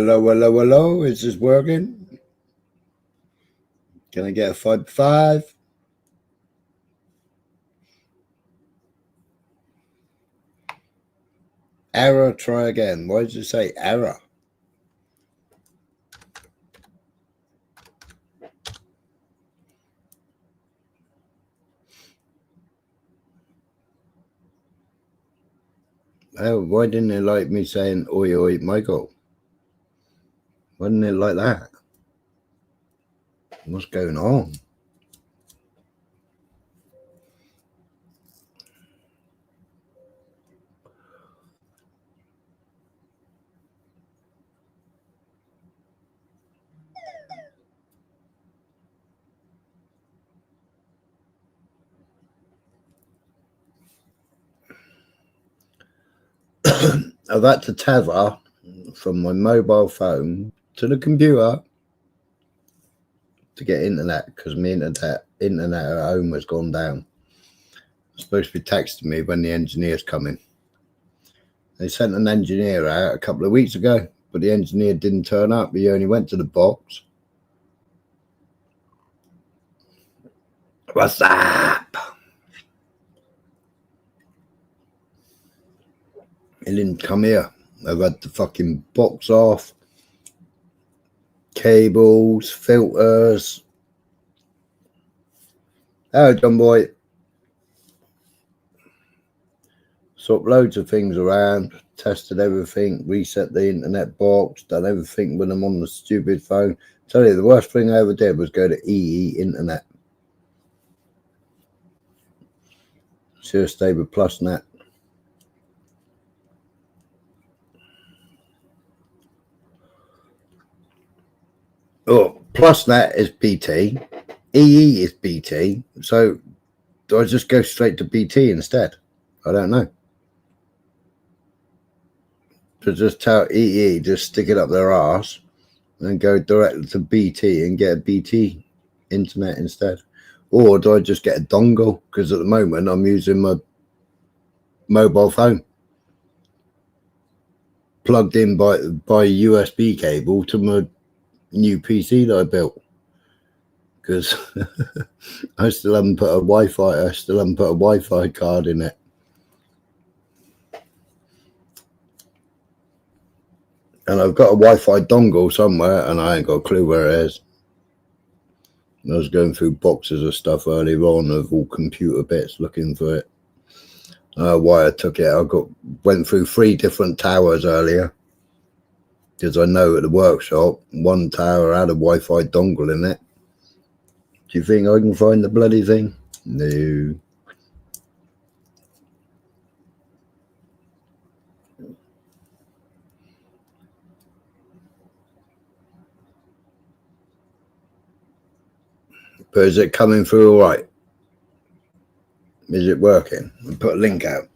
Hello. Is this working? Can I get a 5-5? Error, try again. Why did you say error? Oh, why didn't it like me saying oi oi Michael? Why didn't it like that? What's going on? I've had to tether from my mobile phone to the computer to get internet because my internet at home has gone down. It's supposed to be texting me when the engineer's coming. They sent an engineer out a couple of weeks ago, but the engineer didn't turn up. He only went to the box. What's up? He didn't come here. I've had the fucking box off, cables, filters. Oh, John boy. Swapped loads of things around, tested everything, reset the internet box, done everything when I'm on the stupid phone. Tell you, the worst thing I ever did was go to EE internet. Should have stayed with PlusNet. Oh, PlusNet is BT. EE is BT. So do I just go straight to BT instead? I don't know. To just tell EE, just stick it up their arse and go directly to BT and get a BT internet instead. Or do I just get a dongle? Because at the moment I'm using my mobile phone plugged in by USB cable to my new PC that I built. Because I still haven't put a Wi-Fi card in it. And I've got a Wi-Fi dongle somewhere and I ain't got a clue where it is. I was going through boxes of stuff earlier on of all computer bits looking for it. Why I took it, went through 3 different towers earlier. Because I know at the workshop, one tower had a Wi-Fi dongle in it. Do you think I can find the bloody thing? No. But is it coming through all right? Is it working? I'll put a link out.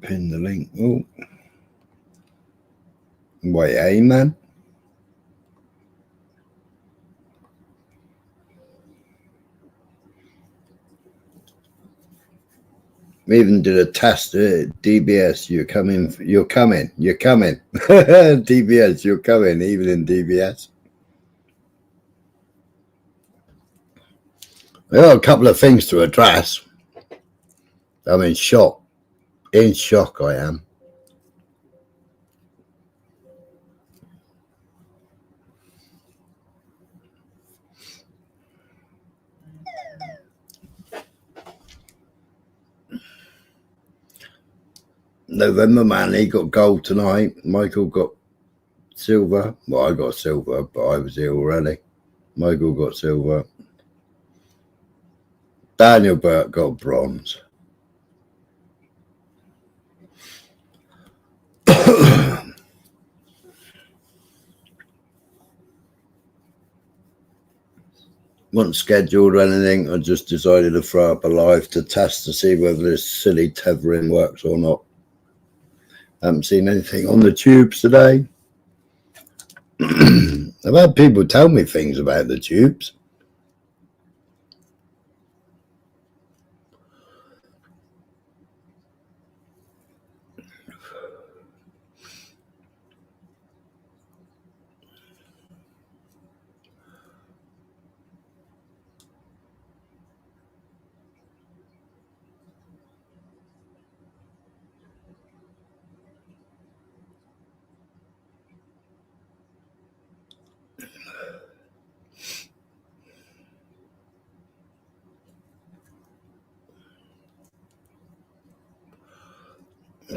Pin the link. Oh. Wait, hey, man. We even did a test. DBS, you're coming. DBS, you're coming, even in DBS. I got a couple of things to address. I'm in shock. In shock, I am. November man, he got gold tonight. Michael got silver. Well, I got silver, but I was here already. Michael got silver. Daniel Burt got bronze. Wasn't scheduled or anything. I just decided to throw up a live to test to see whether this silly tethering works or not. Haven't seen anything on the tubes today. I've had people tell me things about the tubes.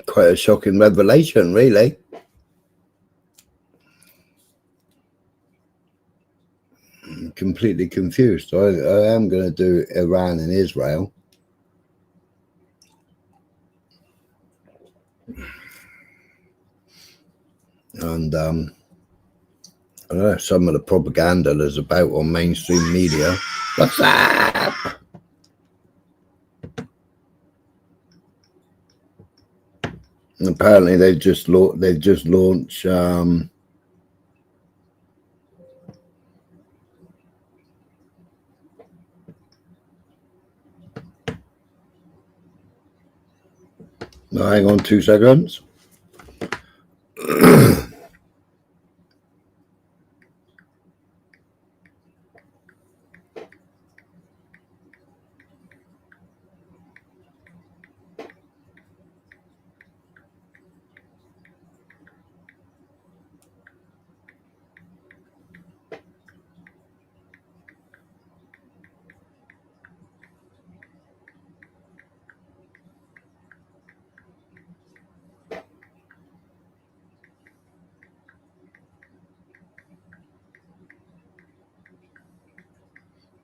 Quite a shocking revelation, really. I'm completely confused. I am going to do Iran and Israel. And I don't know, some of the propaganda there's about on mainstream media. What's up? And apparently they've just launched no, hang on 2 seconds.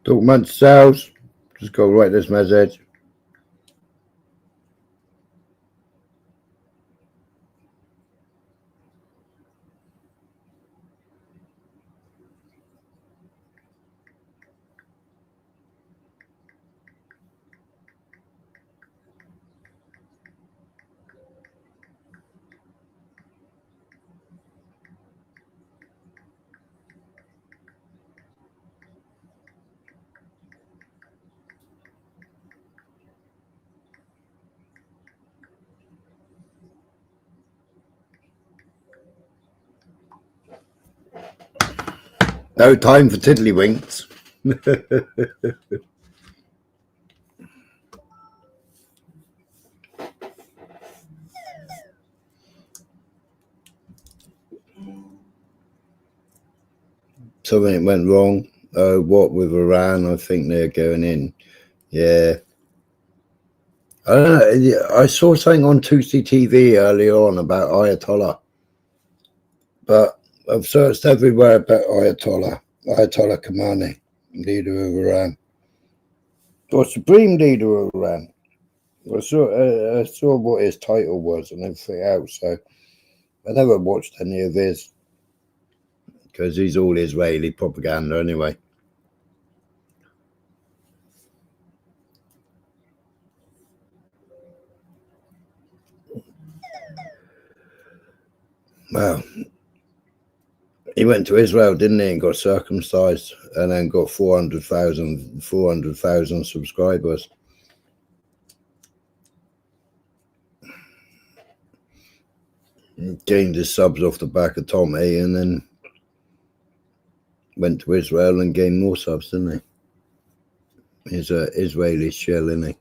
Talk much sales. Just go write this message. No time for tiddlywinks. Something went wrong. What with Iran? I think they're going in. Yeah. I don't know. I saw something on 2CTV earlier on about Ayatollah, but I've searched everywhere about Ayatollah Khamenei, leader of Iran, or supreme leader of Iran. I saw what his title was and everything else. So I never watched any of his because he's all Israeli propaganda anyway. Well, he went to Israel, didn't he, and got circumcised, and then got 400,000 subscribers. He gained his subs off the back of Tommy, and then went to Israel and gained more subs, didn't he? He's an Israeli shell, isn't he?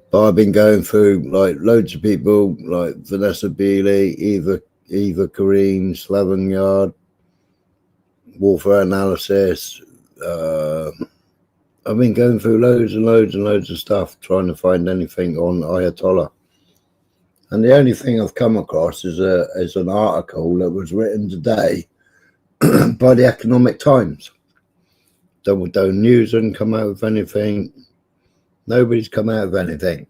But I've been going through like loads of people, like Vanessa Beeley, Eva Kareem, Slaven Yard, Warfare Analysis. I've been going through loads and loads and loads of stuff trying to find anything on Ayatollah. And the only thing I've come across is an article that was written today by the Economic Times. Double Down News hasn't come out with anything. Nobody's come out with anything.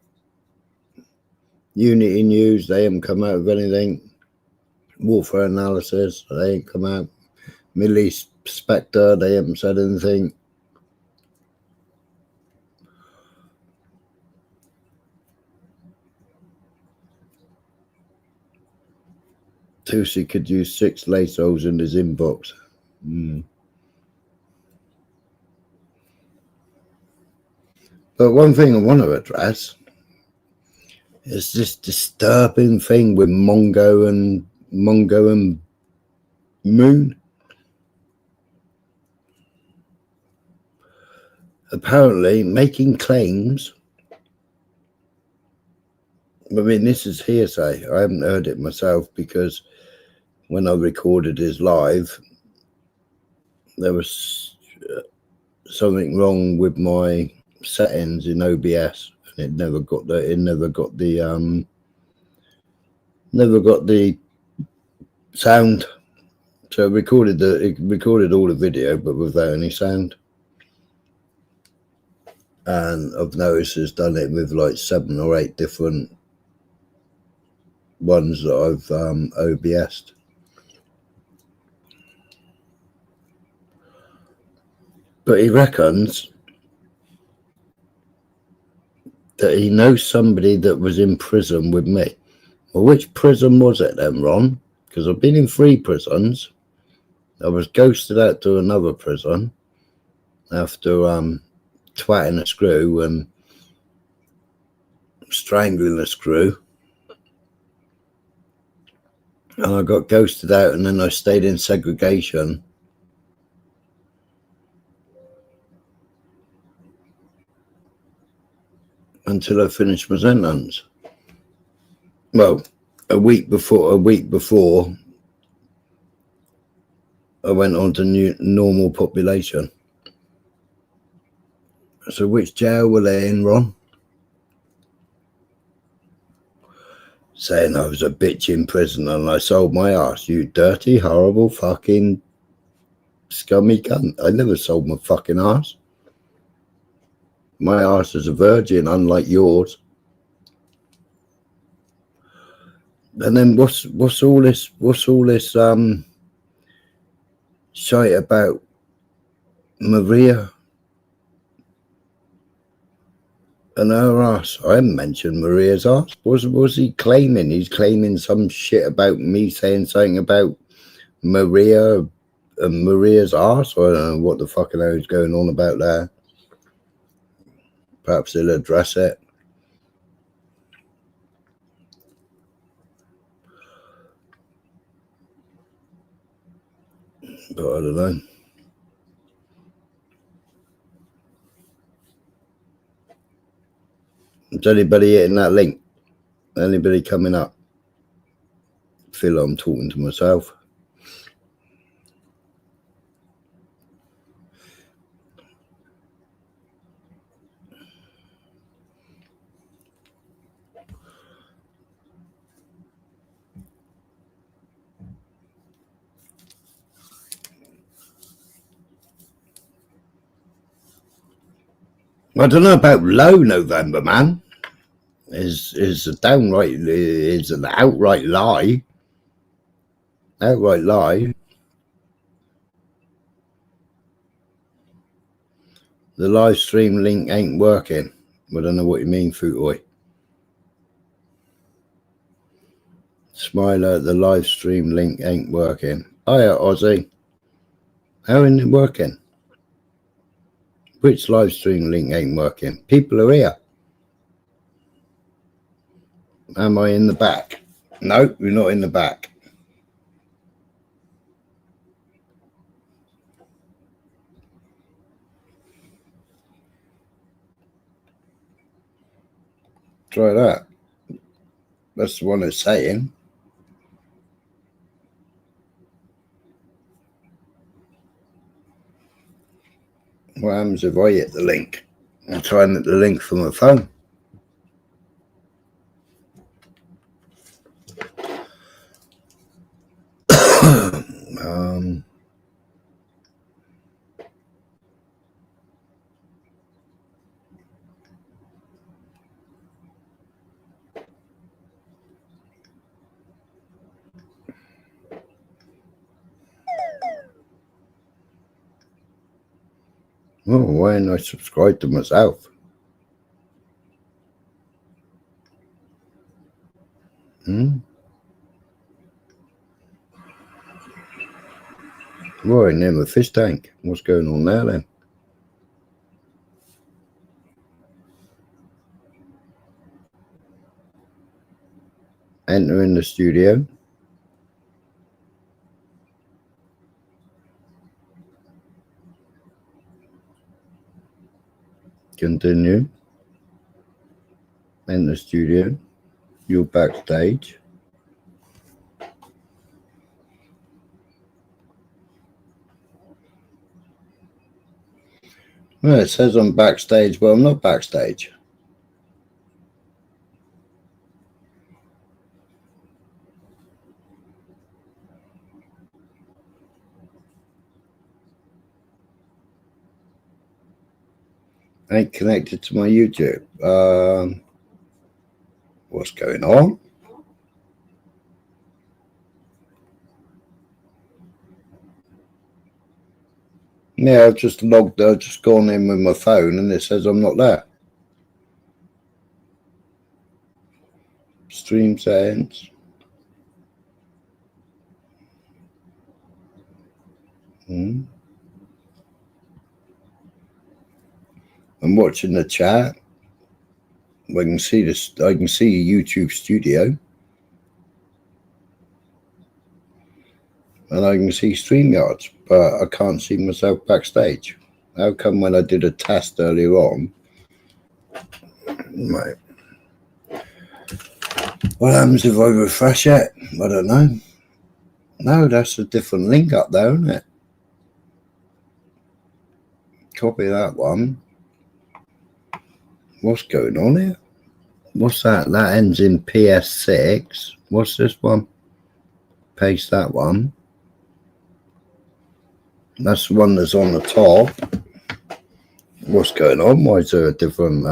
Unity News, they haven't come out with anything. Warfare Analysis, they ain't come out. Middle East Spectre, they haven't said anything. Tusi could use 6 lace holes in his inbox. But one thing I want to address is this disturbing thing with Mongo and Moon. Apparently making claims. I mean, this is hearsay. I haven't heard it myself because when I recorded his live, there was something wrong with my settings in OBS, and it never got the sound. So it recorded all the video, but without any sound. And I've noticed it's done it with like 7 or 8 different ones that I've OBS'd. But he reckons that he knows somebody that was in prison with me. Well, which prison was it then, Ron? Because I've been in 3 prisons. I was ghosted out to another prison after twatting a screw and strangling a screw. And I got ghosted out, and then I stayed in segregation until I finished my sentence. Well, a week before I went on to normal population. So which jail were they in, Ron? Saying I was a bitch in prison and I sold my ass. You dirty, horrible, fucking scummy cunt. I never sold my fucking ass. My ass is a virgin, unlike yours. And then what's all this shite about Maria and her ass? I haven't mentioned Maria's ass. Was he claiming? He's claiming some shit about me saying something about Maria and Maria's ass. I don't know what the fucking hell is going on about there. Perhaps he'll address it. But I don't know. Is anybody hitting that link? Anybody coming up? Feel like I'm talking to myself. I don't know about low November, man. Is an outright lie. Outright lie. The live stream link ain't working. I don't know what you mean, Footoy. Smiler, the live stream link ain't working. Hiya, Aussie. How ain't it working? Which live stream link ain't working? People are here. Am I in the back? No, you're not in the back. Try that. That's the one it's saying. What happens if I hit the link? I'll try and hit the link from my phone. Oh, why didn't I subscribe to myself? Right, name a fish tank. What's going on there then? Enter in the studio. Continue. In the studio. You're backstage. Well, it says I'm backstage, but I'm not backstage. I ain't connected to my YouTube. What's going on? Yeah, I've just gone in with my phone and it says I'm not there. Stream settings. I'm watching the chat. I can see this. I can see YouTube Studio, and I can see StreamYards, but I can't see myself backstage. How come when I did a test earlier on? Right. What happens if I refresh it? I don't know. No, that's a different link up there, isn't it? Copy that one. What's going on here? What's that? That ends in PS6. What's this one? Paste that one. That's the one that's on the top. What's going on? Why is there a different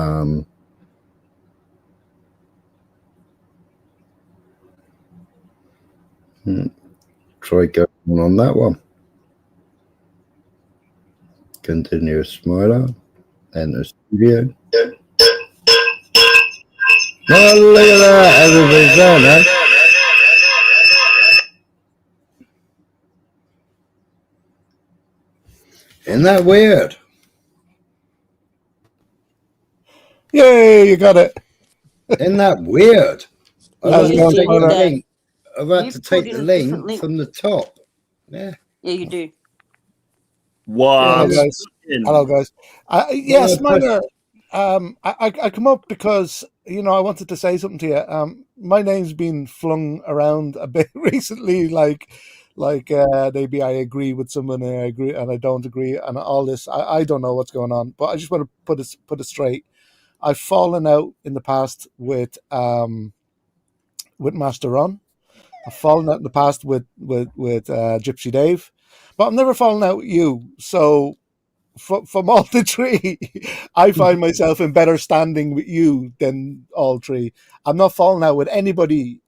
try going on that one. Continuous smiler. Enter studio. Oh, look at that. Everybody's there now. Isn't that weird? Yay, you got it. Isn't that weird? How's it going, Smiler? I've had to take the link from the top. Yeah. Yeah, you do. Wow. Hello, guys. Yeah, Smiler. I come up because I wanted to say something to you. My name's been flung around a bit recently, like maybe I agree with someone and I agree and I don't agree and all this. I don't know what's going on, but I just want to put it straight. I've fallen out in the past with Master Ron. I've fallen out in the past with Gypsy Dave, but I've never fallen out with you. So from all the three, I find myself in better standing with you than all three. I'm not falling out with anybody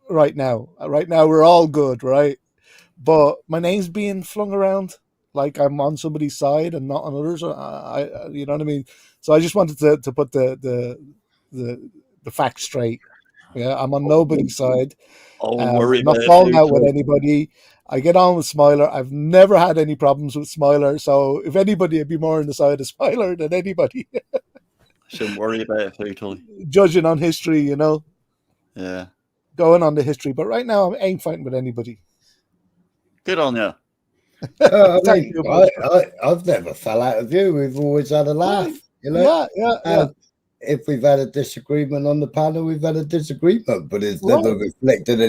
right now. Right now, we're all good, right? But my name's being flung around like I'm on somebody's side and not on others. You know what I mean? So I just wanted to put the facts straight. Yeah, I'm on nobody's side. I'm not falling out with anybody. I get on with Smiler. I've never had any problems with Smiler. So if anybody, I'd be more on the side of Smiler than anybody. Shouldn't worry about it, totally. Judging on history, Yeah. Going on the history. But right now, I ain't fighting with anybody. Good on you. I've never fell out of you. We've always had a laugh. Yeah. If we've had a disagreement on the panel, we've had a disagreement, but it's never reflected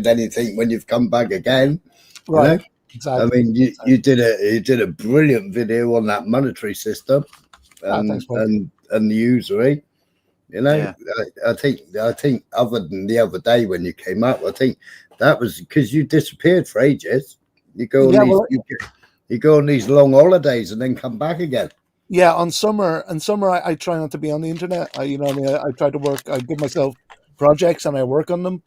anything when you've come back again. Right. Exactly. I mean, you did a brilliant video on that monetary system and the usury. Yeah. I think other than the other day when you came up, I think that was because you disappeared for ages. You go on these long holidays and then come back again. Yeah, on summer, I try not to be on the internet. I try to work. I give myself projects and I work on them.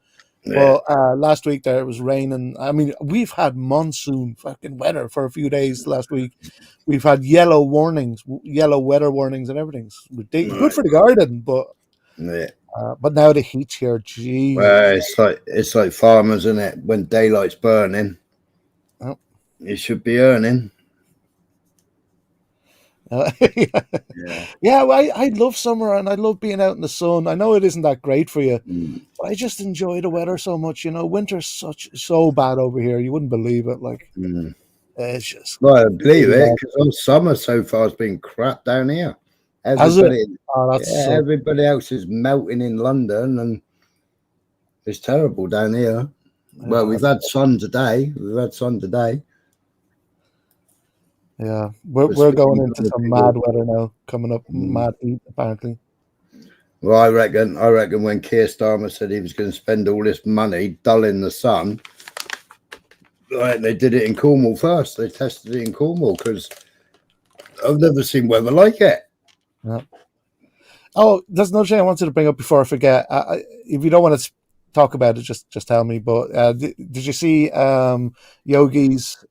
Yeah. But last week there it was raining. I mean, we've had monsoon fucking weather for a few days last week. We've had yellow weather warnings, and everything's ridiculous. Good for the garden, but but now the heat's here. Geez. Well, it's like farmers, isn't it? When daylight's burning. Oh. You should be earning. Yeah, well, I love summer and I love being out in the sun. I know it isn't that great for you, but I just enjoy the weather so much. Winter's so bad over here. You wouldn't believe it. Like it's just. Well, I believe it because all summer so far has been crap down here. Everybody, everybody else is melting in London, and it's terrible down here. Well, we've had sun today. Yeah, we're going into some mad weather now. Coming up, mad heat apparently. Well, I reckon when Keir Starmer said he was going to spend all this money dulling the sun, right, they did it in Cornwall first. They tested it in Cornwall because I've never seen weather like it. Yeah. Oh, there's another thing I wanted to bring up before I forget. If you don't want to talk about it, just tell me. But did you see Yogi's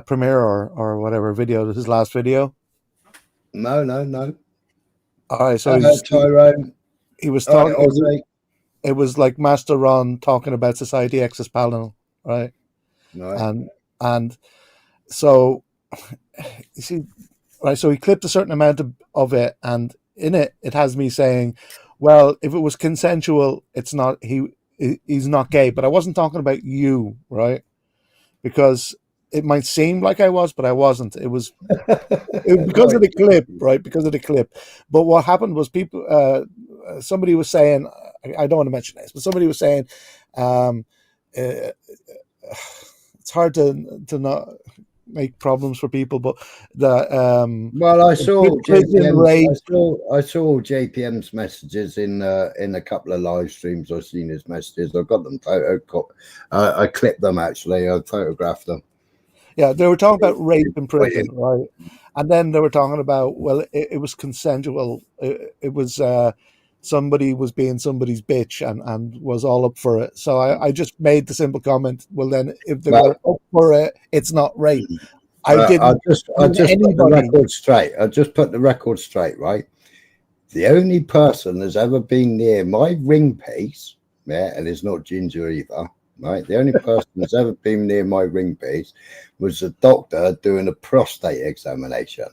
premiere or whatever video? His last video. No. All right, so he was talking. It was like Master Ron talking about Society X's panel, right? And so you see, right? So he clipped a certain amount of it, and in it has me saying, "Well, if it was consensual, it's not. He's not gay." But I wasn't talking about you, right? Because it might seem like I was, but I wasn't. It was because of the clip, right? Because of the clip. But what happened was people. Somebody was saying, I don't want to mention names, but somebody was saying, it's hard to not make problems for people, but well, I saw JPM's messages in a couple of live streams. I've seen his messages. I've got them I clipped them actually. I photographed them. Yeah, they were talking about rape in prison, right? And then they were talking about, well, it was consensual. It was somebody was being somebody's bitch and was all up for it. So I just made the simple comment, well, then if they were up for it, it's not rape. I just put the record straight. I just put the record straight, right? The only person that's ever been near my ring piece, and it's not Ginger either, right? The only person that's ever been near my ring piece was a doctor doing a prostate examination.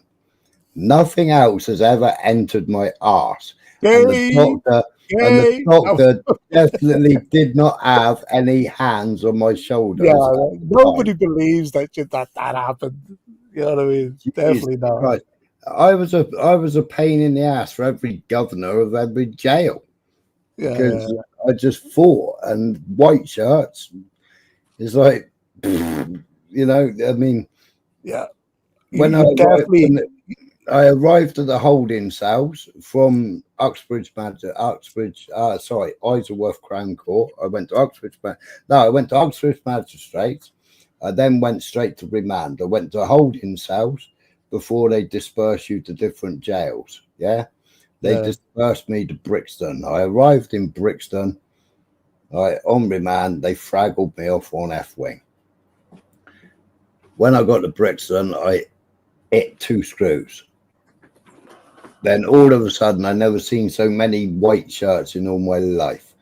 Nothing else has ever entered my arse. And the doctor definitely did not have any hands on my shoulders. Yeah, nobody believes that happened. You know what I mean? Jeez, definitely not. Christ. I was a pain in the ass for every governor of every jail because I just fought, and white shirts is like, you know, I mean, when I arrived at the holding cells from Isleworth Crown Court. I went to Uxbridge Magistrates. I then went straight to remand. I went to holding cells before they dispersed you to different jails. Yeah, they dispersed me to Brixton. I arrived in Brixton. On remand, they fraggled me off on F-wing. When I got to Brixton, I hit 2 screws. Then all of a sudden, I never seen so many white shirts in all my life.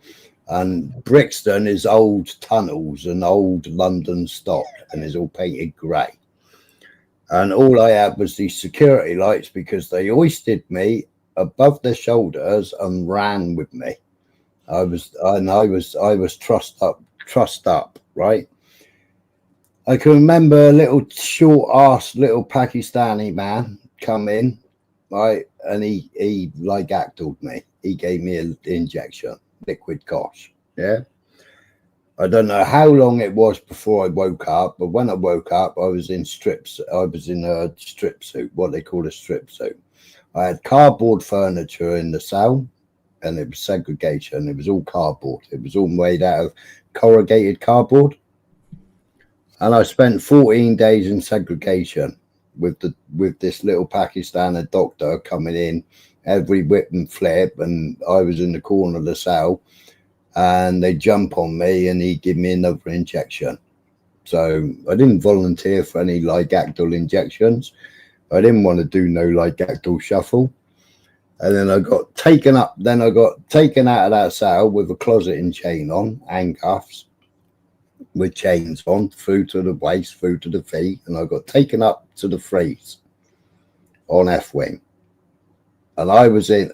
And Brixton is old tunnels and old London stock, and is all painted grey. And all I had was these security lights because they hoisted me above their shoulders and ran with me. I was trussed up, right? I can remember a little short-ass little Pakistani man come in, right, and he like acted me. He gave me an injection, liquid cosh. Yeah, I don't know how long it was before I woke up, but when I woke up, I was in strips. I was in a strip suit, what they call a strip suit. I had cardboard furniture in the cell, and it was segregation. It was all cardboard. It was all made out of corrugated cardboard. And I spent 14 days in segregation with this little Pakistani doctor coming in every whip and flip, and I was in the corner of the cell, and they jump on me and he give me another injection. So I didn't volunteer for any Ligactyl injections. I didn't want to do no Ligactyl shuffle. And then I got taken up. Then I got taken out of that cell with a closeting chain on, handcuffs. with chains on, through to the waist, through to the feet, and I got taken up to the freeze on F-wing. And I was then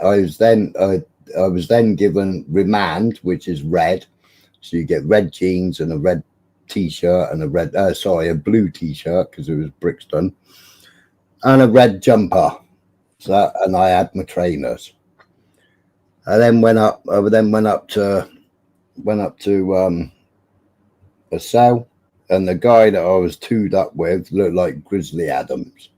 given remand, which is red. So you get red jeans and a red t-shirt and a blue t-shirt because it was Brixton, and a red jumper. So, and I had my trainers. I then went up to a cell, and the guy that I was twoed up with looked like Grizzly Adams.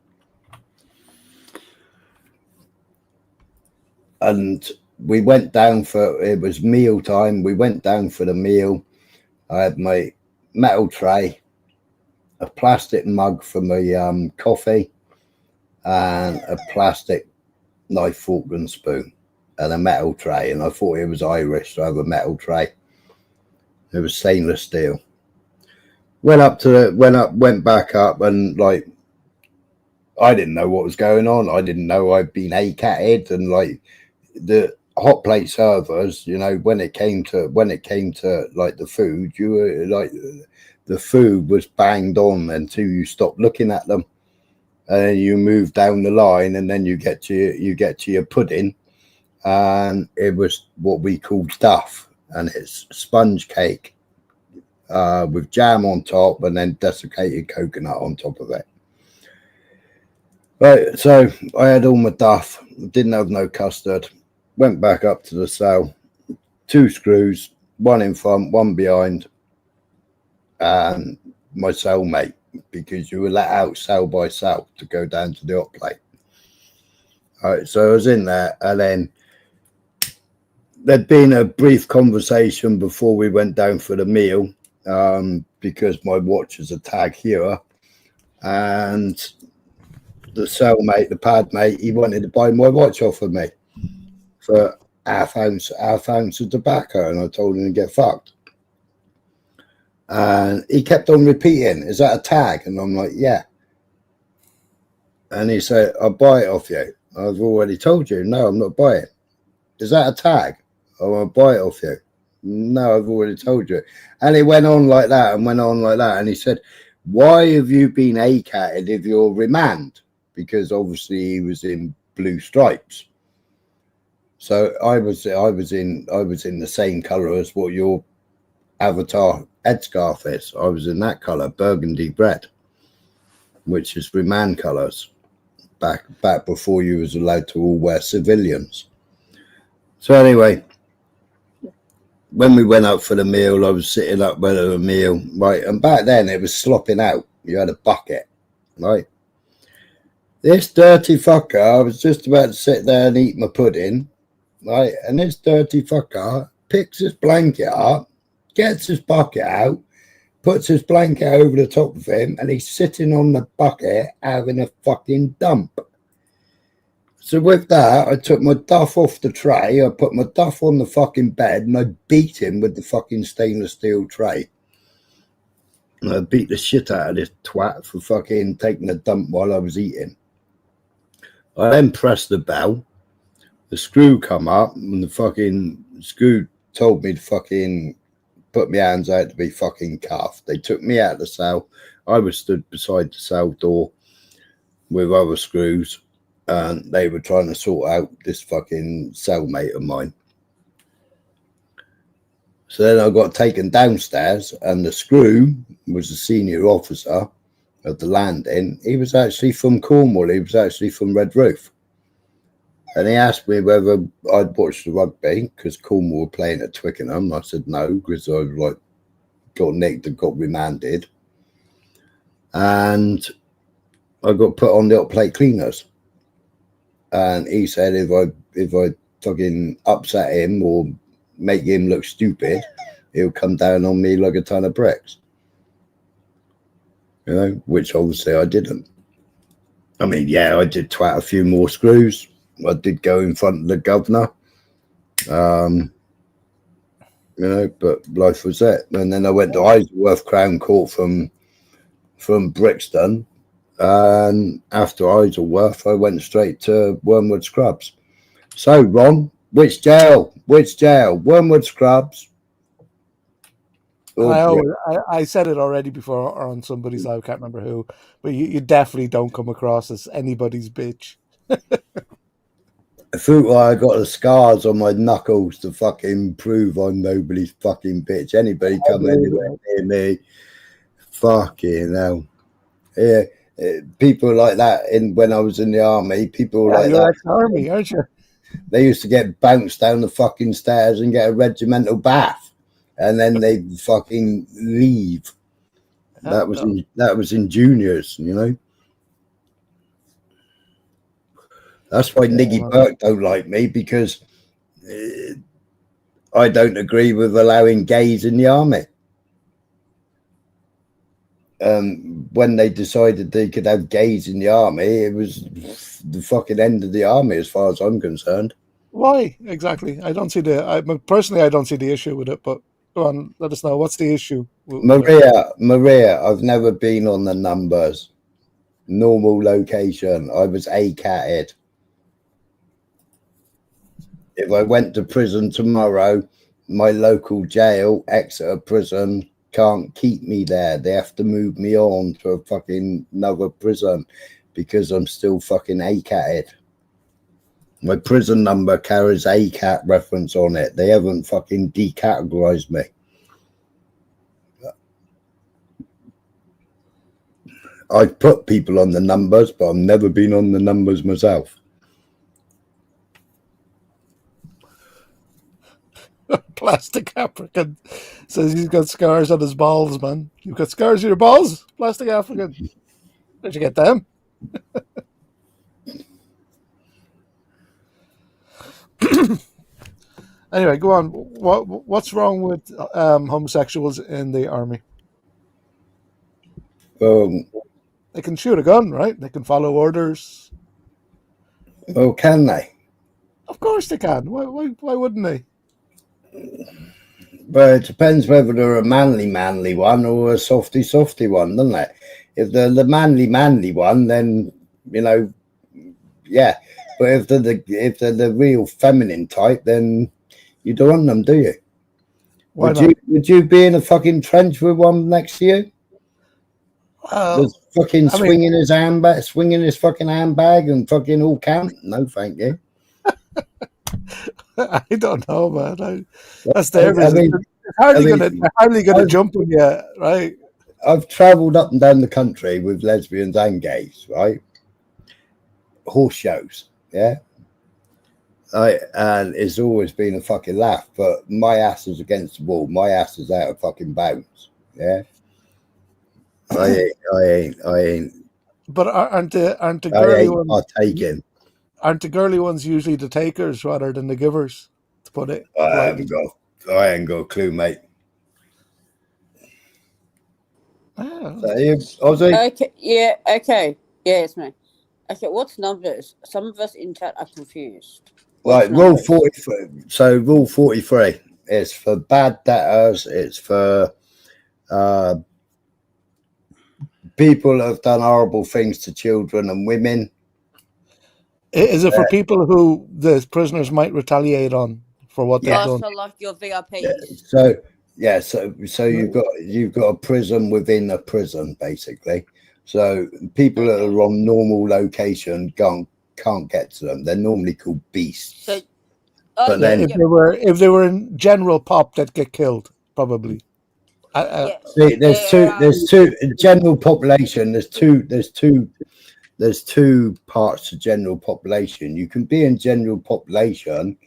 And we went down it was meal time. We went down for the meal. I had my metal tray, a plastic mug for my coffee, and a plastic knife, fork and spoon, and a metal tray. And I thought it was Irish to have a metal tray. It was stainless steel. Went back up, and like, I didn't know what was going on. I didn't know I'd been ACAT'd, and like the hot plate servers, you know, when it came to like the food, you were like, the food was banged on until you stopped looking at them, and then you move down the line, and then you get to your pudding, and it was what we call duff, and it's sponge cake with jam on top, and then desiccated coconut on top of it. Right, so I had all my duff, didn't have no custard. Went back up to the cell, 2 screws, one in front, one behind, and my cellmate, because you were let out cell by cell to go down to the hot plate. All right, so I was in there, and then there'd been a brief conversation before we went down for the meal, because my watch is a tag here, and the cellmate, the pad mate, he wanted to buy my watch off of me for half ounce of tobacco, and I told him to get fucked. And he kept on repeating, "Is that a tag?" And I'm like, "Yeah." And he said, "I'll buy it off you." I've already told you, "No, I'm not buying." "Is that a tag?" "I want to buy it off you." "No, I've already told you." And he went on like that and went on like that. And he said, "Why have you been ACAT'd if you're remand?" Because obviously he was in blue stripes. So I was in the same colour as what your avatar headscarf is. I was in that colour, burgundy red, which is remand colours, back before you was allowed to all wear civilians. So anyway, when we went up for the meal, I was sitting up with a meal, right? And back then it was slopping out. You had a bucket, right? This dirty fucker, I was just about to sit there and eat my pudding, right? And this dirty fucker picks his blanket up, gets his bucket out, puts his blanket over the top of him, and he's sitting on the bucket having a fucking dump. So with that, I took my duff off the tray, I put my duff on the fucking bed, and I beat him with the fucking stainless steel tray. And I beat the shit out of this twat for fucking taking a dump while I was eating. I then pressed the bell, the screw come up, and the fucking screw told me to fucking put my hands out to be fucking cuffed. They took me out of the cell. I was stood beside the cell door with other screws, and they were trying to sort out this fucking cellmate of mine. So then I got taken downstairs, and the screw was a senior officer of the landing. He was actually from Cornwall. He was actually from Red Roof. And he asked me whether I'd watched the rugby because Cornwall were playing at Twickenham. I said no, because I like got nicked and got remanded. And I got put on the hot plate cleaners. And he said if I fucking upset him or make him look stupid, he'll come down on me like a ton of bricks. You know, which obviously I didn't. I mean, yeah, I did twat a few more screws. I did go in front of the governor. You know, but life was it. And then I went to Isleworth Crown Court from Brixton. And after Isleworth, I went straight to Wormwood Scrubs. So, Ron, which jail? Which jail? Wormwood Scrubs I said it already before on somebody's live, I can't remember who, but you definitely don't come across as anybody's bitch. I think I got the scars on my knuckles to fucking prove I'm nobody's fucking bitch. Anybody come anywhere near me, fucking hell. Yeah, people like that. When I was in the army, people like you're that. ex-army, aren't you? They used to get bounced down the fucking stairs and get a regimental bath, and then they fucking leave. That was in juniors, you know. That's why Niggy Burke don't like me, because I don't agree with allowing gays in the army. When they decided they could have gays in the army, it was the fucking end of the army, as far as I'm concerned. Why exactly? I don't see personally, I don't see the issue with it. But go on, let us know what's the issue. Maria, I've never been on the numbers. Normal location. I was ACAT'd. If I went to prison tomorrow, my local jail, Exeter Prison, can't keep me there. They have to move me on to a fucking another prison because I'm still fucking ACAT'd. My prison number carries ACAT reference on it. They haven't fucking decategorized me. I've put people on the numbers, but I've never been on the numbers myself. Plastic African says he's got scars on his balls, man. You've got scars on your balls? Plastic African. Where'd you get them? Anyway, go on. What's wrong with homosexuals in the army? They can shoot a gun, right? They can follow orders. Well, can they? Of course they can. Why wouldn't they? But it depends whether they're a manly one or a softy one, doesn't it? If they're the manly one, then, you know, yeah. But if they're the real feminine type, then you don't want them, do you? Would you be in a fucking trench with one next to you? Just fucking swinging his fucking handbag and fucking all camp? No, thank you. I don't know, man. That's their business. They're hardly gonna jump on you, right? I've travelled up and down the country with lesbians and gays, right? Horse shows, yeah. And it's always been a fucking laugh, but my ass is against the wall. My ass is out of fucking bounds, yeah. I ain't. But aren't the girly ones partaking? Aren't the girly ones usually the takers rather than the givers? To put it, I ain't got a clue, mate. Okay, it's me. Okay, what's numbers? Some of us in chat are confused. Right, rule 43. So rule 43 is for bad debtors. It's for people that have done horrible things to children and women. Is it for people who the prisoners might retaliate on for what they've done? So like your VIPs. So you've got a prison within a prison, basically. So people that are on normal location can't get to them. They're normally called beasts. So, but then if they were in general pop, they'd get killed probably. See, there's two in general population. There's two parts to general population. You can be in general population,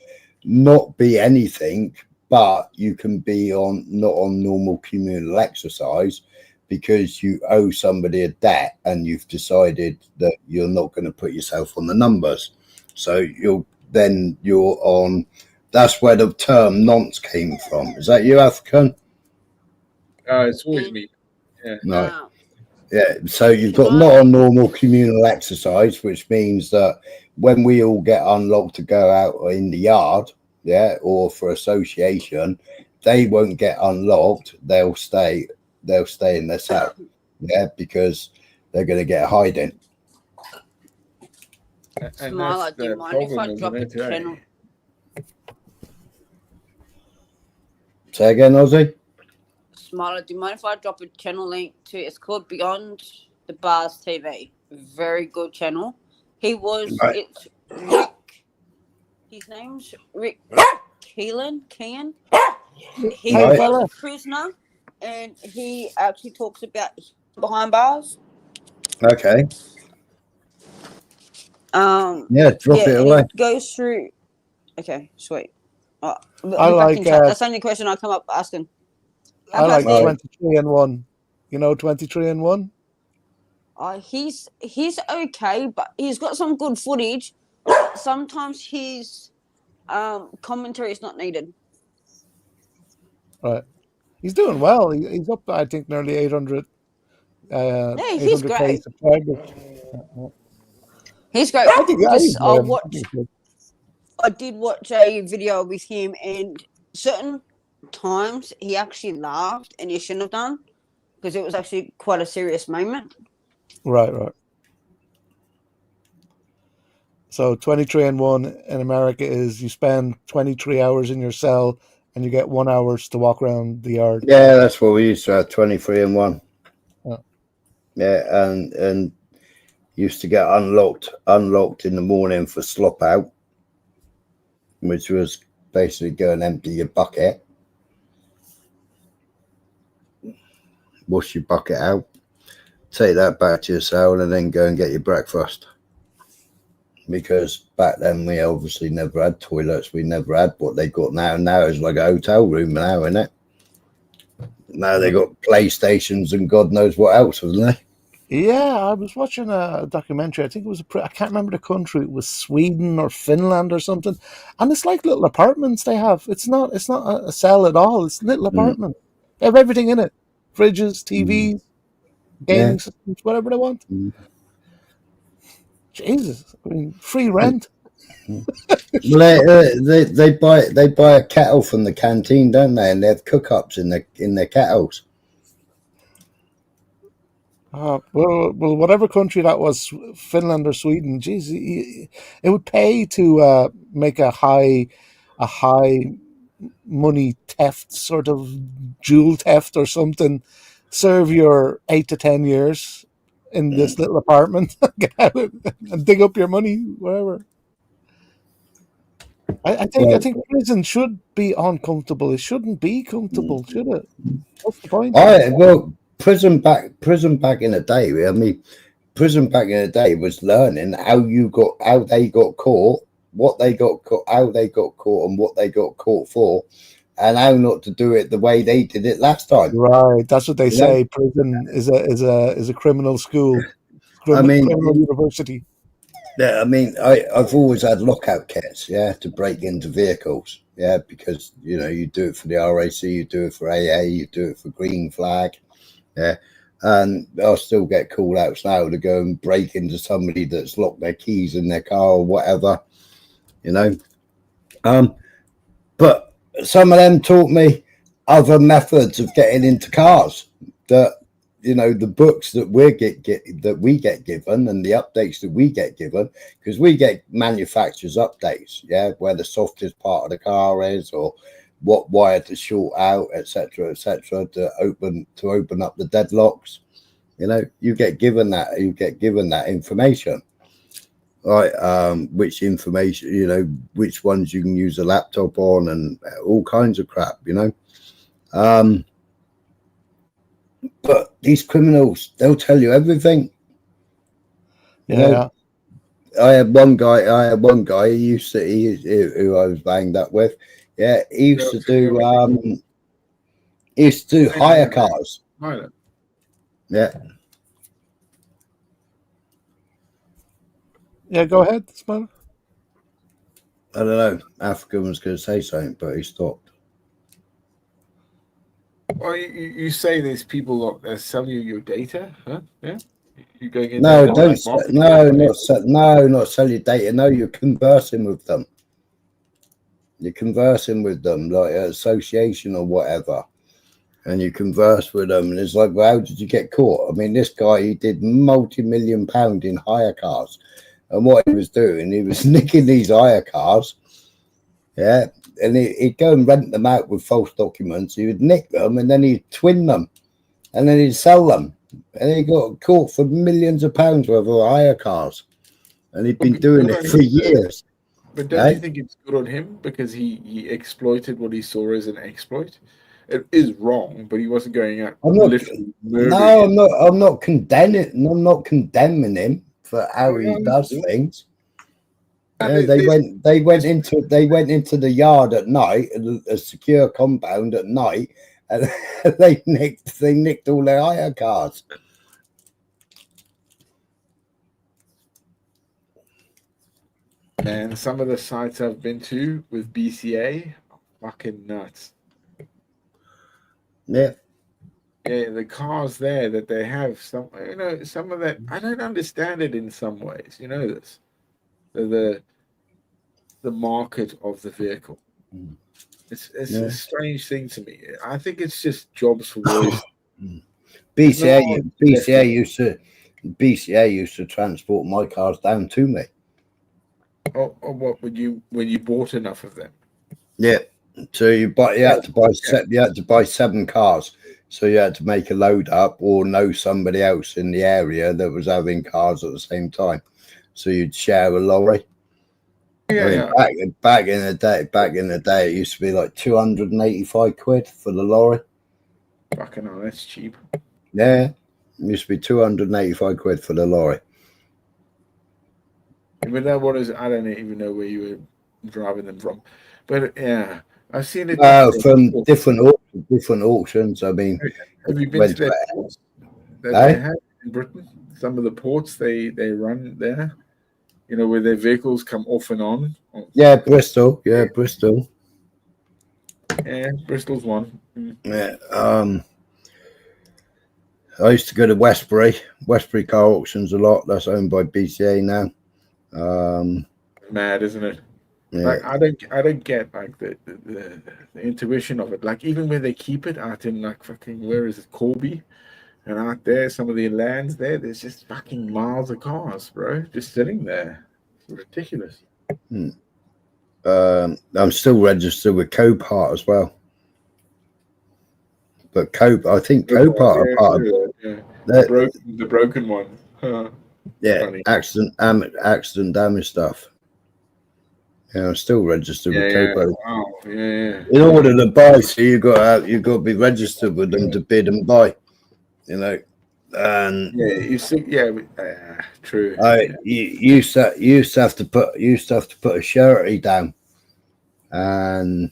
not be anything, but you can be not on normal communal exercise because you owe somebody a debt and you've decided that you're not going to put yourself on the numbers. So you're on. That's where the term nonce came from. Is that you, African? It's always me. Yeah. No. Yeah, so you've got not on normal communal exercise, which means that when we all get unlocked to go out in the yard, or for association, they won't get unlocked. They'll stay in their cell, because they're going to get hiding. Smile, do you mind if I drop a channel? Say again, Ozzy? Smiler, do you mind if I drop a channel link to? It's called Beyond the Bars TV. Very good channel. He was. Right. It's Rick. His name's Rick Keelan. He Hey, was fella. a prisoner, and he actually talks about behind bars. Okay. Yeah, drop it and away. he goes through. Okay, sweet. I'll be I back like, in chat. That's the only question I come up asking. I like How fast 23 and 1. You know 23 and 1? he's okay, but he's got some good footage. Sometimes his commentary is not needed. Right. He's doing well. He's up, I think, nearly 800. Yeah, he's 800K great. subscribers. He's great. I think I Just enjoy him. I did watch a video with him, and certain times he actually laughed, and he shouldn't have done because it was actually quite a serious moment. Right. So 23 and 1 in America is you spend 23 hours in your cell and you get 1 hour to walk around the yard. Yeah, that's what we used to have, 23 and 1. Oh. Yeah, and used to get unlocked in the morning for slop out, which was basically go and empty your bucket, wash your bucket out, take that back to your cell, and then go and get your breakfast. Because back then we obviously never had toilets. We never had what they got now. Now it's like a hotel room now, isn't it? Now they got PlayStations and God knows what else, haven't they? Yeah, I was watching a documentary. I think it was I can't remember the country. It was Sweden or Finland or something. And it's like little apartments they have. It's not a cell at all. It's a little apartment. They have everything in it. Fridges, TVs, gaming systems, whatever they want. Jesus, I mean, free rent. Well, they buy a kettle from the canteen, don't they? And they have cook-ups in their kettles. Well, whatever country that was, Finland or Sweden, geez, it would pay to make a high money theft, sort of jewel theft or something. Serve your 8 to 10 years in this little apartment, get out and dig up your money, whatever. I think prison should be uncomfortable. It shouldn't be comfortable, should it? What's the point? Well, prison back in the day. I mean, prison back in the day was learning how they got caught, what they got caught, how they got caught, and what they got caught for, and how not to do it the way they did it last time. Right, that's what they say. Prison is a criminal school, criminal university. Yeah, I mean, I've always had lockout kits, to break into vehicles, because you do it for the RAC, you do it for AA, you do it for Green Flag, and I'll still get call outs now to go and break into somebody that's locked their keys in their car or whatever, but some of them taught me other methods of getting into cars that. The books that we get given and the updates that we get given, because we get manufacturers updates, where the softest part of the car is or what wire to short out, etc., to open up the deadlocks. You get given that information, right? Which information, which ones you can use a laptop on and all kinds of crap, But these criminals, they'll tell you everything. I had one guy who used to, who I was banged up with. Yeah, he used to do hire cars. Yeah. Yeah, go ahead, Smiler. I don't know. African was going to say something, but he stopped. Well, you say there's people that sell you your data, huh? Yeah. You going in? No, not sell your data. No, you're conversing with them. You're conversing with them like an association or whatever, and you converse with them, and it's like, well, how did you get caught? I mean, this guy, he did multi-million-pound in hire cars, and what he was doing, he was nicking these hire cars, he'd go and rent them out with false documents. He would nick them and then he'd twin them and then he'd sell them. And he got caught for millions of pounds worth of hire cars. And he'd been doing it for years. But don't you think it's good on him because he exploited what he saw as an exploit? It is wrong, but he wasn't going out literally murdering. No, I'm not condemning him for how he does things. Yeah, they went into the yard at night, a secure compound at night, and they nicked all their hire cars. Man, some of the sites I've been to with BCA are fucking nuts. Yeah. Yeah, the cars there that they have, some of that, I don't understand it in some ways. You know this, the market of the vehicle. It's a strange thing to me. I think it's just jobs for boys. BCA used to transport my cars down to me. Or what when you bought enough of them? Yeah. So you had to buy 7 cars. So you had to make a load up or know somebody else in the area that was having cars at the same time. So you'd share a lorry. Yeah, Back in the day, it used to be like 285 quid for the lorry. Fucking hell, that's cheap. Yeah, it used to be 285 quid for the lorry. But that one is, I don't even know where you were driving them from. But yeah, I've seen it. From different auctions. I mean, have you been to that ports that they have in Britain? Some of the ports they run there, you know, where their vehicles come off and on. Yeah, Bristol. Yeah, Bristol. Yeah, Bristol's one. Yeah. I used to go to Westbury car auctions a lot. That's owned by BCA now. Mad, isn't it? Yeah. Like I don't get like the intuition of it. Like even where they keep it out in like fucking where is it, Corby, and out there, some of the lands there's just fucking miles of cars, bro, just sitting there. It's ridiculous. I'm still registered with Copart as well. But I think Copart are part of the broken one. Yeah, funny. accident damage stuff. Yeah, I'm still registered with Copart. Wow. Yeah. In order to buy, so you got to be registered with them to bid and buy. You know, and you see, true. You used to have to put a surety down, and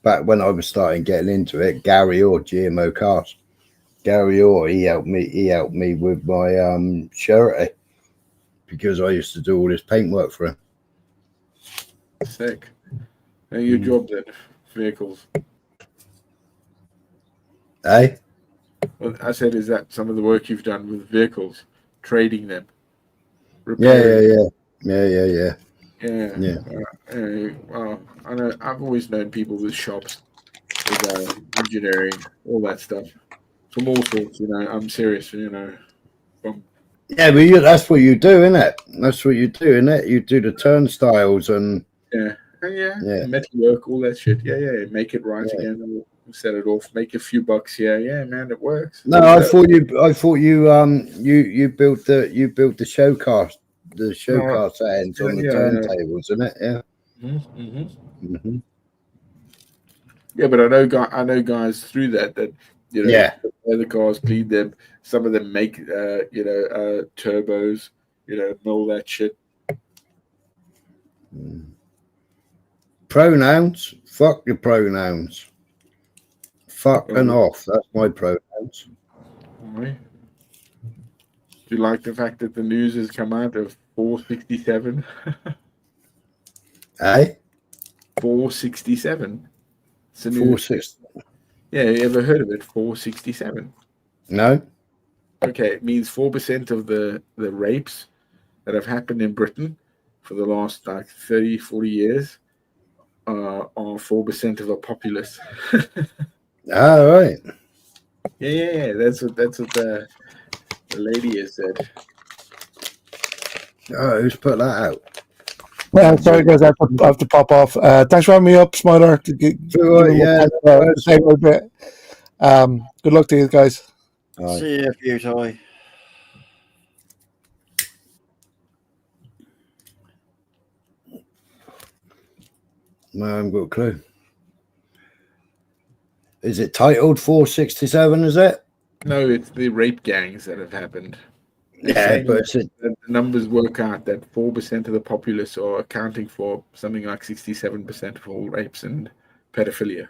back when I was starting getting into it, Gary Orr, GMO Cars. Gary Orr, he helped me with my surety because I used to do all this paintwork for him. Sick. And your job then, vehicles. Hey? Well, I said, is that some of the work you've done with vehicles, trading them? Yeah. Well, I know I've always known people with shops, with engineering, all that stuff. From all sorts, you know. I'm serious, you know. Yeah, but that's what you do, isn't it? That's what you do, isn't it? You do the turnstiles and metalwork, all that shit. Yeah. Make it right again, set it off, make a few bucks. Yeah, man, it works. No, I thought you built the show car, settings on the turntables, isn't it? Yeah. Mm-hmm. Yeah, but I know guys through that you know, the cars, clean them. Some of them make turbos, you know, and all that shit. Pronouns, fuck your pronouns. Fucking off. That's my pronouns. Right. Do you like the fact that the news has come out of 467? Hey? 467. 460. Yeah, you ever heard of it? 467. No. Okay, it means 4% of the rapes that have happened in Britain for the last like 30, 40 years are 4% of a populace. All right. Yeah. That's what the lady has said. Oh, who's put that out? Well, sorry guys, I have to pop off. Thanks for having me up, Smiler. Yeah, to say a bit. Good luck to you guys. See you, you toy. No, I haven't got a clue. Is it titled 467, is it? No, it's the rape gangs that have happened. They're Yeah, saying but that the numbers work out that 4% of the populace are accounting for something like 67% of all rapes and pedophilia.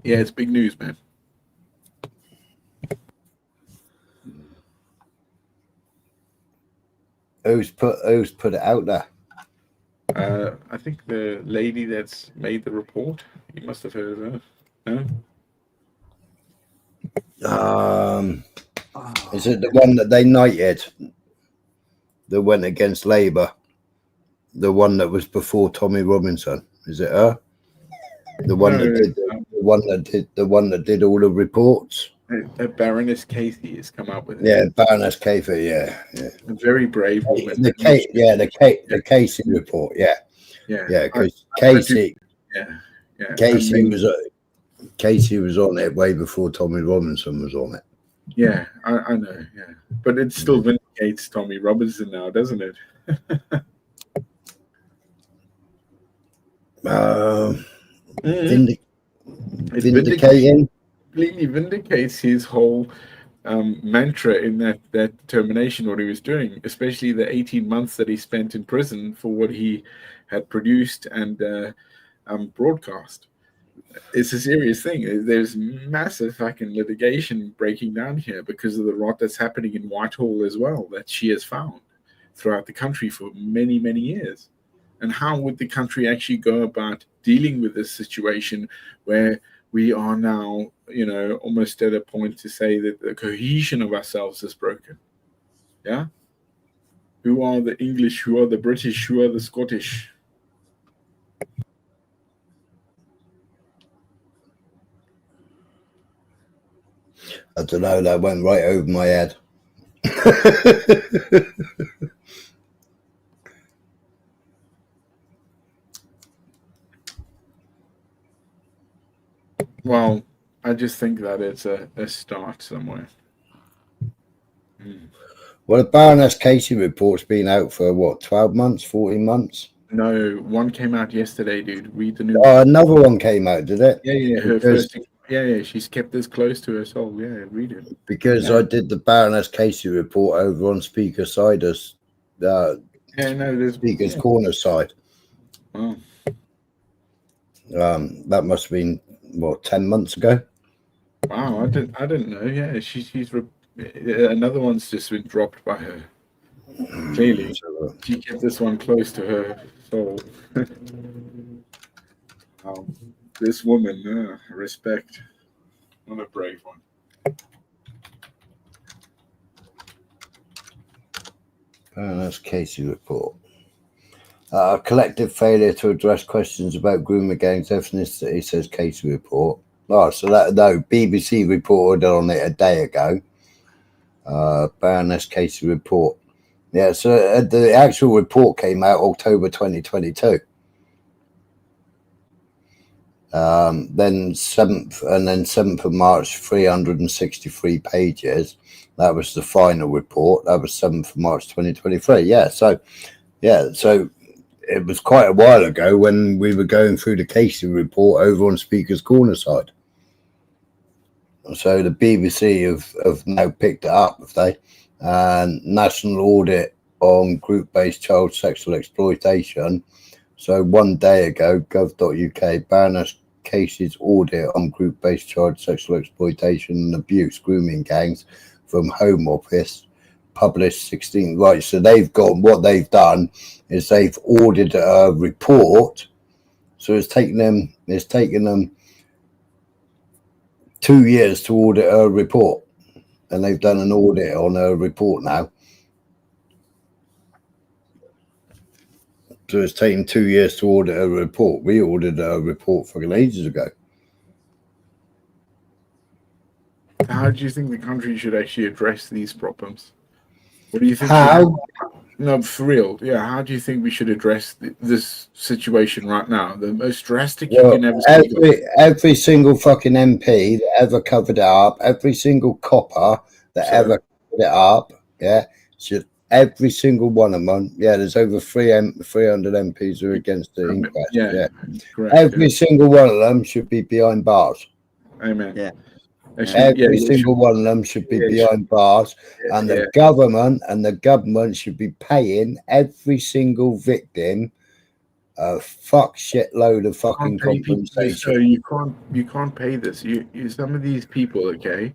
Yeah, it's big news, man. who's put it out there? I think the lady that's made the report, you must have heard of her. No? Is it the one that they knighted that went against Labour? The one that was before Tommy Robinson? Is it her? The one that did the one that did all the reports? Baroness Casey has come up with it. Yeah, Baroness Casey. Yeah. A very brave woman. The Casey report. Yeah. Because Casey was on it way before Tommy Robinson was on it. Yeah, I know. Yeah, but it still vindicates Tommy Robinson now, doesn't it? Vindicating. Completely vindicates his whole mantra in that determination, what he was doing, especially the 18 months that he spent in prison for what he had produced and broadcast. It's a serious thing. There's massive fucking litigation breaking down here because of the rot that's happening in Whitehall as well, that she has found throughout the country for many, many years. And how would the country actually go about dealing with this situation where we are now, almost at a point to say that the cohesion of ourselves is broken? Yeah? Who are the English? Who are the British? Who are the Scottish? I don't know. That went right over my head. Well, I just think that it's a start somewhere. Well, the Baroness Casey report's been out for what, 12 months, 14 months? No, one came out yesterday, dude. Read the news. Oh, another one came out, did it? Yeah. Her first. Yeah. She's kept this close to her soul. Yeah, read it. Because I did the Baroness Casey report over on Speaker Sider's Speaker's Corner side. Oh. That must have been 10 months ago. Wow, I didn't know. Yeah, she's another one's just been dropped by her. Clearly, she kept this one close to her soul. This woman, respect. What a brave one. Baroness Casey report. Collective failure to address questions about groomer gangs ethnicity, says Casey report. Oh, so BBC reported on it a day ago. Baroness Casey report. Yeah, so the actual report came out October 2022. Then 7th of March, 363 pages. That was the final report. That was 7th of March 2023. So it was quite a while ago when we were going through the Casey report over on Speaker's Corner side. So the BBC have now picked it up, have they? National audit on group-based child sexual exploitation. So one day ago, gov.uk, Baroness Casey's audit on group-based child sexual exploitation and abuse, grooming gangs from Home Office, published 16. Right, so what they've done is they've ordered a report. So it's taken them 2 years to audit a report, and they've done an audit on a report now. So it's taken 2 years to audit a report. We ordered a report fucking ages ago. How do you think the country should actually address these problems? What do you think? How? No, for real. Yeah, how do you think we should address this situation right now? The most drastic you Well, can ever think of. every single fucking MP that ever covered it up, every single copper that So, ever covered it up, yeah, should every single one of them. Yeah, there's over 300 MPs who are against the inquest. yeah, Yeah, correct. every single one of them should be behind bars. Amen. Yeah. Actually, Every single one of them should be yeah, behind bars, and yeah. the government should be paying every single victim a fuck shitload of fucking Can't pay people this, so compensation. you can't pay this. You some of these people, okay,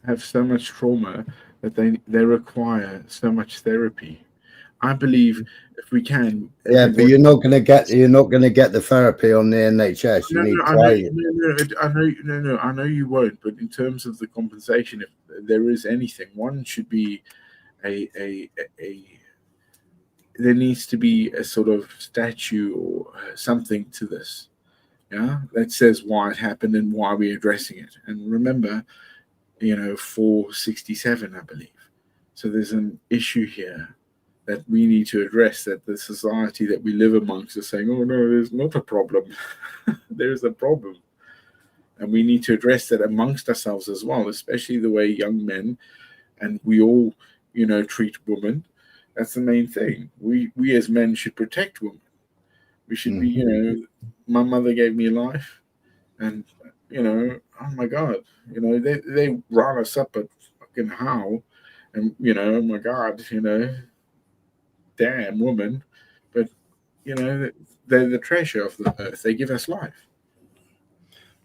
have so much trauma that they require so much therapy. I believe if we can, Yeah, but everybody. you're not gonna get the therapy on the NHS. You No, need no, I know, private. I know you won't. But in terms of the compensation, if there is anything, one should be a there needs to be a sort of statue or something to this, yeah, that says why it happened and why we're addressing it. And remember, 467, I believe. So there's an issue here that we need to address, that the society that we live amongst is saying, oh no, there's not a problem. There's a problem. And we need to address that amongst ourselves as well, especially the way young men and we all, treat women. That's the main thing. We as men should protect women. We should be, my mother gave me life, and oh my God, they rile us up at fucking how, and oh my God, damn woman, but they're the treasure of the earth. They give us life.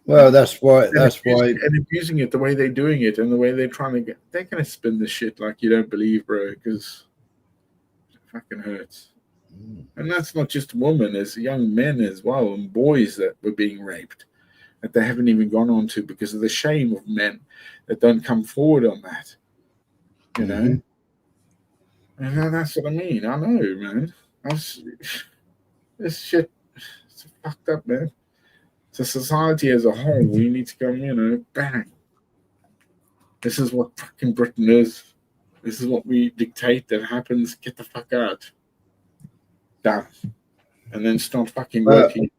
Well, that's why. And abusing it the way they're doing it and the way they're trying to get, they're gonna spin the shit like you don't believe, bro, because it fucking hurts. And that's not just women, as young men as well, and boys that were being raped that they haven't even gone on to because of the shame of men that don't come forward on that. And that's what I mean. I know, man. This shit, it's fucked up, man. So society as a whole, we need to come, bang. This is what fucking Britain is. This is what we dictate that happens. Get the fuck out. Done. And then start fucking working.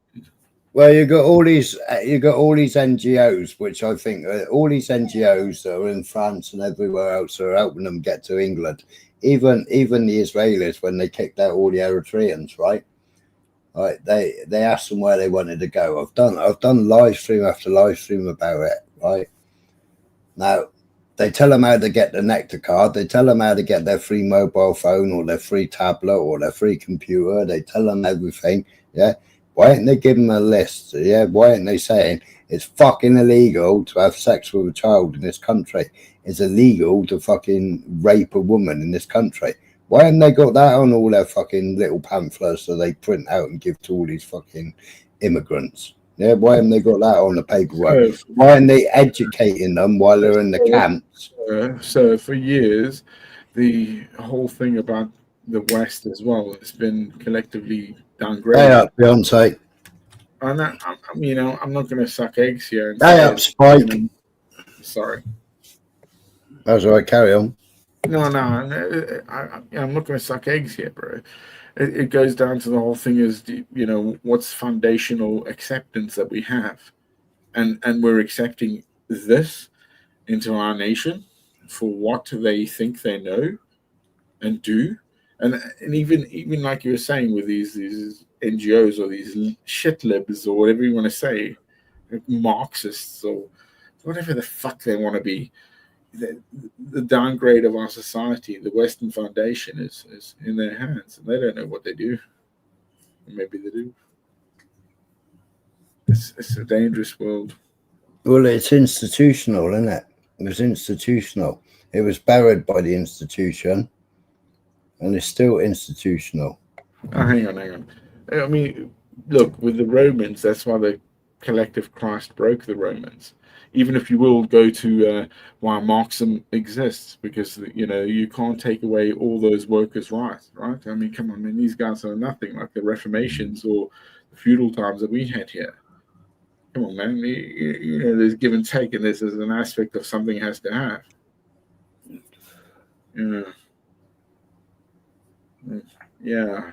Well, you got all these NGOs, which I think all these NGOs that are in France and everywhere else are helping them get to England. Even the Israelis, when they kicked out all the Eritreans, right? Right, they asked them where they wanted to go. I've done live stream after live stream about it, right? Now, they tell them how to get the Nectar card. They tell them how to get their free mobile phone or their free tablet or their free computer. They tell them everything, yeah? Why aren't they giving them a list, yeah? Why aren't they saying it's fucking illegal to have sex with a child in this country? It's illegal to fucking rape a woman in this country. Why haven't they got that on all their fucking little pamphlets that they print out and give to all these fucking immigrants? Yeah, why haven't they got that on the paperwork? Why aren't they educating them while they're in the camps? So for years, the whole thing about the West as well has been collectively downgraded. Hey up, Beyonce. I'm not going to suck eggs here. And hey up, Spike. Sorry. That's all right, carry on. No, I'm not going to suck eggs here, bro. It goes down to the whole thing is, what's foundational acceptance that we have. And we're accepting this into our nation for what they think they know and do. And even like you were saying with these NGOs or these shit libs or whatever you want to say, Marxists or whatever the fuck they want to be, the downgrade of our society, the Western Foundation is in their hands, and they don't know what they do. Maybe they do. It's a dangerous world. Well, it's institutional, isn't it? It was institutional. It was buried by the institution, and it's still institutional. Oh, hang on. I mean, look, with the Romans, that's why the collective Christ broke the Romans. Even if you will go to why Marxism exists, because you can't take away all those workers' rights, right? I mean, come on, these guys are nothing like the Reformations or the feudal times that we had here. Come on, man. You know, there's give and take, and this is an aspect of something has to have. You know. Yeah.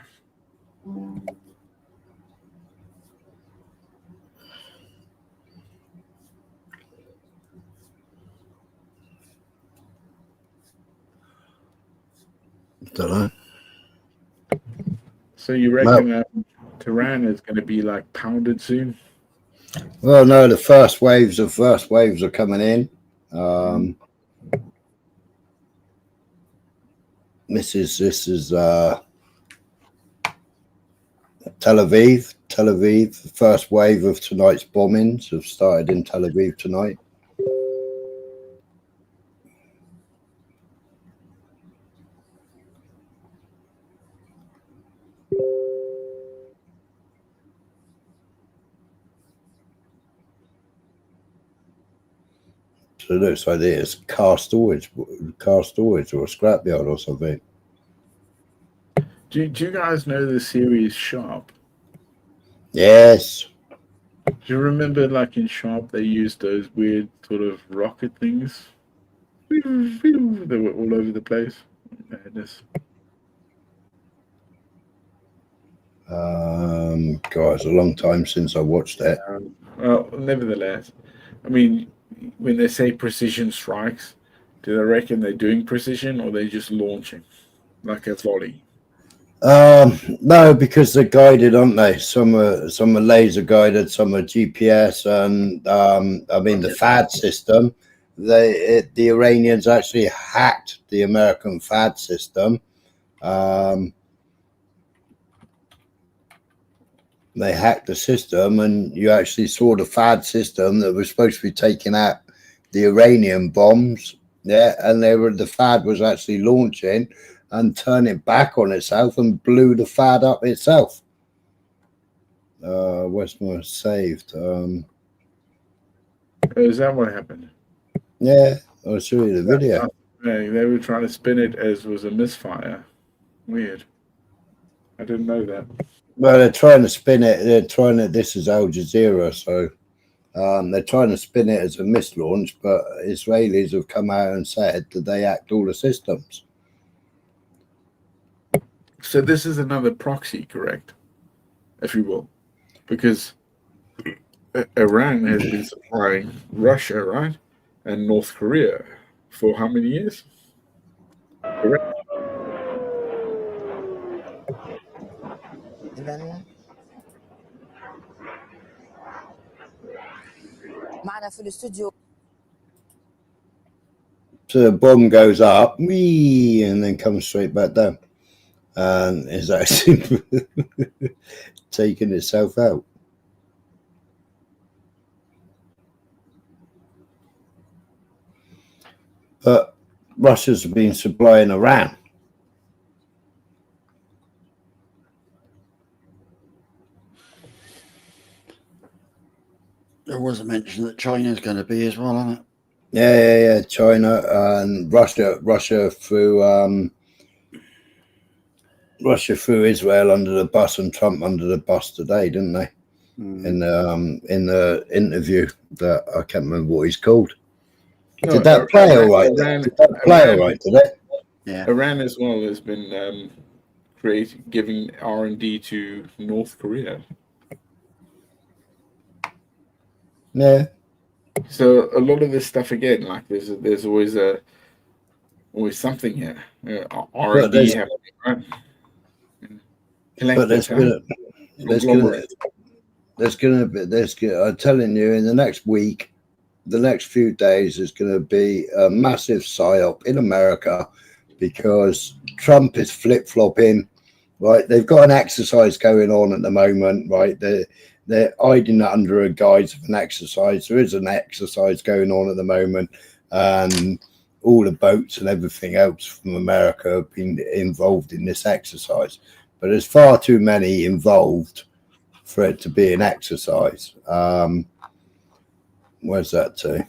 Don't know. So you reckon Tehran is going to be like pounded soon? Well, no, the first waves are coming in. This is Tel Aviv. Tel Aviv. The first wave of tonight's bombings have started in Tel Aviv tonight. So it looks like it's car storage or a scrapyard or something. Do you guys know the series Sharp? Yes. Do you remember, like in Sharp, they used those weird sort of rocket things? They were all over the place. Madness. God, it's a long time since I watched it. Well, nevertheless, I mean, when they say precision strikes, do they reckon they're doing precision or they're just launching like a volley? No, because they're guided, aren't they? Some are laser guided, some are GPS, and I mean the FAD system. The Iranians actually hacked the American FAD system. They hacked the system, and you actually saw the FAD system that was supposed to be taking out the Iranian bombs. Yeah, and the FAD was actually launching and turning back on itself and blew the FAD up itself. Where's my saved? Is that what happened? Yeah, I'll show you the video. They were trying to spin it as was a misfire. Weird. I didn't know that. Well, they're trying to spin it. This is Al Jazeera, so they're trying to spin it as a mislaunch, but Israelis have come out and said that they hacked all the systems. So this is another proxy, correct? If you will. Because Iran has been supplying Russia, right? And North Korea for how many years? Correct. So the bomb goes up, wee, and then comes straight back down, and is actually taking itself out. But Russia's been supplying Iran. There was a mention that China's going to be as well, isn't it? Yeah. China and Russia threw Israel under the bus and Trump under the bus today, didn't they? In the interview that I can't remember what he's called. No, Did that play all right? Did that play all right today? Yeah. Iran as well has been giving R&D to North Korea. Yeah. So a lot of this stuff again, like there's always something here. R&D happening, right? But there's gonna be I'm telling you, in the next week, the next few days is going to be a massive psyop in America because Trump is flip-flopping, right? They've got an exercise going on at the moment, right? They're hiding under a guise of an exercise. There is an exercise going on at the moment, and all the boats and everything else from America have been involved in this exercise. But there's far too many involved for it to be an exercise. Where's that to?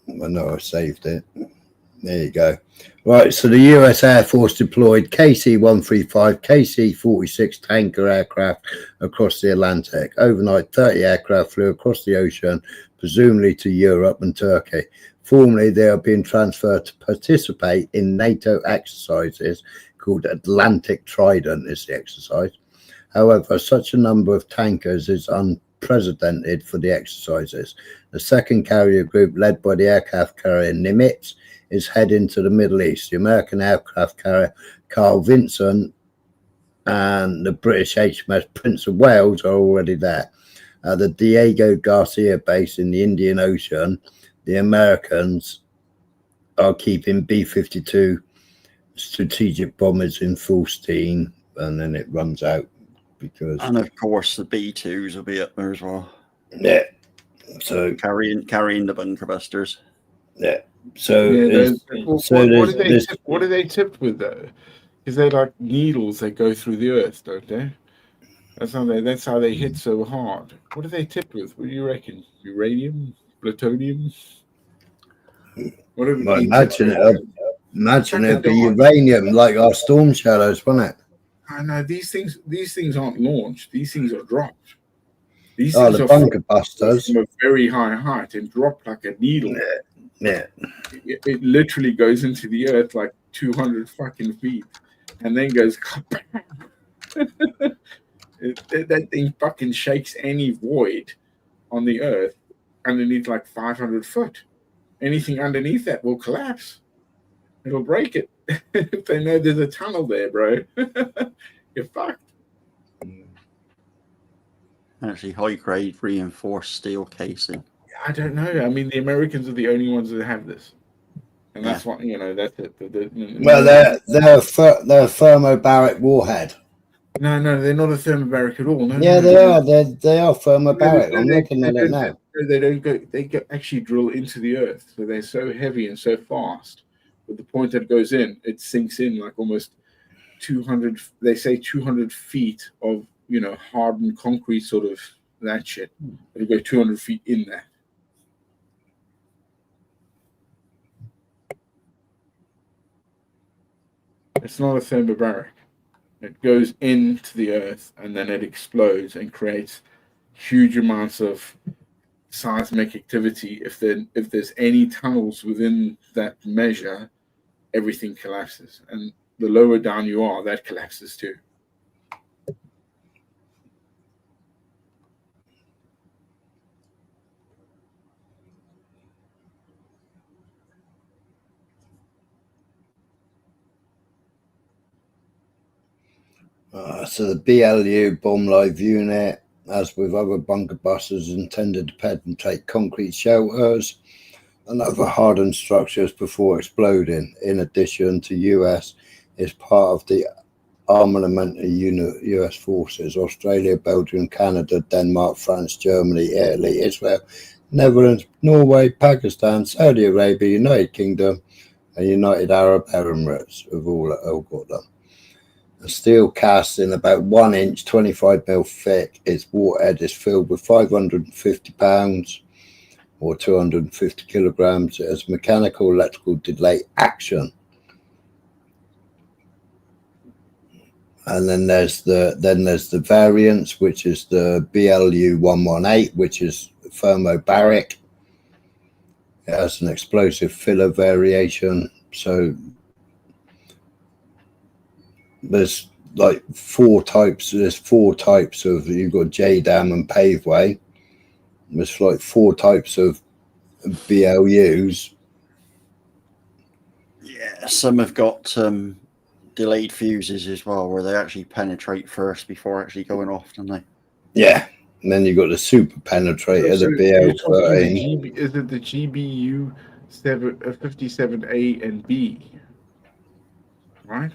I know I saved it. There you go. Right, so the US Air Force deployed KC-135, KC-46 tanker aircraft across the Atlantic. Overnight, 30 aircraft flew across the ocean, presumably to Europe and Turkey. Formerly, they are being transferred to participate in NATO exercises called Atlantic Trident is the exercise. However, such a number of tankers is unprecedented for the exercises. The second carrier group, led by the aircraft carrier Nimitz, is heading to the Middle East. The American aircraft carrier Carl Vinson and the British HMS Prince of Wales are already there. At the Diego Garcia base in the Indian Ocean, the Americans are keeping B-52 strategic bombers in full steam, and then it runs out because. And of course, the B2s will be up there as well. Yeah. So carrying the bunker busters. Yeah. So, yeah, what are they tipped with though? Because they're like needles that go through the earth, don't they? That's how they hit so hard. What are they tipped with? What do you reckon? Uranium, plutonium? What are well, imagine it'd be uranium like our storm shadows, wouldn't it? I know these things aren't launched. These things are dropped. These things are bunker busters from a very high height and dropped like a needle. Yeah. It literally goes into the earth like 200 fucking feet, and then goes. That thing fucking shakes any void on the earth underneath like 500 foot. Anything underneath that will collapse. It'll break it. If they know there's a tunnel there, bro, you're fucked. Actually, high-grade reinforced steel casing. I don't know. I mean, the Americans are the only ones that have this, and that's what That's it. Well, they're a thermobaric warhead. No, they're not a thermobaric at all. No, they are. They are thermobaric. I'm looking at it now. They don't go. They actually drill into the earth, so they're so heavy and so fast. But the point that it goes in, it sinks in like almost 200. They say 200 feet of hardened concrete, sort of that shit. It'll go 200 feet in there. It's not a thermobaric. It goes into the earth and then it explodes and creates huge amounts of seismic activity. If there's any tunnels within that measure, everything collapses. And the lower down you are, that collapses too. So the BLU bomb live unit, as with other bunker busters, is intended to penetrate concrete shelters and other hardened structures before exploding. In addition to US, is part of the armament of US forces: Australia, Belgium, Canada, Denmark, France, Germany, Italy, Israel, Netherlands, Norway, Pakistan, Saudi Arabia, United Kingdom, and United Arab Emirates have all got them. A steel casting about 1 inch, 25 mil thick. Its warhead is filled with 550 pounds or 250 kilograms. It has mechanical electrical delay action. And then there's the variants, which is the BLU 118, which is thermobaric. It has an explosive filler variation. So there's like four types. There's 4 types of. You've got JDAM and Paveway. There's like 4 types of BLUs. Yeah, some have got delayed fuses as well, where they actually penetrate first before actually going off, don't they? Yeah, and then you've got the super penetrator, the BL13. Is it the GBU 57A and B? Right.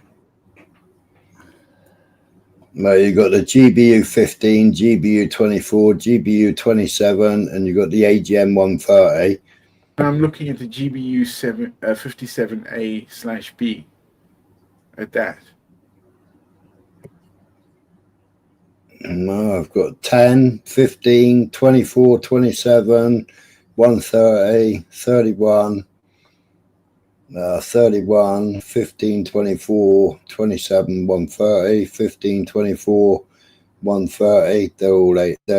No, you got the GBU 15, GBU 24, GBU 27, and you got the AGM 130. I'm looking at the GBU 57A/B. At that. No, I've got 10, 15, 24, 27, 130, 31, 31, 15, 24, 27, 130, 15, 24, 130. They're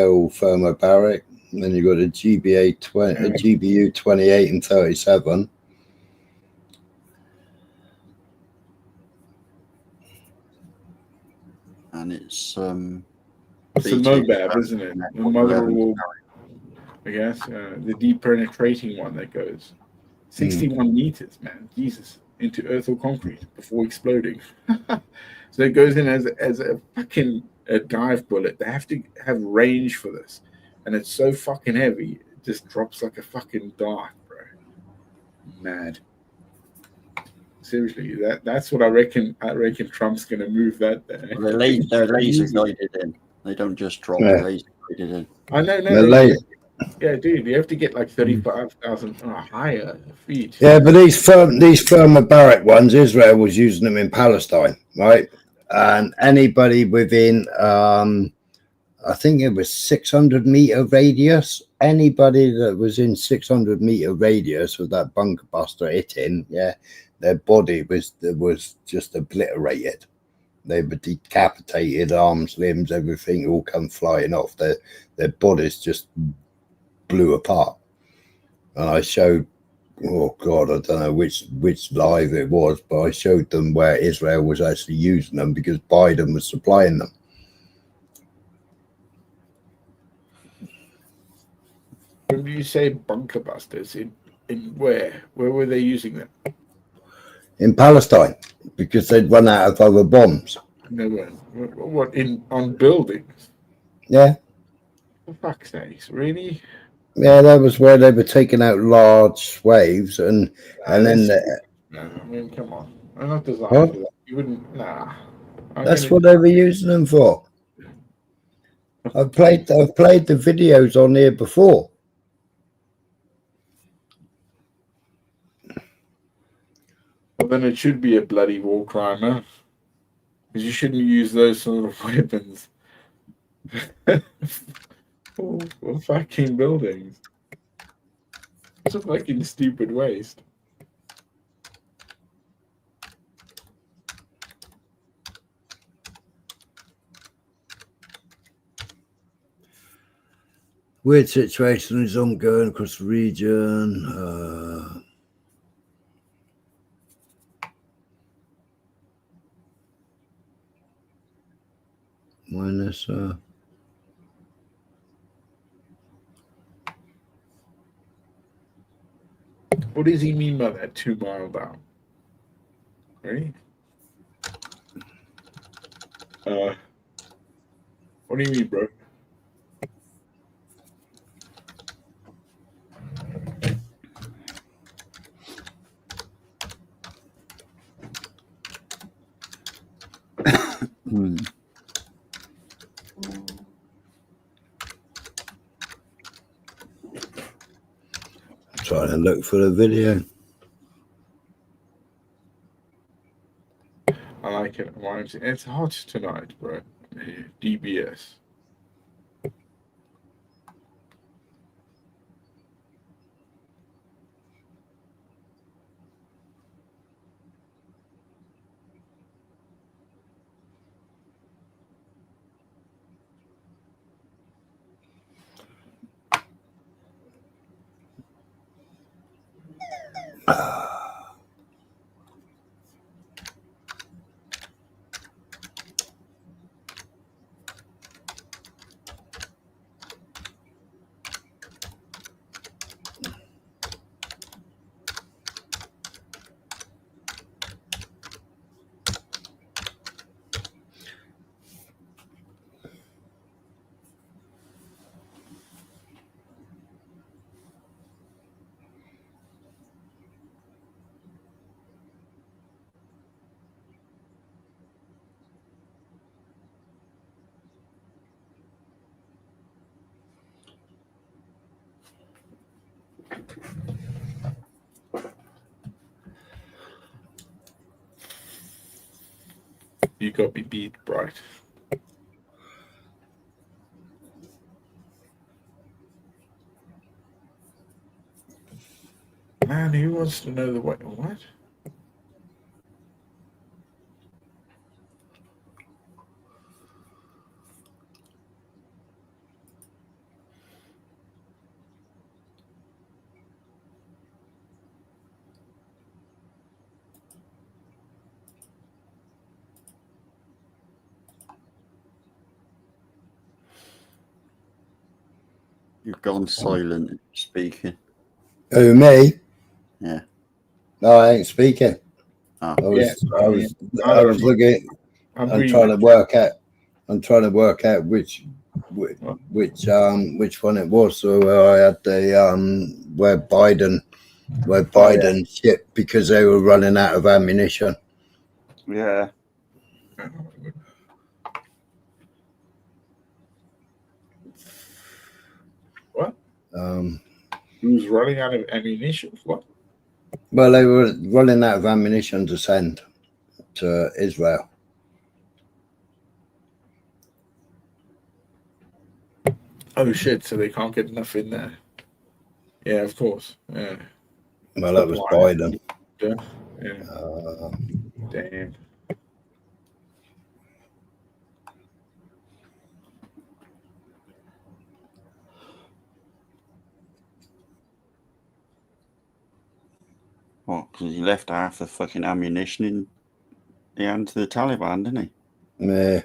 all thermobaric. And then you've got a GBU 28 and 37. And it's It's the BT MOBAB, isn't it? The mother of all, I guess, the deep penetrating one that goes 61 meters, man, Jesus, into earth or concrete before exploding. So it goes in as a fucking dive bullet. They have to have range for this, and it's so fucking heavy, it just drops like a fucking dart, bro. Mad. Seriously, that's what I reckon. I reckon Trump's gonna move that there. They're laser guided in. They don't just drop. Yeah. They're laser guided in. I know, They're no, laser. yeah, dude, you have to get like 35,000 or higher feet. Yeah, but these thermobaric ones, Israel was using them in Palestine, right? And anybody within, I think it was 600-meter radius. Anybody that was in 600-meter radius of that bunker buster hitting, yeah, their body was just obliterated. They were decapitated, arms, limbs, everything all come flying off. Their bodies just blew apart. And I showed, oh God, I don't know which live it was, but I showed them where Israel was actually using them because Biden was supplying them. When you say bunker busters, in where were they using them? In Palestine, because they'd run out of other bombs. No, what on buildings? Yeah. For fuck's sakes, really? Yeah, that was where they were taking out large waves, and then no, I mean, come on, I'm not designed What? for that. You wouldn't, nah. That's what they were using them for. I've played the videos on here before. Well, then it should be a bloody war crime, huh? Because you shouldn't use those sort of weapons for fucking buildings. It's a fucking stupid waste. Weird situation is ongoing across the region. Minus. What does he mean by that 2 mile down? Ready? What do you mean, bro? Trying to look for the video. I like it. It's hot tonight, bro. DBS. You got me beat, bright. Man, who wants to know the way? What? You've gone silent speaking. Who, me? Yeah. No, I ain't speaking. Oh. I was looking. I'm reading. trying to work out. I'm trying to work out which one it was. So I had the where Biden shipped because they were running out of ammunition. Yeah. What? Um, Who's running out of ammunition? What? well, they were running out of ammunition to send to Israel. Oh shit! So they can't get enough in there. Yeah, of course. Yeah. Well, that was Biden. Yeah. Uh, Damn. What? Because he left half the fucking ammunition in the hands of the Taliban, didn't he? yeah.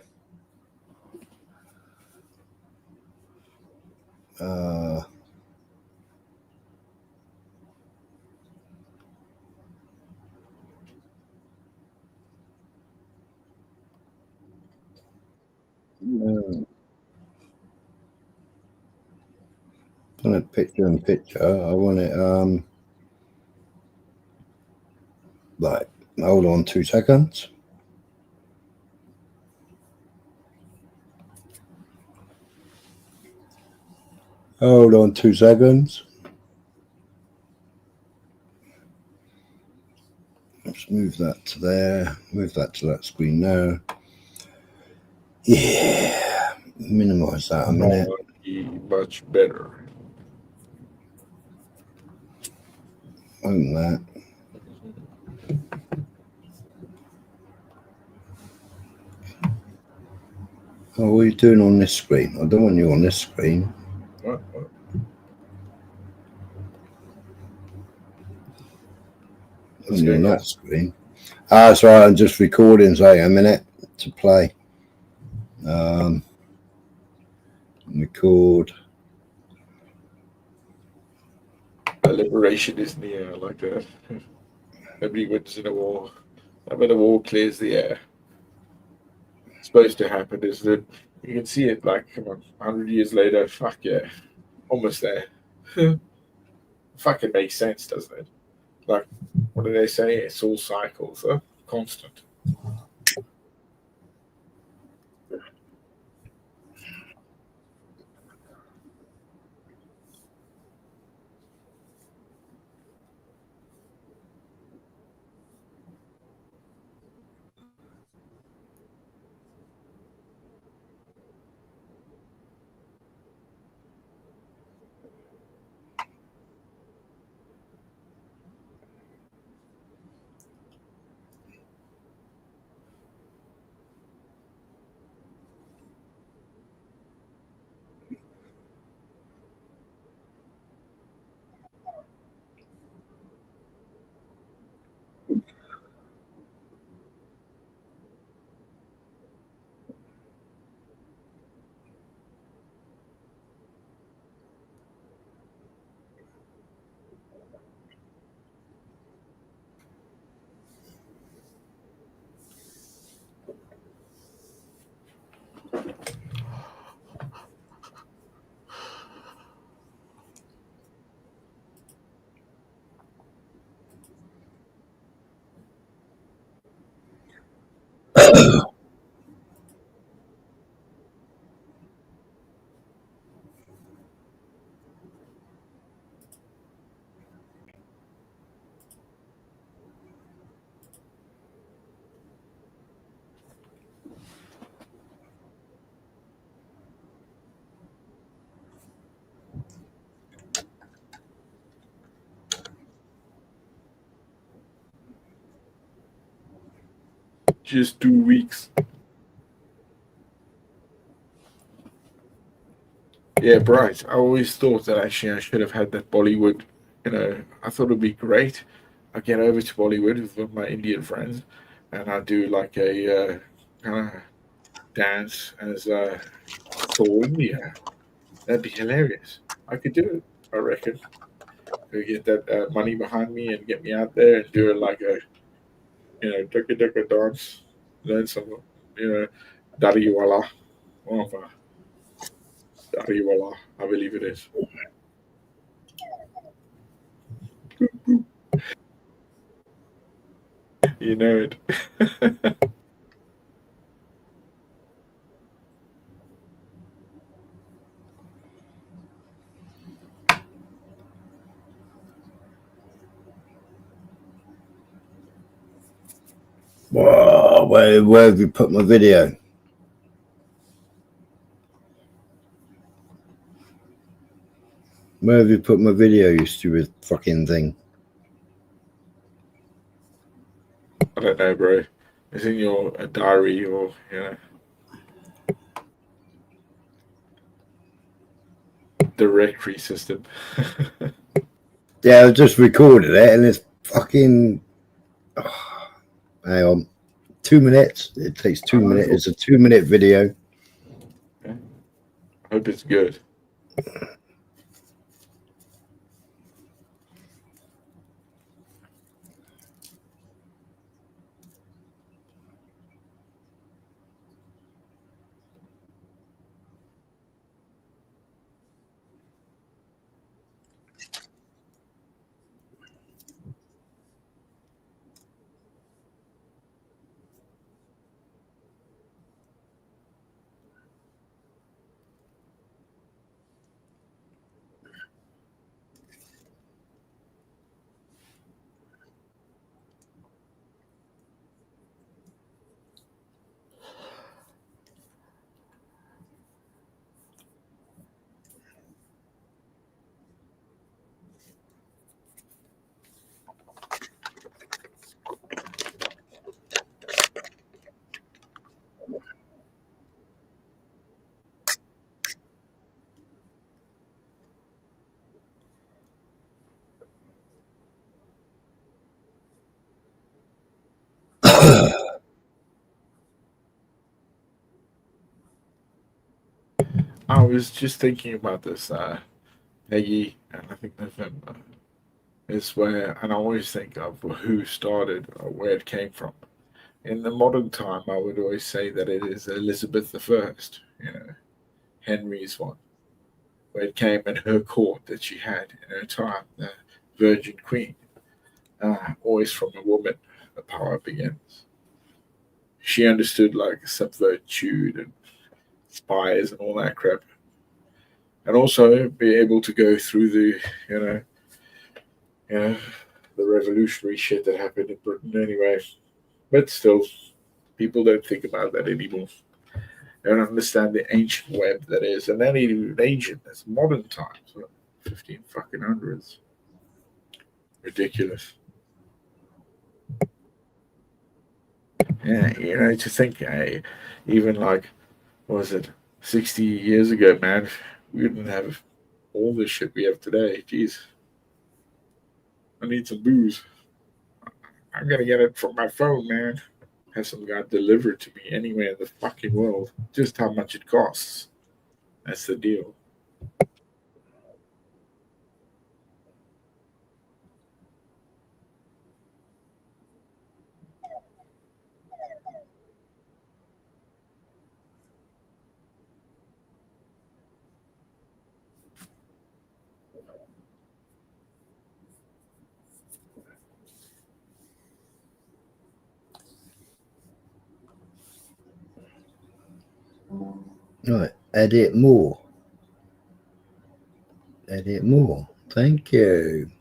I want it picture in picture. I want it like, hold on 2 seconds. Hold on 2 seconds. Let's move that to there. Move that to that screen now. Yeah. Minimize that a minute. Much better. Open that. Oh, what are you doing on this screen? I don't want you on this screen. What? On you on that screen. Ah, that's right. I'm just recording. So a minute to play. Record. A liberation is near, like that. Nobody wins in a war. I bet a war clears the air. It's supposed to happen is that you can see it like, come on, 100 years later, fuck yeah, almost there. Fucking makes sense, doesn't it? Like, what do they say? It's all cycles, constant. Just 2 weeks. Yeah, bright. I always thought that actually I should have had that Bollywood. I thought it'd be great. I get over to Bollywood with my Indian friends, and I do like a kind of dance as for India. That'd be hilarious. I could do it. I reckon. Could get that money behind me and get me out there and do it like a ducka ducka dance. Learn some Dariwala. Oh, Dariwala. I believe it is. You know it. Whoa, where have you put my video? Where have you put my video, you stupid fucking thing? I don't know, bro. It's in your diary or directory system. Yeah, I just recorded it and it's fucking. Oh, hang on. 2 minutes. It takes 2 minutes. It's a 2-minute video. Okay. I hope it's good. I was just thinking about this, Peggy, and I think November is where, and I always think of who started or where it came from. In the modern time, I would always say that it is Elizabeth I, Henry's one, where it came in her court that she had in her time, the Virgin Queen. Always from a woman, the power begins. She understood like subvertude and spies and all that crap, and also be able to go through the, you know, the revolutionary shit that happened in Britain anyway. But still, people don't think about that anymore. They don't understand the ancient web that is, and then even ancient, that's modern times, 15 fucking hundreds. Ridiculous. Yeah, to think, even like, what was it, 60 years ago, man, we didn't have all this shit we have today. Jeez. I need some booze. I'm gonna get it from my phone, man. Have some guy delivered to me anywhere in the fucking world. Just how much it costs. That's the deal. Right, edit more. Edit more. Thank you.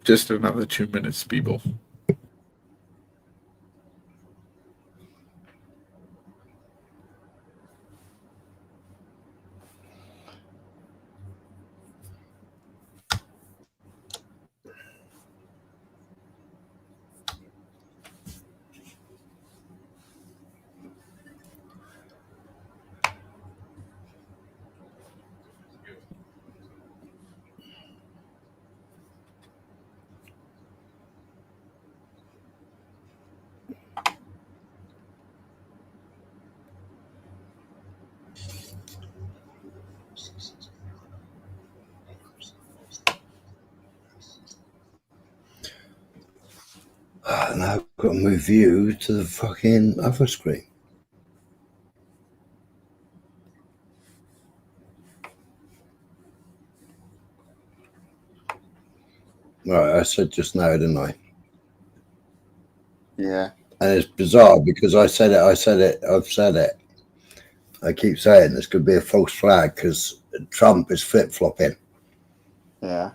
Just another 2 minutes, people. Now I've got to move you to the fucking other screen. Right, I said just now, didn't I? Yeah. And it's bizarre because I've said it. I keep saying this could be a false flag because Trump is flip-flopping. Yeah.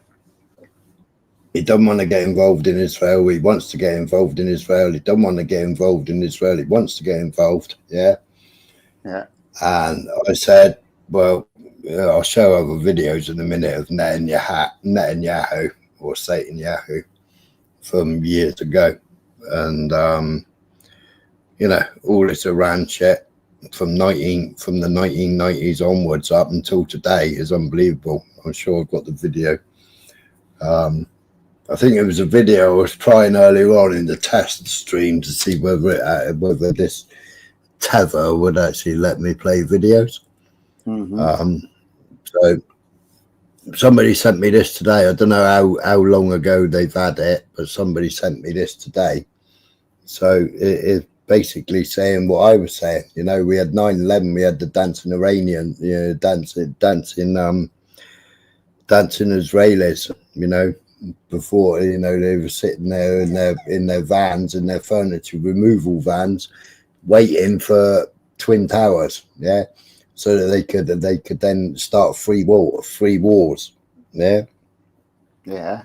He doesn't want to get involved in Israel. He wants to get involved in Israel. He doesn't want to get involved in Israel. He wants to get involved. Yeah. Yeah. And I said, well, I'll show other videos in a minute of Netanyahu or Satanyahu from years ago. And, you know, all this Iran shit from the 1990s onwards up until today is unbelievable. I'm sure I've got the video. I think it was a video I was trying earlier on in the test stream to see whether this tether would actually let me play videos. So somebody sent me this today. I don't know how long ago they've had it, but somebody sent me this today. So it's basically saying what I was saying. You know, we had 9/11, we had the dancing Iranian, you know, dancing Israelis, you know, before, you know, they were sitting there in their vans, in their furniture removal vans, waiting for Twin Towers, yeah, so that they could then start free wars, yeah. Yeah.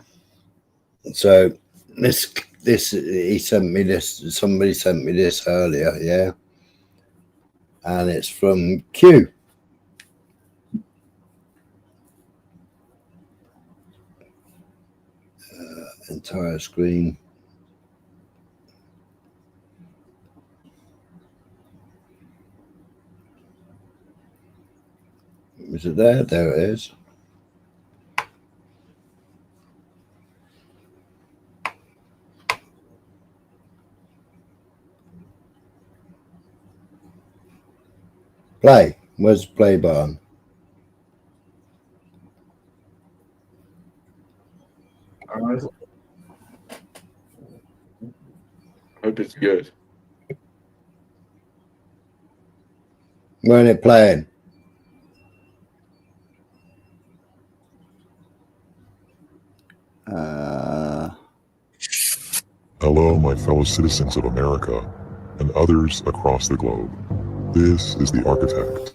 So this he sent me this. Somebody sent me this earlier, yeah, and it's from Q. Entire screen. Is it there? There it is. Play. Where's the play button? I hope it's good. When it playing? Hello, my fellow citizens of America and others across the globe. This is the Architect,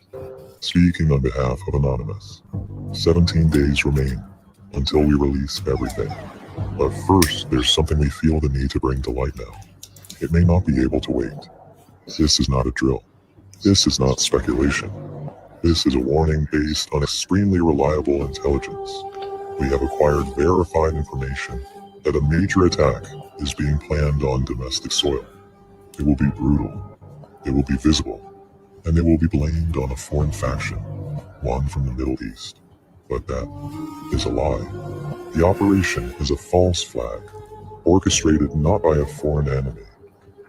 speaking on behalf of Anonymous. 17 days remain until we release everything. But first, there's something we feel the need to bring to light now. It may not be able to wait. This is not a drill. This is not speculation. This is a warning based on extremely reliable intelligence. We have acquired verified information that a major attack is being planned on domestic soil. It will be brutal, it will be visible, and it will be blamed on a foreign faction, one from the Middle East. But that is a lie. The operation is a false flag, orchestrated not by a foreign enemy,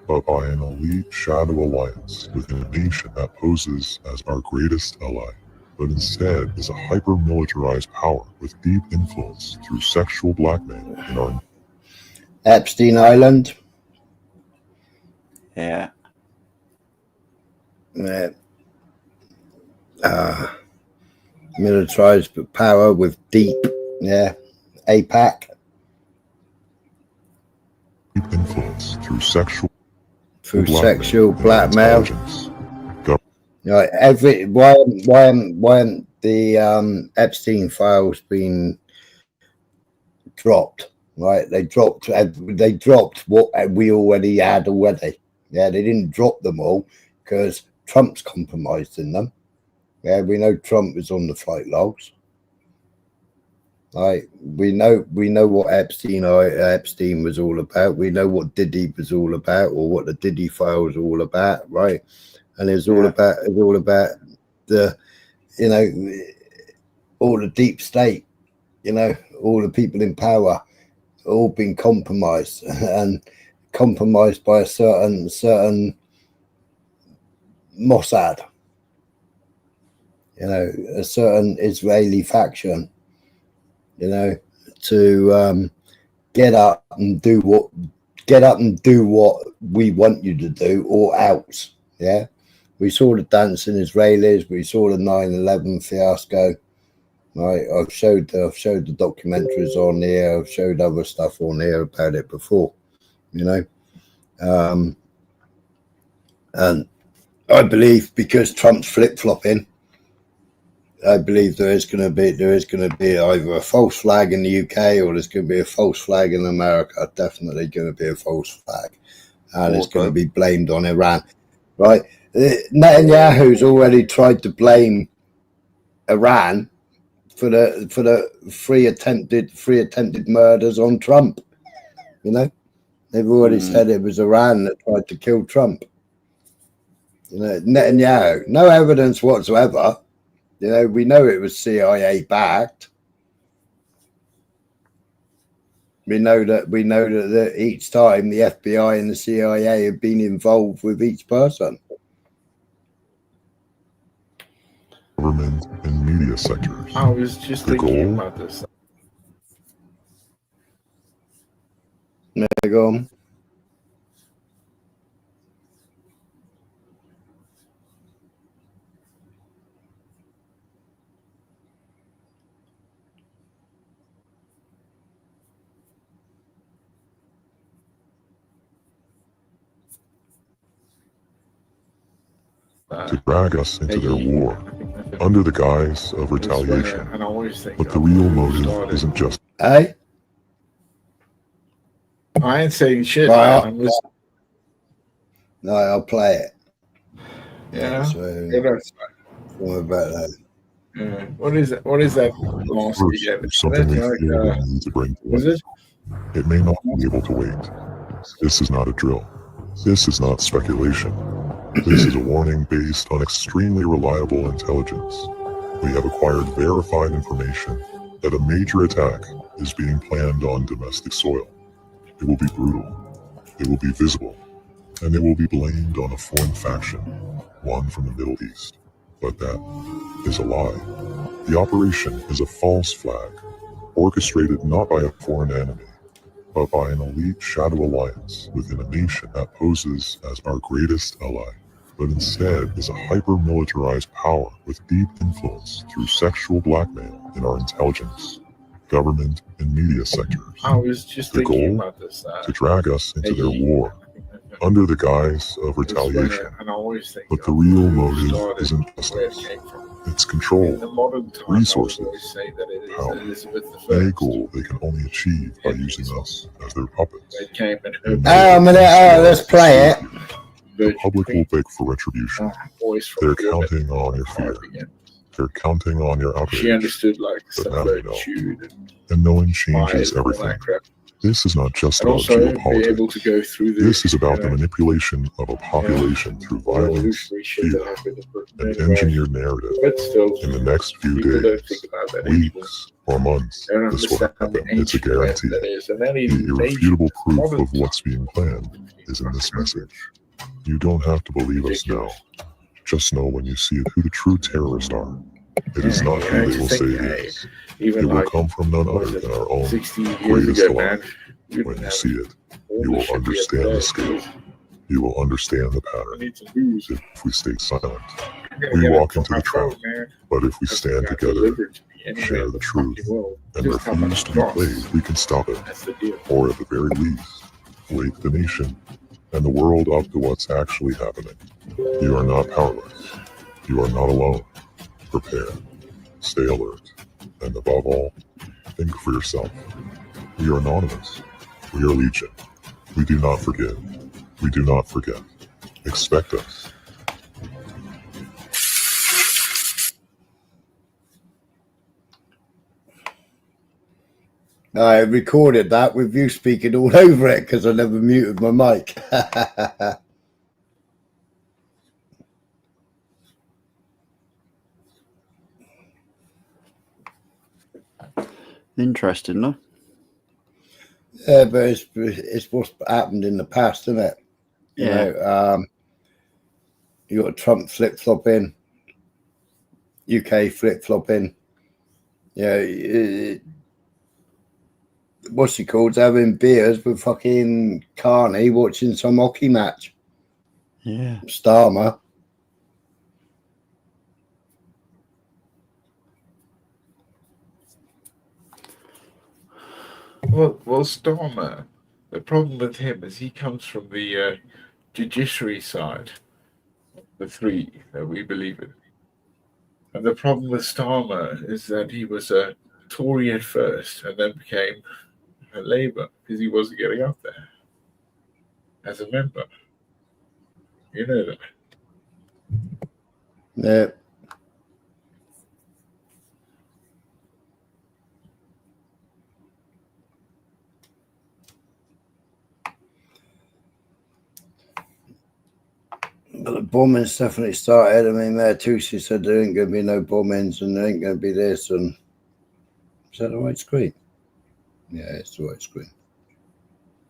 but by an elite shadow alliance with a nation that poses as our greatest ally, but instead is a hyper-militarized power with deep influence through sexual blackmail in our Epstein Island. Yeah. Militarized power with deep, yeah, APAC. deep influence through sexual blackmail. You know, why haven't the Epstein files been dropped? Right, they dropped what we already had already. Yeah, they didn't drop them all because Trump's compromised in them. Yeah, we know Trump is on the flight logs. Right, we know what Epstein was all about. We know what Diddy was all about, or what the Diddy file was all about, right? And it's all about the, you know, all the deep state, you know, all the people in power, all been compromised and compromised by a certain Mossad, you know, a certain Israeli faction, you know, to get up and do what get up and do what we want you to do, or else. Yeah, we saw the dancing Israelis. We saw the 9/11 fiasco. Right, I've showed the documentaries on here. I've showed other stuff on here about it before. You know, and I believe because Trump's flip-flopping, I believe there is going to be either a false flag in the UK or there's going to be a false flag in America. Definitely going to be a false flag, and it's going to be blamed on Iran. Right, Netanyahu's already tried to blame Iran for the three attempted murders on Trump. You know, they've already said it was Iran that tried to kill Trump. You know, Netanyahu, no evidence whatsoever. You know, we know it was CIA backed. We know that each time the FBI and the CIA have been involved with each person. Government and media sectors. I was just thinking about this. There you go. To drag us into their war under the guise of retaliation. But the real motive isn't just. Hey? I ain't saying shit. Right, I'm listening. No, I'll play it. Yeah. What about that? Yeah. What is that? What is that? First, there's something we feel we need to bring to light. It may not be able to wait. This is not a drill. This is not speculation. This is a warning based on extremely reliable intelligence. We have acquired verified information that a major attack is being planned on domestic soil. It will be brutal, it will be visible, and it will be blamed on a foreign faction, one from the Middle East. But that is a lie. The operation is a false flag, orchestrated not by a foreign enemy, but by an elite shadow alliance within a nation that poses as our greatest ally, but instead is a hyper-militarized power with deep influence through sexual blackmail in our intelligence, government, and media sectors. I was just the thinking goal about this. to drag us into their war under the guise of retaliation. But the real motive isn't justice. It's control, resources, power, a goal they can only achieve by using us as their puppets. Let's play it. The public will beg for retribution. They're counting on your fear. They're counting on your outrage. She understood like but now you know. And knowing changes everything. This is not just about geopolitics. This is about the manipulation of a population through violence, fear, and engineered narrative. In the next few days, weeks, or months, this will happen. It's a guarantee. The irrefutable proof of what's being planned is in this message. You don't have to believe us now. Just know when you see it who the true terrorists are. It is not who they will say it is. It will come from none other than our own greatest ally. When you see it, you will understand the scale. You will understand the pattern. If we stay silent, we walk into the trap. But if we stand together, share the truth, and refuse to be played, we can stop it. Or at the very least, wake the nation and the world up to what's actually happening. You are not powerless. You are not alone. Prepare. Stay alert. And above all, think for yourself. We are anonymous. We are legion. We do not forgive. We do not forget. Expect us. I recorded that with you speaking all over it because I never muted my mic. Interesting, no? Yeah, but it's what's happened in the past, isn't it? You know, you got Trump flip-flopping, UK flip-flopping. Yeah, what's he called, having beers with fucking Carney watching some hockey match. Yeah. Starmer. Well, Starmer, the problem with him is he comes from the judiciary side, the three that we believe in. And the problem with Starmer is that he was a Tory at first and then became a Labour because he wasn't getting up there as a member. You know that. Yeah. But the bombings definitely started. I mean, Tusi said there ain't going to be no bombings and there ain't going to be this. And is that the right screen? Yeah, it's the right screen.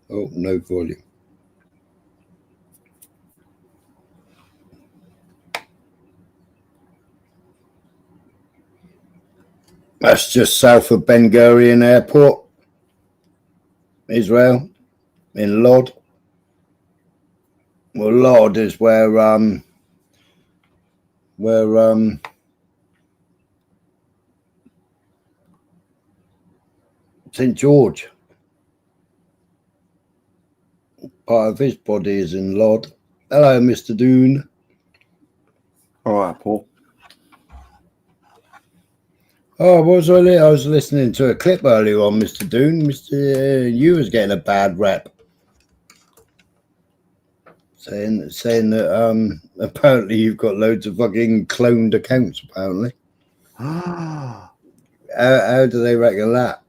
Oh, no volume. That's just south of Ben Gurion Airport, Israel, in Lod. Well, Lod is where St. George, part of his body is in Lod. Hello, Mr. Doon. All right, Paul. Oh, what was I was listening to a clip earlier on, Mr. Doon. Mr. You was getting a bad rep. Saying that apparently you've got loads of fucking cloned accounts, apparently. How do they reckon that?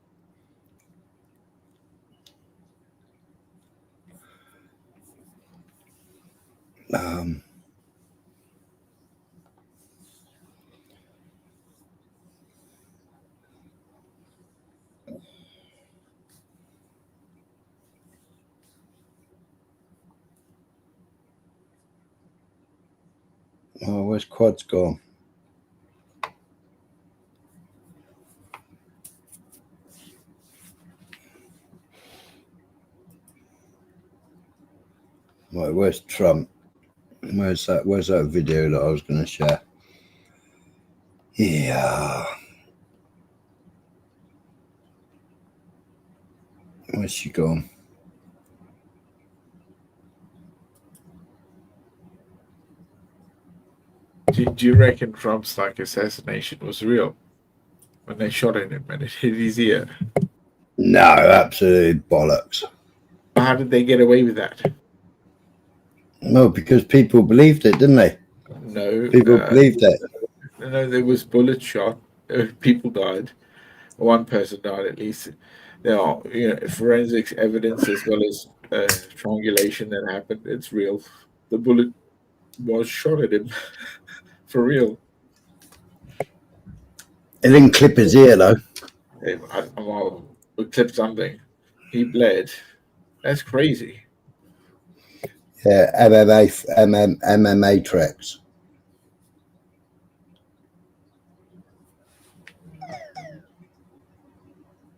Oh, where's Quad's gone? Right, where's Trump? Where's that video that I was going to share? Yeah. Where's she gone? Do you reckon Trump's assassination was real when they shot at him and it hit his ear? No, absolutely bollocks. How did they get away with that? No, because people believed it, didn't they? No. People believed it. No, there was bullets shot. People died. One person died at least. There are, forensics evidence as well as triangulation that happened. It's real. The bullet was shot at him for real. It didn't clip his ear though. Well, it clipped something. He bled. That's crazy. Yeah, MMA tricks.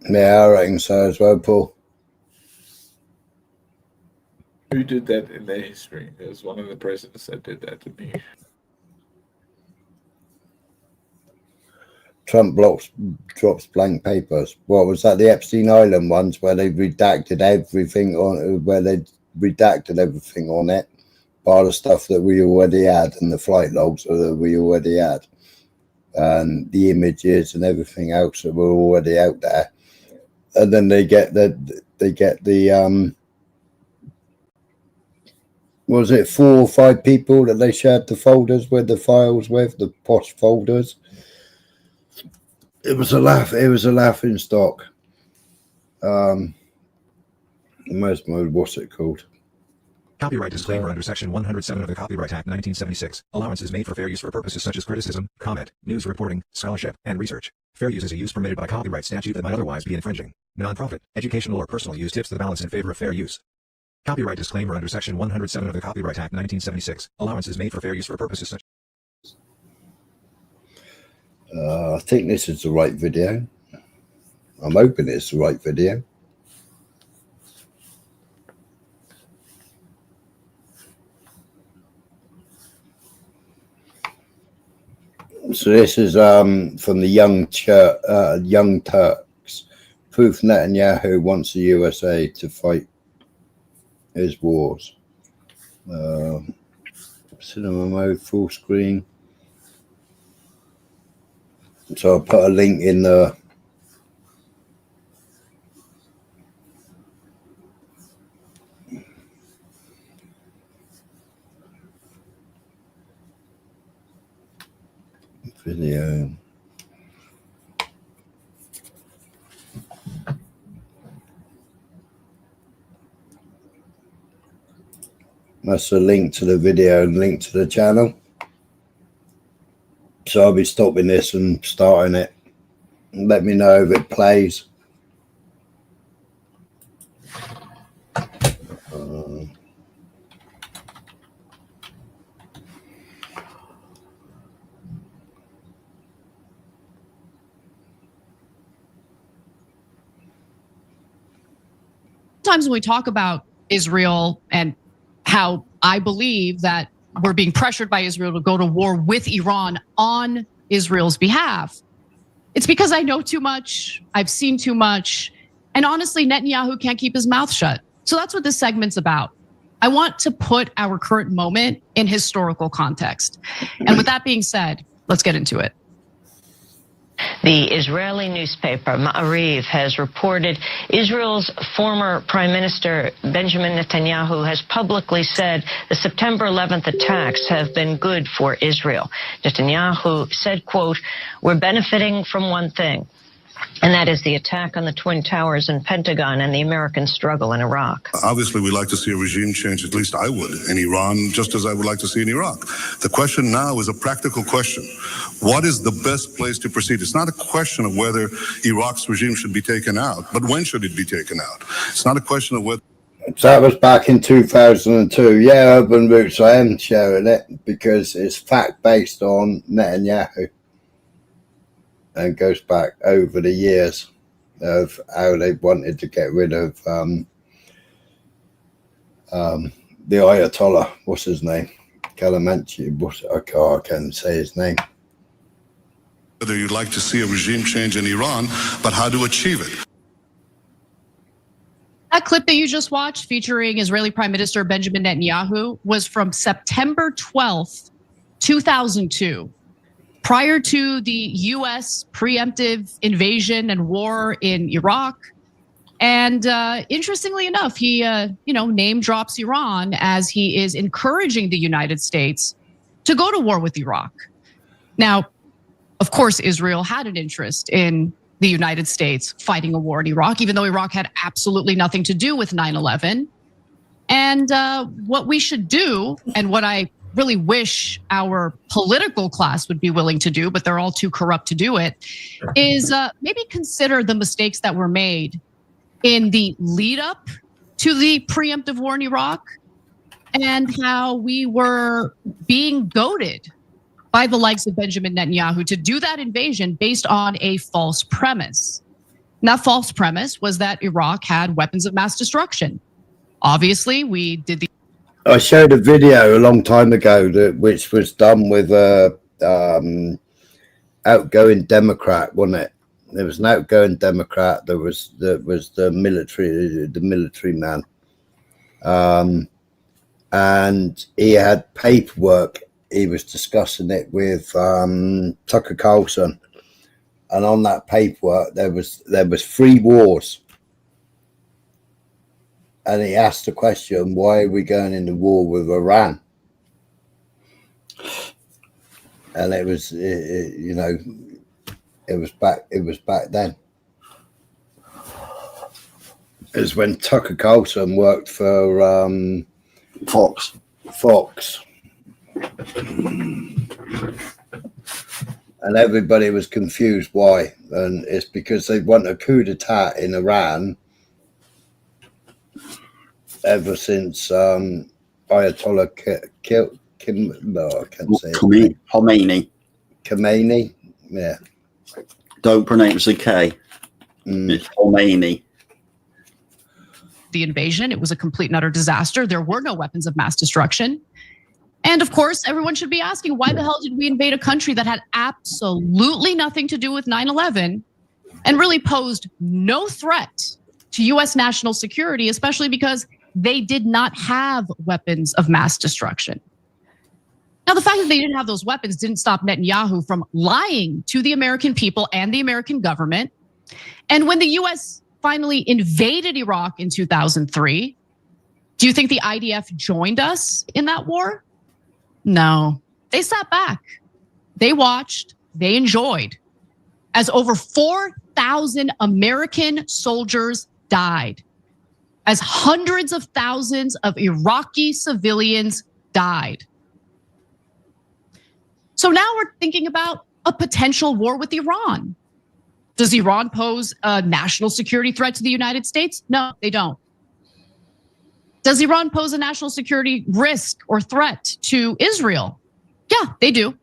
Yeah, I reckon so as well, Paul. Who did that in their history? It was one of the presidents that did that to me. Trump drops blank papers. What was that? The Epstein Island ones where they redacted everything on it, all the stuff that we already had and the flight logs that we already had, and the images and everything else that were already out there. And then they get the was it 4 or 5 people that they shared the folders with, the files with, the posh folders. It was a laugh. It was a laughing stock. What's it called? Copyright disclaimer under Section 107 of the Copyright Act 1976. Allowance is made for fair use for purposes such as criticism, comment, news reporting, scholarship, and research. Fair use is a use permitted by copyright statute that might otherwise be infringing. Non-profit, educational, or personal use tips the balance in favor of fair use. Copyright disclaimer under Section 107 of the Copyright Act 1976. Allowance is made for fair use for purposes such. I think this is the right video. I'm hoping it's the right video. So this is from the Young Turks. Proof Netanyahu wants the USA to fight his wars. Cinema mode, full screen. So I'll put a link in the video. That's a link to the video and link to the channel. So I'll be stopping this and starting it. Let me know if it plays. Sometimes when we talk about Israel and how I believe that we're being pressured by Israel to go to war with Iran on Israel's behalf, it's because I know too much, I've seen too much, and honestly, Netanyahu can't keep his mouth shut. So that's what this segment's about. I want to put our current moment in historical context. And with that being said, let's get into it. The Israeli newspaper Ma'ariv has reported Israel's former Prime Minister Benjamin Netanyahu has publicly said the September 11th attacks have been good for Israel. Netanyahu said, quote, "We're benefiting from one thing, and that is the attack on the Twin Towers and Pentagon and the American struggle in Iraq." Obviously, we'd like to see a regime change, at least I would, in Iran, just as I would like to see in Iraq. The question now is a practical question. What is the best place to proceed? It's not a question of whether Iraq's regime should be taken out, but when should it be taken out? It's not a question of whether... So that was back in 2002. Yeah, Urban Roots, I am sharing it because it's fact-based on Netanyahu. And goes back over the years of how they wanted to get rid of the Ayatollah. What's his name? Khamenei. I can't say his name. Whether you'd like to see a regime change in Iran, but how to achieve it. That clip that you just watched featuring Israeli Prime Minister Benjamin Netanyahu was from September 12th, 2002. Prior to the US preemptive invasion and war in Iraq. And interestingly enough, he name drops Iran as he is encouraging the United States to go to war with Iraq. Now, of course, Israel had an interest in the United States fighting a war in Iraq, even though Iraq had absolutely nothing to do with 9/11. And what we should do, and what I really wish our political class would be willing to do, but they're all too corrupt to do it, is maybe consider the mistakes that were made in the lead up to the preemptive war in Iraq and how we were being goaded by the likes of Benjamin Netanyahu to do that invasion based on a false premise. And that false premise was that Iraq had weapons of mass destruction. Obviously, we did the... I showed a video a long time ago which was done with a outgoing Democrat, wasn't it? There was an outgoing Democrat. There was the military man, and he had paperwork. He was discussing it with Tucker Carlson, and on that paperwork there was 3 wars. And he asked the question, why are we going into war with Iran? And it was, it was back then. It was when Tucker Carlson worked for Fox. And everybody was confused why. And it's because they want a coup d'etat in Iran ever since Ayatollah killed Khomeini. Yeah. Don't pronounce the K. It's Khomeini. The invasion, it was a complete and utter disaster. There were no weapons of mass destruction. And of course, everyone should be asking, why the hell did we invade a country that had absolutely nothing to do with 9/11 and really posed no threat to US national security, especially because they did not have weapons of mass destruction? Now, the fact that they didn't have those weapons didn't stop Netanyahu from lying to the American people and the American government. And when the US finally invaded Iraq in 2003, do you think the IDF joined us in that war? No, they sat back. They watched, they enjoyed, as over 4,000 American soldiers died, as hundreds of thousands of Iraqi civilians died. So now we're thinking about a potential war with Iran. Does Iran pose a national security threat to the United States? No, they don't. Does Iran pose a national security risk or threat to Israel? Yeah, they do.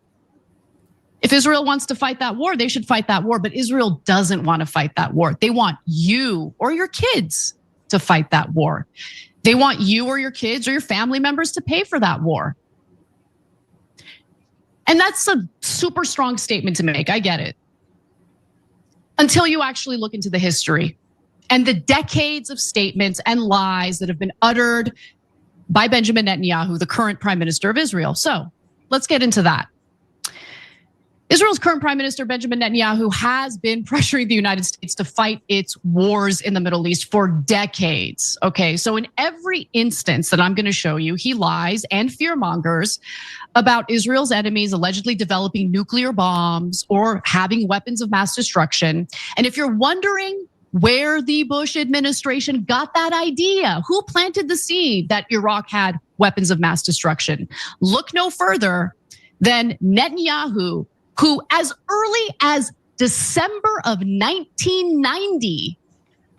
If Israel wants to fight that war, they should fight that war, but Israel doesn't want to fight that war. They want you or your kids to fight that war. They want you or your kids or your family members to pay for that war. And that's a super strong statement to make, I get it. Until you actually look into the history and the decades of statements and lies that have been uttered by Benjamin Netanyahu, the current prime minister of Israel. So let's get into that. Israel's current prime minister, Benjamin Netanyahu, has been pressuring the United States to fight its wars in the Middle East for decades. Okay, so in every instance that I'm going to show you, he lies and fearmongers about Israel's enemies allegedly developing nuclear bombs or having weapons of mass destruction. And if you're wondering where the Bush administration got that idea, who planted the seed that Iraq had weapons of mass destruction, look no further than Netanyahu, who as early as December of 1990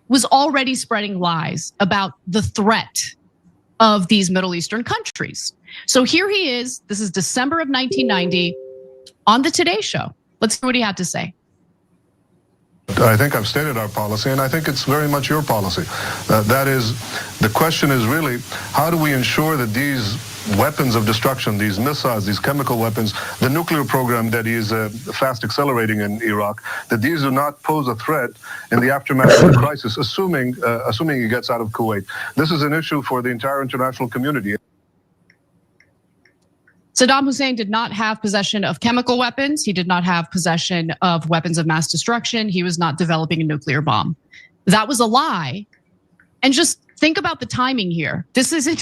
was already spreading lies about the threat of these Middle Eastern countries. So here he is, this is December of 1990 on the Today Show. Let's see what he had to say. I think I've stated our policy, and I think it's very much your policy. That is, the question is really, how do we ensure that these weapons of destruction, these missiles, these chemical weapons, the nuclear program that is fast accelerating in Iraq, that these do not pose a threat in the aftermath of the crisis, assuming it gets out of Kuwait. This is an issue for the entire international community. Saddam Hussein did not have possession of chemical weapons. He did not have possession of weapons of mass destruction. He was not developing a nuclear bomb. That was a lie. And just think about the timing here. This is in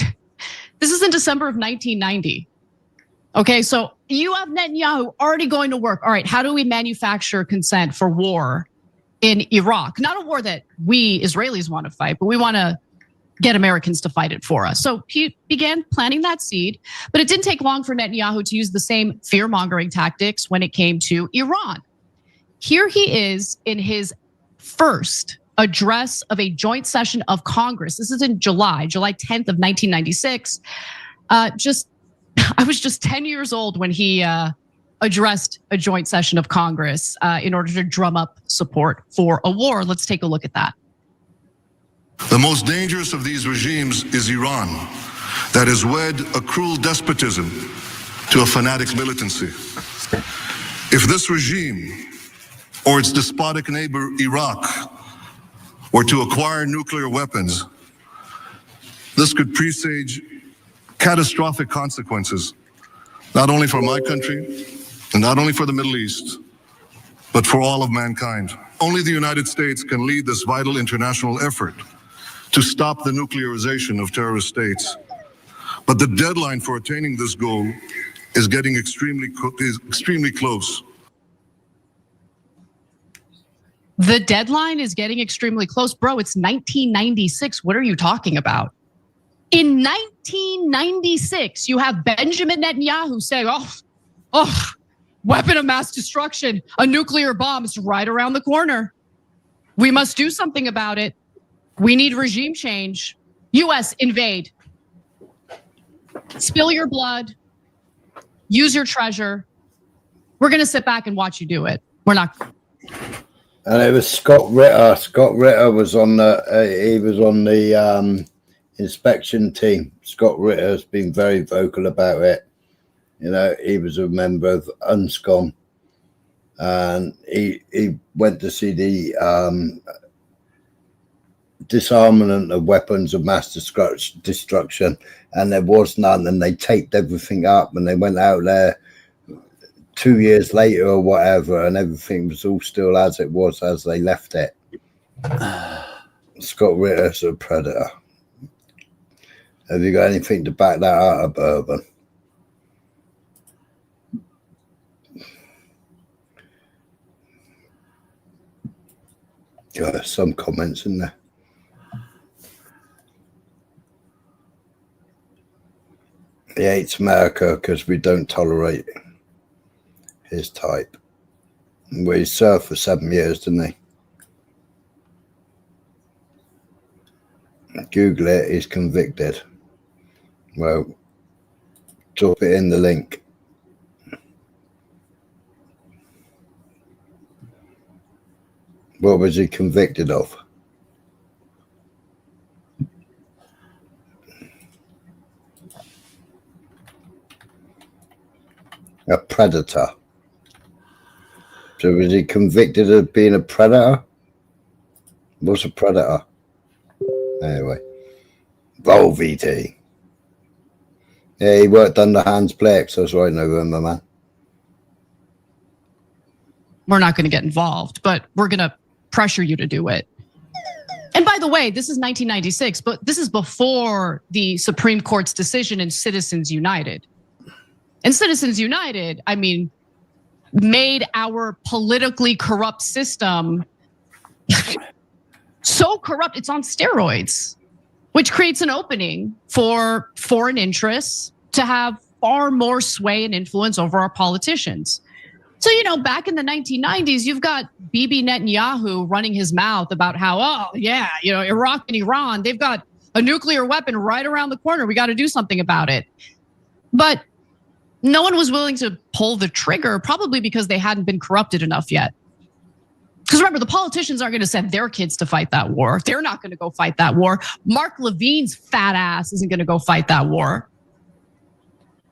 December of 1990. Okay, so you have Netanyahu already going to work. All right, how do we manufacture consent for war in Iraq? Not a war that we Israelis want to fight, but we want to get Americans to fight it for us. So he began planting that seed, but it didn't take long for Netanyahu to use the same fear-mongering tactics when it came to Iran. Here he is in his first address of a joint session of Congress. This is in July 10th of 1996. I was just 10 years old when he addressed a joint session of Congress in order to drum up support for a war. Let's take a look at that. The most dangerous of these regimes is Iran, that has wed a cruel despotism to a fanatic militancy. If this regime or its despotic neighbor Iraq were to acquire nuclear weapons, this could presage catastrophic consequences, not only for my country and not only for the Middle East, but for all of mankind. Only the United States can lead this vital international effort to stop the nuclearization of terrorist states. But the deadline for attaining this goal is getting extremely close. The deadline is getting extremely close. Bro, it's 1996. What are you talking about? In 1996, you have Benjamin Netanyahu saying, oh, weapon of mass destruction, a nuclear bomb is right around the corner. We must do something about it. We need regime change. US, invade. Spill your blood. Use your treasure. We're going to sit back and watch you do it. We're not. And it was Scott Ritter. Scott Ritter was on the inspection team. Scott Ritter has been very vocal about it. You know, he was a member of UNSCOM, and he went to see the disarmament of weapons of mass destruction, and there was none, and they taped everything up, and they went out there 2 years later or whatever, and everything was all still as it was as they left it. Scott Ritter's a predator. Have you got anything to back that up, Urban? Yeah, there's some comments in there. He hates America because we don't tolerate his type. Well, he served for 7 years, didn't he? Google it, he's convicted. Well, drop it in the link. What was he convicted of? A predator. So was he convicted of being a predator? What's a predator? Anyway. Roll VT. Yeah, he worked under Hans Plex. That's right, November, man. We're not going to get involved, but we're going to pressure you to do it. And by the way, this is 1996, but this is before the Supreme Court's decision in Citizens United. And Citizens United, I mean, made our politically corrupt system so corrupt, it's on steroids, which creates an opening for foreign interests to have far more sway and influence over our politicians. So, you know, back in the 1990s, you've got Bibi Netanyahu running his mouth about how, oh, yeah, you know, Iraq and Iran, they've got a nuclear weapon right around the corner. We got to do something about it. But no one was willing to pull the trigger, probably because they hadn't been corrupted enough yet. Because remember, the politicians aren't going to send their kids to fight that war. They're not going to go fight that war. Mark Levine's fat ass isn't going to go fight that war.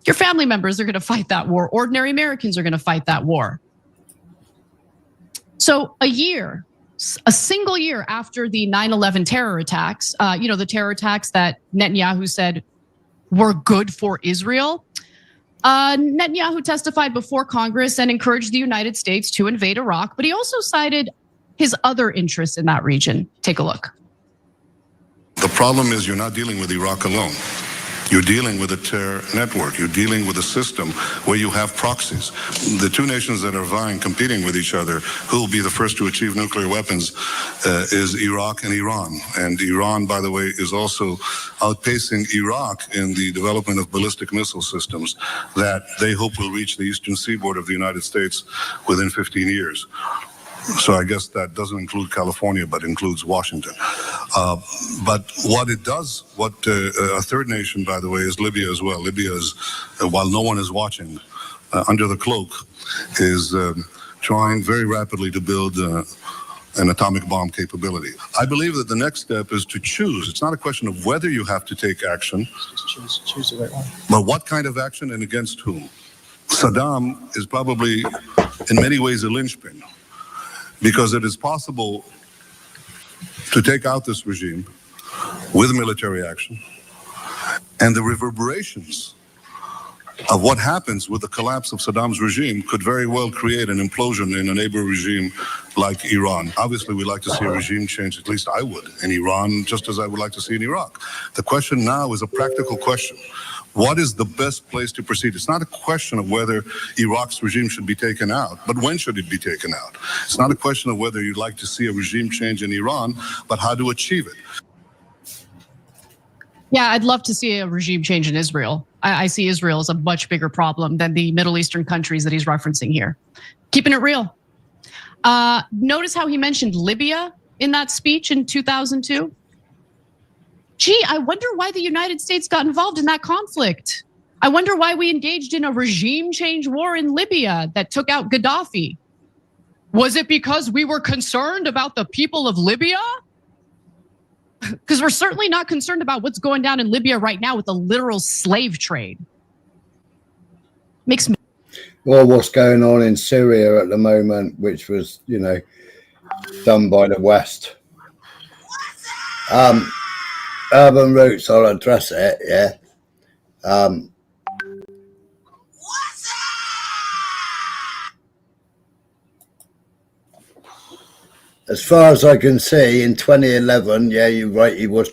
Your family members are going to fight that war. Ordinary Americans are going to fight that war. So a single year after the 9/11 terror attacks, you know, the terror attacks that Netanyahu said were good for Israel, Netanyahu testified before Congress and encouraged the United States to invade Iraq, but he also cited his other interests in that region. Take a look. The problem is you're not dealing with Iraq alone. You're dealing with a terror network. You're dealing with a system where you have proxies. The two nations that are vying, competing with each other, who will be the first to achieve nuclear weapons, is Iraq and Iran. And Iran, by the way, is also outpacing Iraq in the development of ballistic missile systems that they hope will reach the eastern seaboard of the United States within 15 years. So I guess that doesn't include California, but includes Washington. But what it does, what a third nation, by the way, is Libya as well. Libya is, while no one is watching, under the cloak, is trying very rapidly to build an atomic bomb capability. I believe that the next step is to choose. It's not a question of whether you have to take action, choose the right one. But what kind of action and against whom. Saddam is probably, in many ways, a linchpin, because it is possible to take out this regime with military action, and the reverberations of what happens with the collapse of Saddam's regime could very well create an implosion in a neighbor regime like Iran. Obviously, we'd like to see a regime change, at least I would, in Iran, just as I would like to see in Iraq. The question now is a practical question. What is the best place to proceed? It's not a question of whether Iraq's regime should be taken out, but when should it be taken out? It's not a question of whether you'd like to see a regime change in Iran, but how to achieve it. Yeah, I'd love to see a regime change in Israel. I see Israel as a much bigger problem than the Middle Eastern countries that he's referencing here. Keeping it real. Notice how he mentioned Libya in that speech in 2002. Gee, I wonder why the United States got involved in that conflict. I wonder why we engaged in a regime change war in Libya that took out Gaddafi. Was it because we were concerned about the people of Libya? Because we're certainly not concerned about what's going down in Libya right now with the literal slave trade. Makes me. Or what's going on in Syria at the moment, which was, done by the West. Urban Roots, I'll address it, yeah. As far as I can see, in 2011, yeah, you're right, he was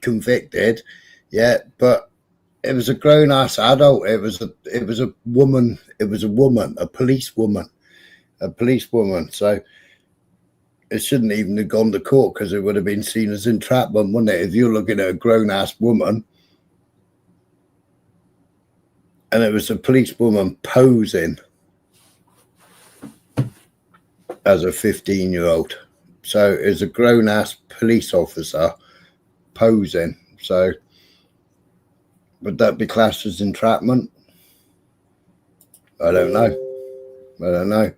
convicted, yeah, but it was a grown-ass adult. It was a woman. It was a woman, a policewoman. So it shouldn't even have gone to court because it would have been seen as entrapment, wouldn't it? If you're looking at a grown-ass woman, and it was a policewoman posing as a 15-year-old. So it's a grown-ass police officer posing. So would that be classed as entrapment? I don't know.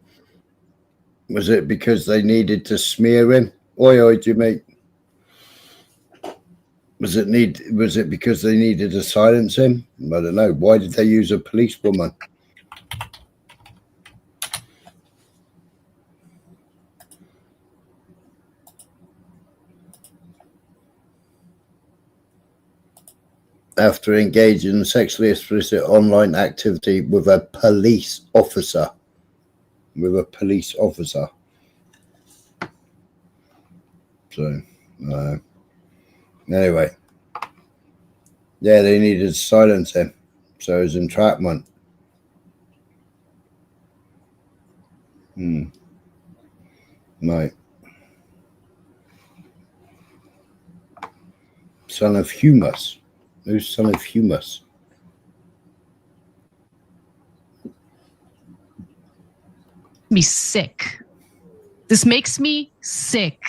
Was it because they needed to smear him? Oi, Jimmy. Was it because they needed to silence him? I don't know. Why did they use a policewoman? After engaging in sexually explicit online activity with a police officer. So, anyway. Yeah, they needed to silence him. So it was entrapment. Right. Son of Humus. Who's Son of Humus? Me sick. This makes me sick.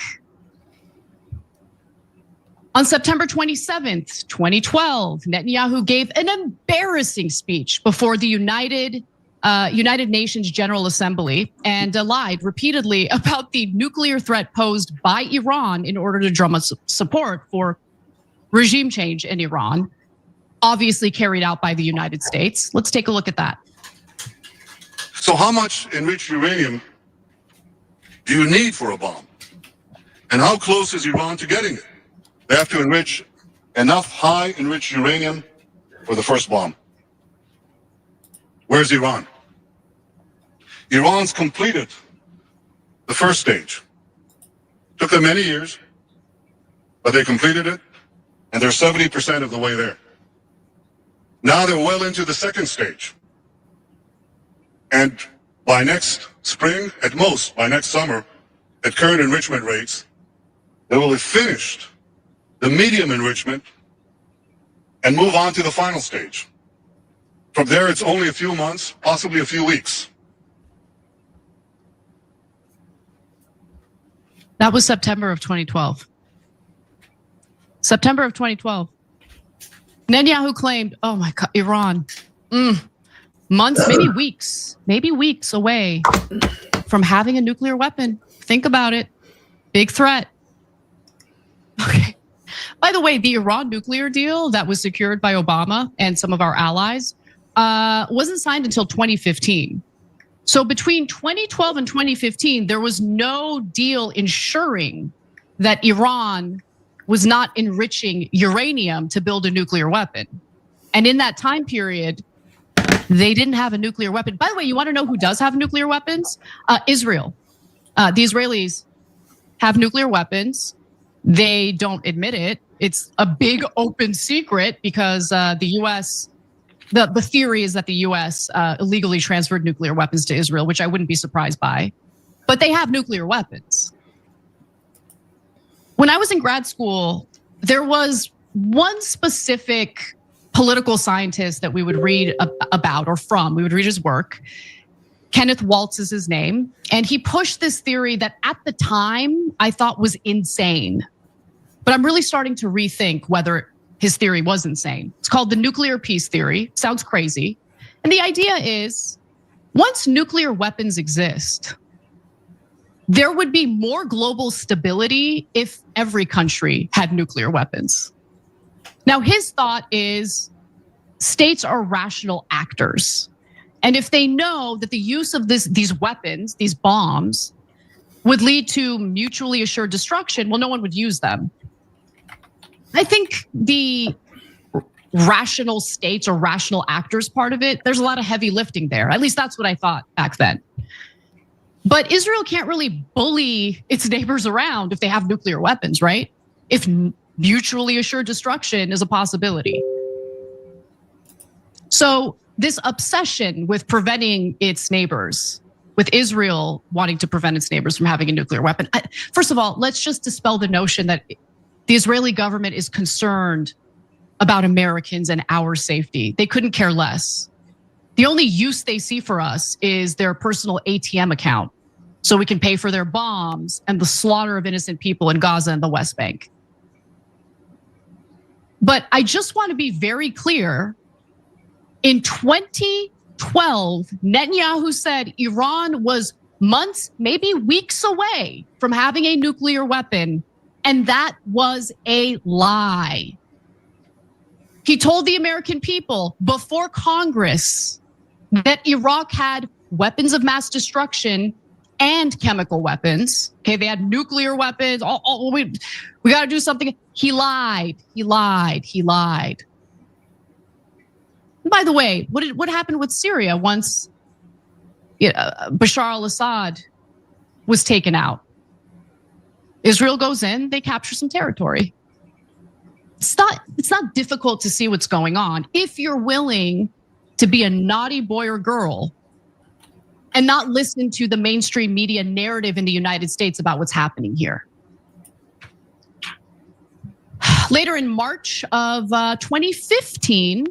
On September 27th, 2012, Netanyahu gave an embarrassing speech before the United Nations General Assembly and lied repeatedly about the nuclear threat posed by Iran in order to drum up support for regime change in Iran, obviously carried out by the United States. Let's take a look at that. So how much enriched uranium do you need for a bomb? And how close is Iran to getting it? They have to enrich enough high enriched uranium for the first bomb. Where's Iran? Iran's completed the first stage. Took them many years, but they completed it, and they're 70% of the way there. Now they're well into the second stage. And by next spring, at most by next summer, at current enrichment rates, they will have finished the medium enrichment and move on to the final stage. From there, it's only a few months, possibly a few weeks. That was September of 2012. September of 2012. Netanyahu claimed, oh my God, Iran, months, maybe weeks away from having a nuclear weapon. Think about it. Big threat. Okay. By the way, the Iran nuclear deal that was secured by Obama and some of our allies wasn't signed until 2015. So between 2012 and 2015, there was no deal ensuring that Iran was not enriching uranium to build a nuclear weapon. And in that time period, they didn't have a nuclear weapon. By the way, you want to know who does have nuclear weapons? Israel. The Israelis have nuclear weapons. They don't admit it. It's a big open secret because the US, the theory is that the US illegally transferred nuclear weapons to Israel, which I wouldn't be surprised by. But they have nuclear weapons. When I was in grad school, there was one specific political scientist that we would read about or from. We would read his work. Kenneth Waltz is his name. And he pushed this theory that at the time I thought was insane. But I'm really starting to rethink whether his theory was insane. It's called the nuclear peace theory. Sounds crazy. And the idea is, once nuclear weapons exist, there would be more global stability if every country had nuclear weapons. Now, his thought is states are rational actors. And if they know that the use of these weapons, these bombs, would lead to mutually assured destruction, well, no one would use them. I think the rational states or rational actors part of it, there's a lot of heavy lifting there. At least that's what I thought back then. But Israel can't really bully its neighbors around if they have nuclear weapons, right? If mutually assured destruction is a possibility. So this obsession with preventing its neighbors, with Israel wanting to prevent its neighbors from having a nuclear weapon. First of all, let's just dispel the notion that the Israeli government is concerned about Americans and our safety. They couldn't care less. The only use they see for us is their personal ATM account, so we can pay for their bombs and the slaughter of innocent people in Gaza and the West Bank. But I just want to be very clear. In 2012, Netanyahu said Iran was months, maybe weeks away from having a nuclear weapon, and that was a lie. He told the American people before Congress that Iraq had weapons of mass destruction and chemical weapons. Okay, they had nuclear weapons. We got to do something. He lied. He lied. He lied. And by the way, what happened with Syria once Bashar al-Assad was taken out? Israel goes in, they capture some territory. It's not difficult to see what's going on if you're willing to be a naughty boy or girl and not listen to the mainstream media narrative in the United States about what's happening here. Later in March of 2015,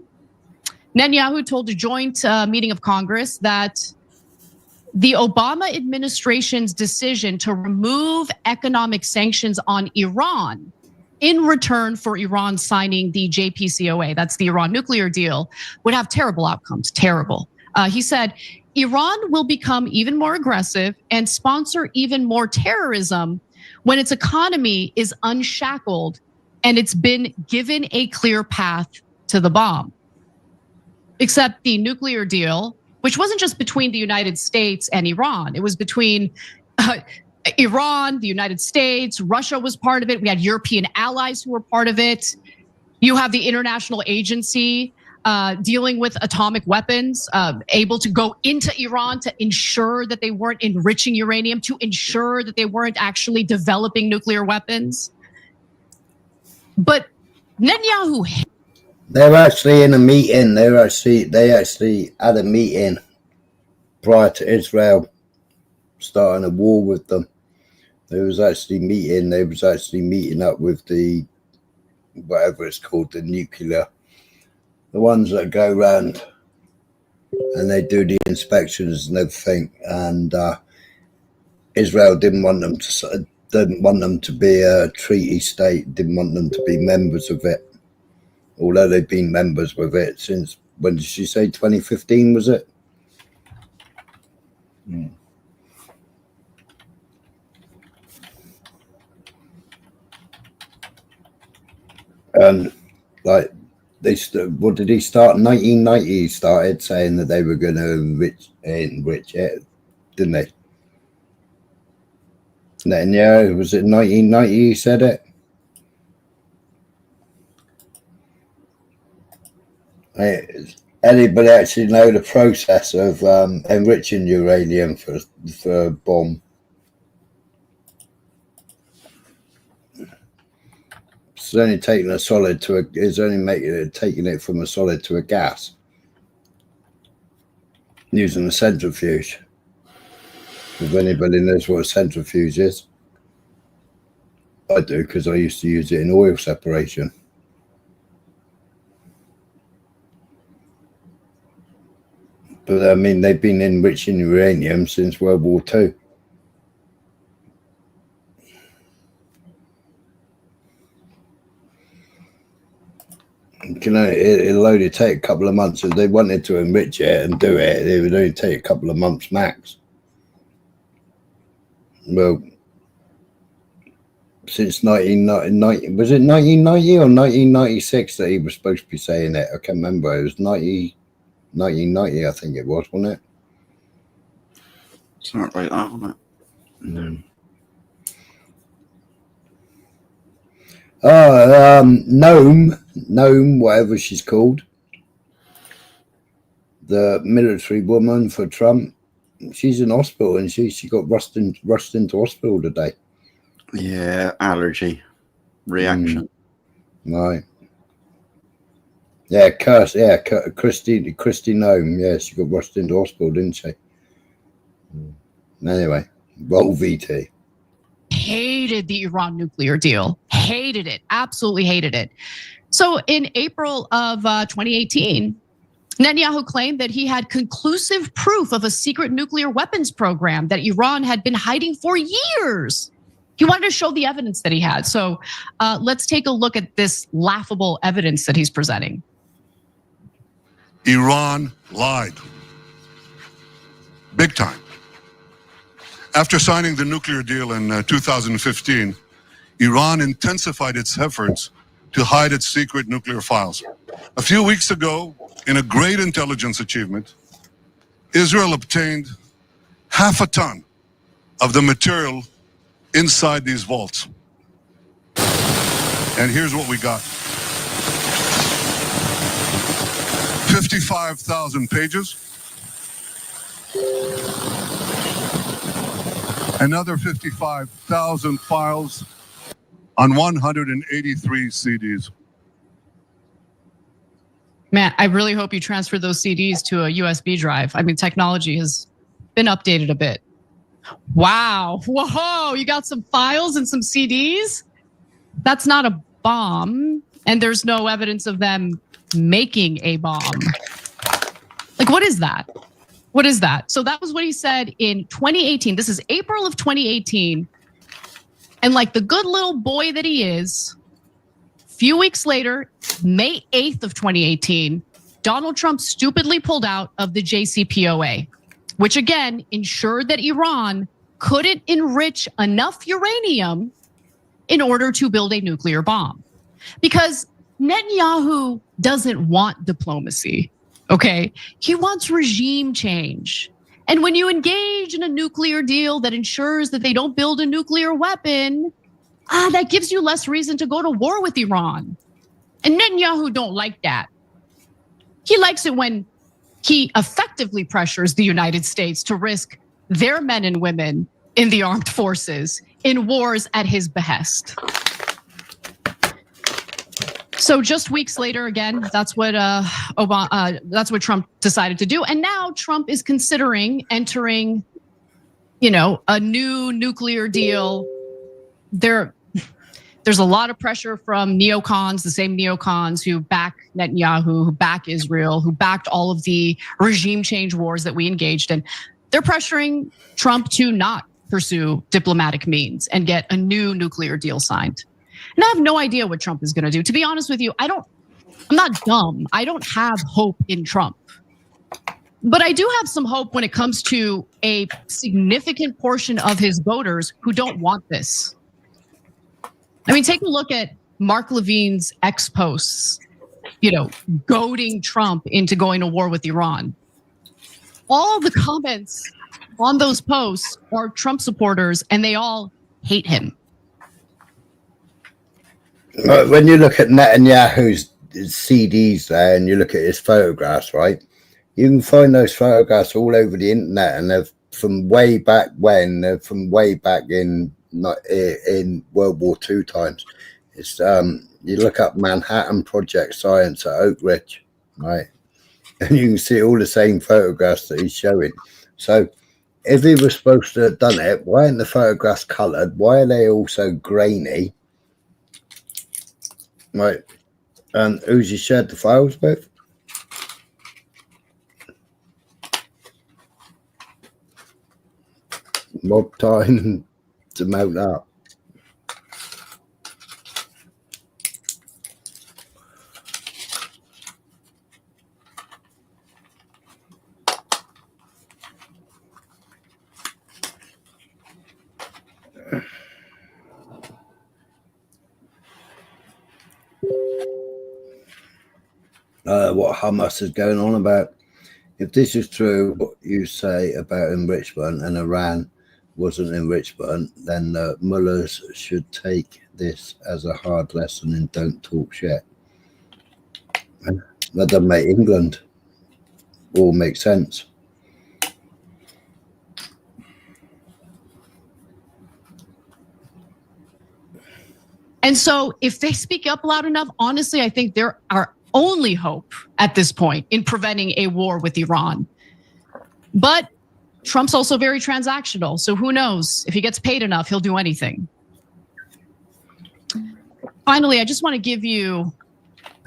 Netanyahu told a joint meeting of Congress that the Obama administration's decision to remove economic sanctions on Iran in return for Iran signing the JCPOA, that's the Iran nuclear deal, would have terrible outcomes, terrible. He said, Iran will become even more aggressive and sponsor even more terrorism when its economy is unshackled and it's been given a clear path to the bomb. Except the nuclear deal, which wasn't just between the United States and Iran, it was between Iran, the United States, Russia was part of it. We had European allies who were part of it. You have the international agency dealing with atomic weapons, able to go into Iran to ensure that they weren't enriching uranium, to ensure that they weren't actually developing nuclear weapons. But Netanyahu, they were actually in a meeting. They actually had a meeting prior to Israel starting a war with them. They was actually meeting up with the, whatever it's called, the nuclear, the ones that go around and they do the inspections and everything. And Israel didn't want them to be a treaty state, didn't want them to be members of it, although they've been members with it since, when did she say, 2015 was it? And like what did he start? 1990 he started saying that they were going to enrich it, didn't they? Netanyahu, was it 1990 he said it? Anybody actually know the process of enriching uranium for a bomb? It's only taking a solid to taking it from a solid to a gas using a centrifuge. If anybody knows what a centrifuge is, I do, because I used to use it in oil separation. But I mean, they've been enriching uranium since World War II. It'll only take a couple of months. If they wanted to enrich it and do it, it would only take a couple of months max. Well, since 1990, was it 1990 or 1996 that he was supposed to be saying it? I can't remember. It was 90. 1990, I think it was, wasn't it? Something like that, wasn't it? Mm. Nome, whatever she's called, the military woman for Trump, she's in hospital, and she got rushed into hospital today. Yeah, allergy reaction. Right. Yeah, Christy Nome. Yeah, she got rushed into hospital, didn't she? Anyway, roll VT. Hated the Iran nuclear deal. Hated it. Absolutely hated it. So in April of 2018, Netanyahu claimed that he had conclusive proof of a secret nuclear weapons program that Iran had been hiding for years. He wanted to show the evidence that he had. So let's take a look at this laughable evidence that he's presenting. Iran lied. Big time. After signing the nuclear deal in 2015, Iran intensified its efforts to hide its secret nuclear files. A few weeks ago, in a great intelligence achievement, Israel obtained 0.5 ton of the material inside these vaults. And here's what we got. 55,000 pages. Another 55,000 files on 183 CDs. Man, I really hope you transfer those CDs to a USB drive. I mean, technology has been updated a bit. Wow. Whoa, you got some files and some CDs? That's not a bomb. And there's no evidence of them making a bomb. Like, what is that? What is that? So that was what he said in 2018. This is April of 2018. And like the good little boy that he is, a few weeks later, May 8th of 2018, Donald Trump stupidly pulled out of the JCPOA, which again ensured that Iran couldn't enrich enough uranium in order to build a nuclear bomb. Because Netanyahu doesn't want diplomacy. Okay, he wants regime change. And when you engage in a nuclear deal that ensures that they don't build a nuclear weapon, that gives you less reason to go to war with Iran. And Netanyahu don't like that. He likes it when he effectively pressures the United States to risk their men and women in the armed forces in wars at his behest. So just weeks later, again, that's what Trump decided to do. And now Trump is considering entering, a new nuclear deal. There's a lot of pressure from neocons, the same neocons who back Netanyahu, who back Israel, who backed all of the regime change wars that we engaged in. They're pressuring Trump to not pursue diplomatic means and get a new nuclear deal signed. And I have no idea what Trump is going to do. To be honest with you, I'm not dumb. I don't have hope in Trump. But I do have some hope when it comes to a significant portion of his voters who don't want this. I mean, take a look at Mark Levine's X posts, goading Trump into going to war with Iran. All the comments on those posts are Trump supporters, and they all hate him. When you look at Netanyahu's CDs there and you look at his photographs, right, you can find those photographs all over the internet, and they're from way back when. They're from way back in World War II times. It's you look up Manhattan Project Science at Oak Ridge, right, and you can see all the same photographs that he's showing. So if he was supposed to have done it, why aren't the photographs coloured? Why are they all so grainy? Right, and who's he shared the files with? Mob time to mount up. What Hamas is going on about. If this is true, what you say about enrichment and Iran wasn't enrichment, then the mullahs should take this as a hard lesson and don't talk shit. That doesn't make England all make sense. And so if they speak up loud enough, honestly, I think they're our only hope at this point in preventing a war with Iran. But Trump's also very transactional. So who knows? If he gets paid enough, he'll do anything. Finally, I just want to give you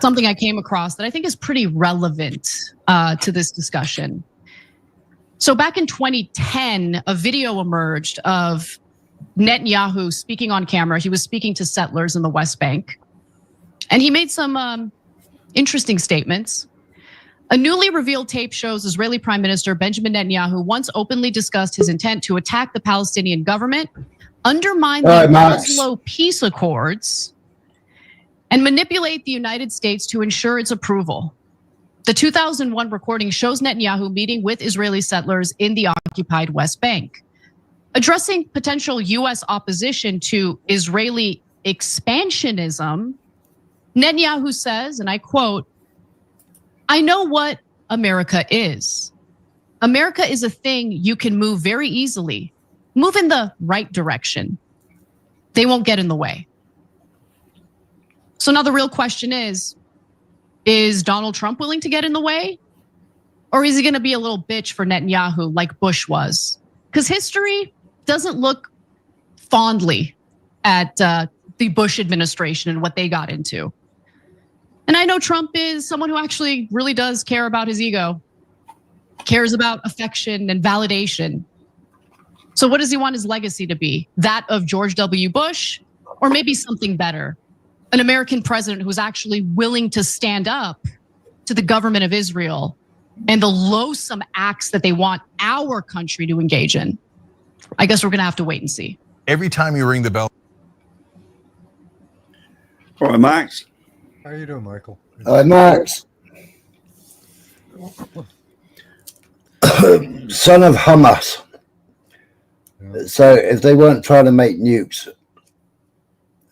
something I came across that I think is pretty relevant to this discussion. So back in 2010, a video emerged of Netanyahu speaking on camera. He was speaking to settlers in the West Bank. And he made some interesting statements. A newly revealed tape shows Israeli Prime Minister Benjamin Netanyahu once openly discussed his intent to attack the Palestinian government, undermine the Oslo peace accords, and manipulate the United States to ensure its approval. The 2001 recording shows Netanyahu meeting with Israeli settlers in the occupied West Bank. Addressing potential US opposition to Israeli expansionism, Netanyahu says, and I quote, "I know what America is. America is a thing you can move very easily, move in the right direction. They won't get in the way." So now the real question is Donald Trump willing to get in the way? Or is he gonna be a little bitch for Netanyahu like Bush was? Because history doesn't look fondly at the Bush administration and what they got into. And I know Trump is someone who actually really does care about his ego, cares about affection and validation. So what does he want his legacy to be? That of George W. Bush, or maybe something better? An American president who's actually willing to stand up to the government of Israel and the loathsome acts that they want our country to engage in. I guess we're gonna have to wait and see. Every time you ring the bell. All right, Max. How are you doing, Michael? Hi, Max. Son of Hamas. Yeah. So if they weren't trying to make nukes,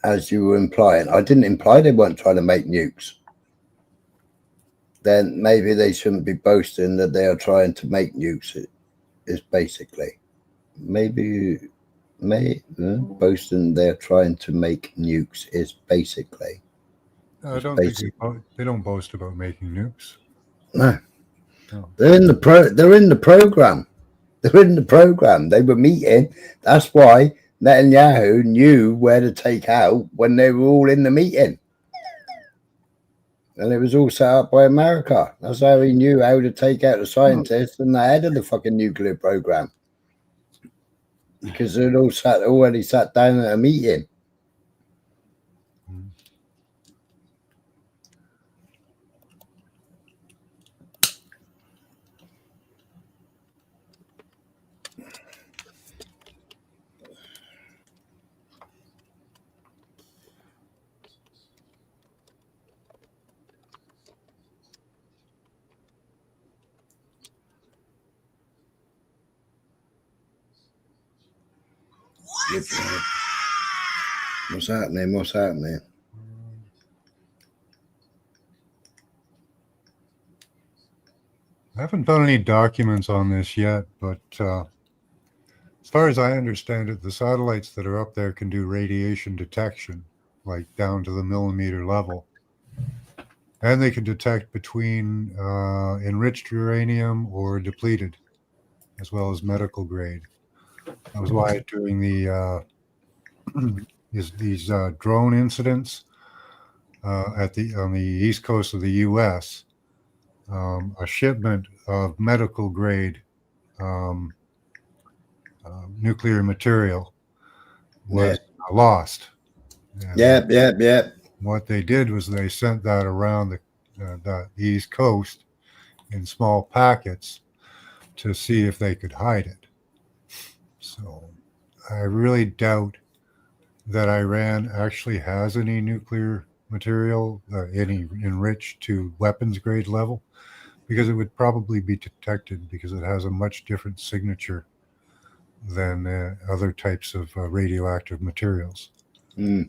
as you were implying, I didn't imply they weren't trying to make nukes, then maybe they shouldn't be boasting that they are trying to make nukes. Is basically, boasting they're trying to make nukes is basically. I don't think they don't boast about making nukes. No. They're in the program. They're in the program. They were meeting. That's why Netanyahu knew where to take out when they were all in the meeting. And it was all set up by America. That's how he knew how to take out the scientists and the head of the fucking nuclear program. Because they'd all already sat down at a meeting. What's happening? What's happening? I haven't found any documents on this yet, but as far as I understand it, the satellites that are up there can do radiation detection, like down to the millimeter level. And they can detect between enriched uranium or depleted, as well as medical grade. That was why during the these drone incidents on the east coast of the U.S., a shipment of medical grade nuclear material was lost. Yep. What they did was they sent that around the east coast in small packets to see if they could hide it. So I really doubt that Iran actually has any nuclear material, any enriched to weapons grade level, because it would probably be detected because it has a much different signature than other types of radioactive materials. Mm.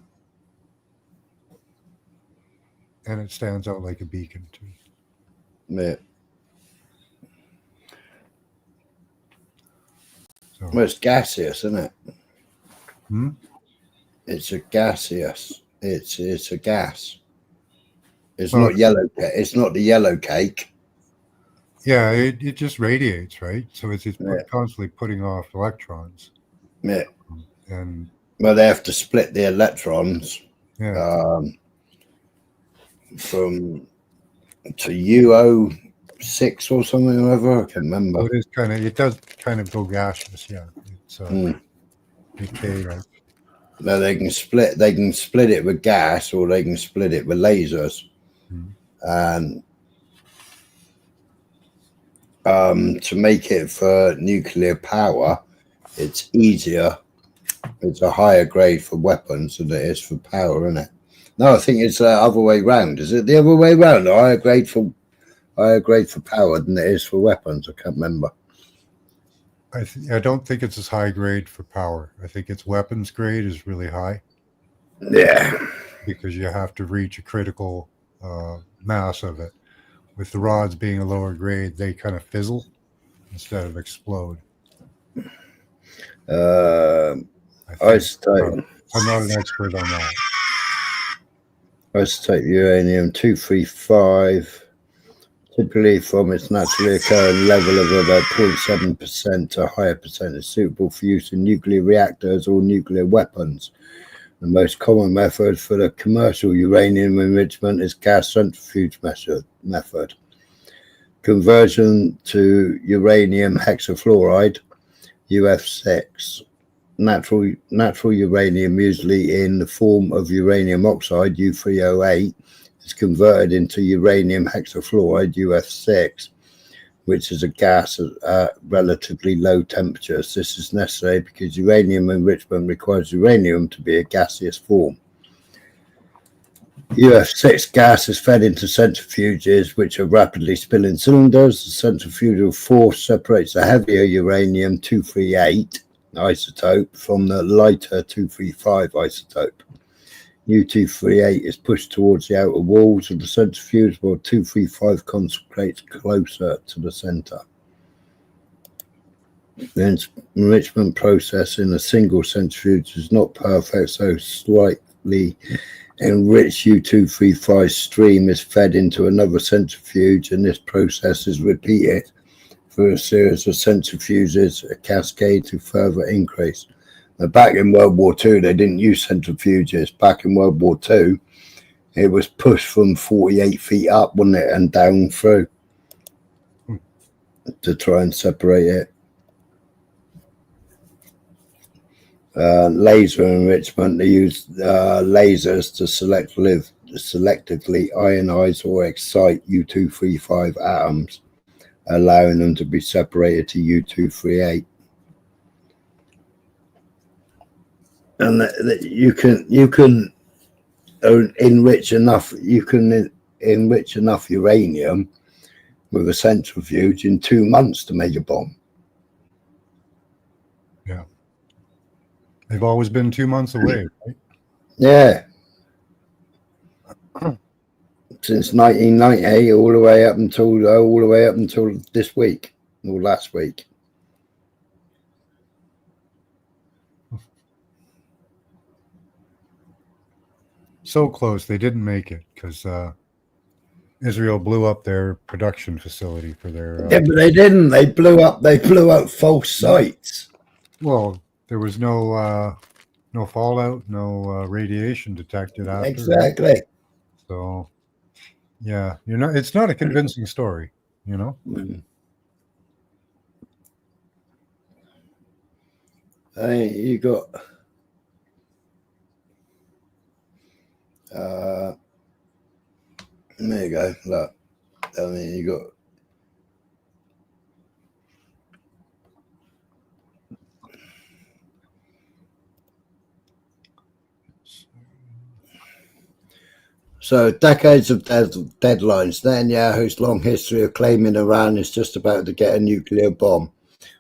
And it stands out like a beacon too. Yeah. So, Well, it's gaseous, isn't it? hmm? It's a gaseous. It's a gas. It's Well, not yellow. It's not the yellow cake. yeah, it just radiates, right? So it's Yeah. constantly putting off electrons. Yeah. And Well, they have to split the electrons yeah, from to UO6 or something or other. I can't remember. well, it does kind of go gaseous. Yeah, it's decay, right? No, they can split it with gas, or they can split it with lasers. And to make it for nuclear power, it's easier. It's a higher grade for weapons than it is for power, isn't it? No, I think it's the other way round. Is it the other way round? A higher grade for power than it is for weapons. I can't remember. I don't think it's as high grade for power. I think its weapons grade is really high. Yeah. Because you have to reach a critical mass of it. With the rods being a lower grade, they kind of fizzle instead of explode. Isotope. I'm not an expert on that. Isotope uranium 235, typically from its naturally occurring level of about 0.7% to a higher percentage, suitable for use in nuclear reactors or nuclear weapons. The most common method for the commercial uranium enrichment is gas centrifuge method. Conversion to uranium hexafluoride, UF6. Natural uranium, usually in the form of uranium oxide, U3O8, is converted into uranium hexafluoride, UF6, which is a gas at relatively low temperatures. This is necessary because uranium enrichment requires uranium to be a gaseous form. UF6 gas is fed into centrifuges, which are rapidly spilling cylinders. The centrifugal force separates the heavier uranium-238 isotope from the lighter 235 isotope. U-238 is pushed towards the outer walls of the centrifuge, while 235 concentrates closer to the center. The enrichment process in a single centrifuge is not perfect, so slightly enriched U-235 stream is fed into another centrifuge, and this process is repeated through a series of centrifuges, a cascade to further increase. Now, back in World War II, they didn't use centrifuges. Back in World War II, it was pushed from 48 feet up, wasn't it, and down through to try and separate it. Laser enrichment, they use lasers to selectively ionize or excite U-235 atoms, allowing them to be separated to U-238. And you can enrich enough. You can enrich enough uranium with a centrifuge in 2 months to make a bomb. Yeah, they've always been 2 months away, right? Yeah. Since 1990, all the way up until this week or last week. So close, they didn't make it because Israel blew up their production facility for their. Yeah, but they didn't. They blew up false sites. Well, there was no fallout, no radiation detected after. Exactly. Right? So, yeah, it's not a convincing story, Mm. You got there you go. Look, I mean, you got So decades of deadlines. Netanyahu's long history of claiming Iran is just about to get a nuclear bomb.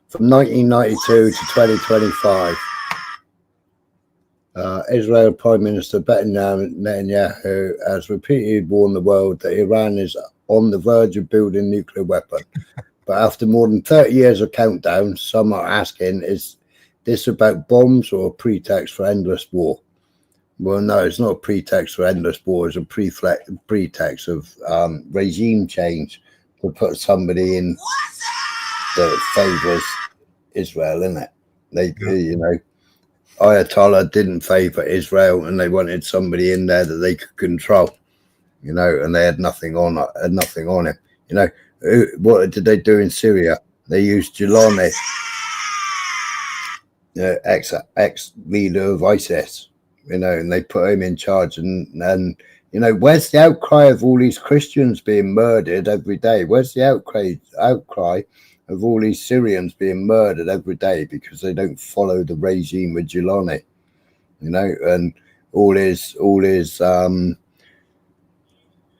From 1992 to 2025, Israel Prime Minister Benjamin Netanyahu has repeatedly warned the world that Iran is on the verge of building a nuclear weapon. But after more than 30 years of countdown, some are asking, is this about bombs or a pretext for endless war? Well, no, it's not a pretext for endless war. It's a pretext of regime change to put somebody in that favours Israel, isn't it? They, you know, Ayatollah didn't favour Israel, and they wanted somebody in there that they could control, you know, and they had nothing on him. You know, what did they do in Syria? They used Giuliani, ex leader of ISIS, you know, and they put him in charge. And you know, where's the outcry of all these Christians being murdered every day? Where's the outcry of all these Syrians being murdered every day because they don't follow the regime with Giuliani, you know, and all his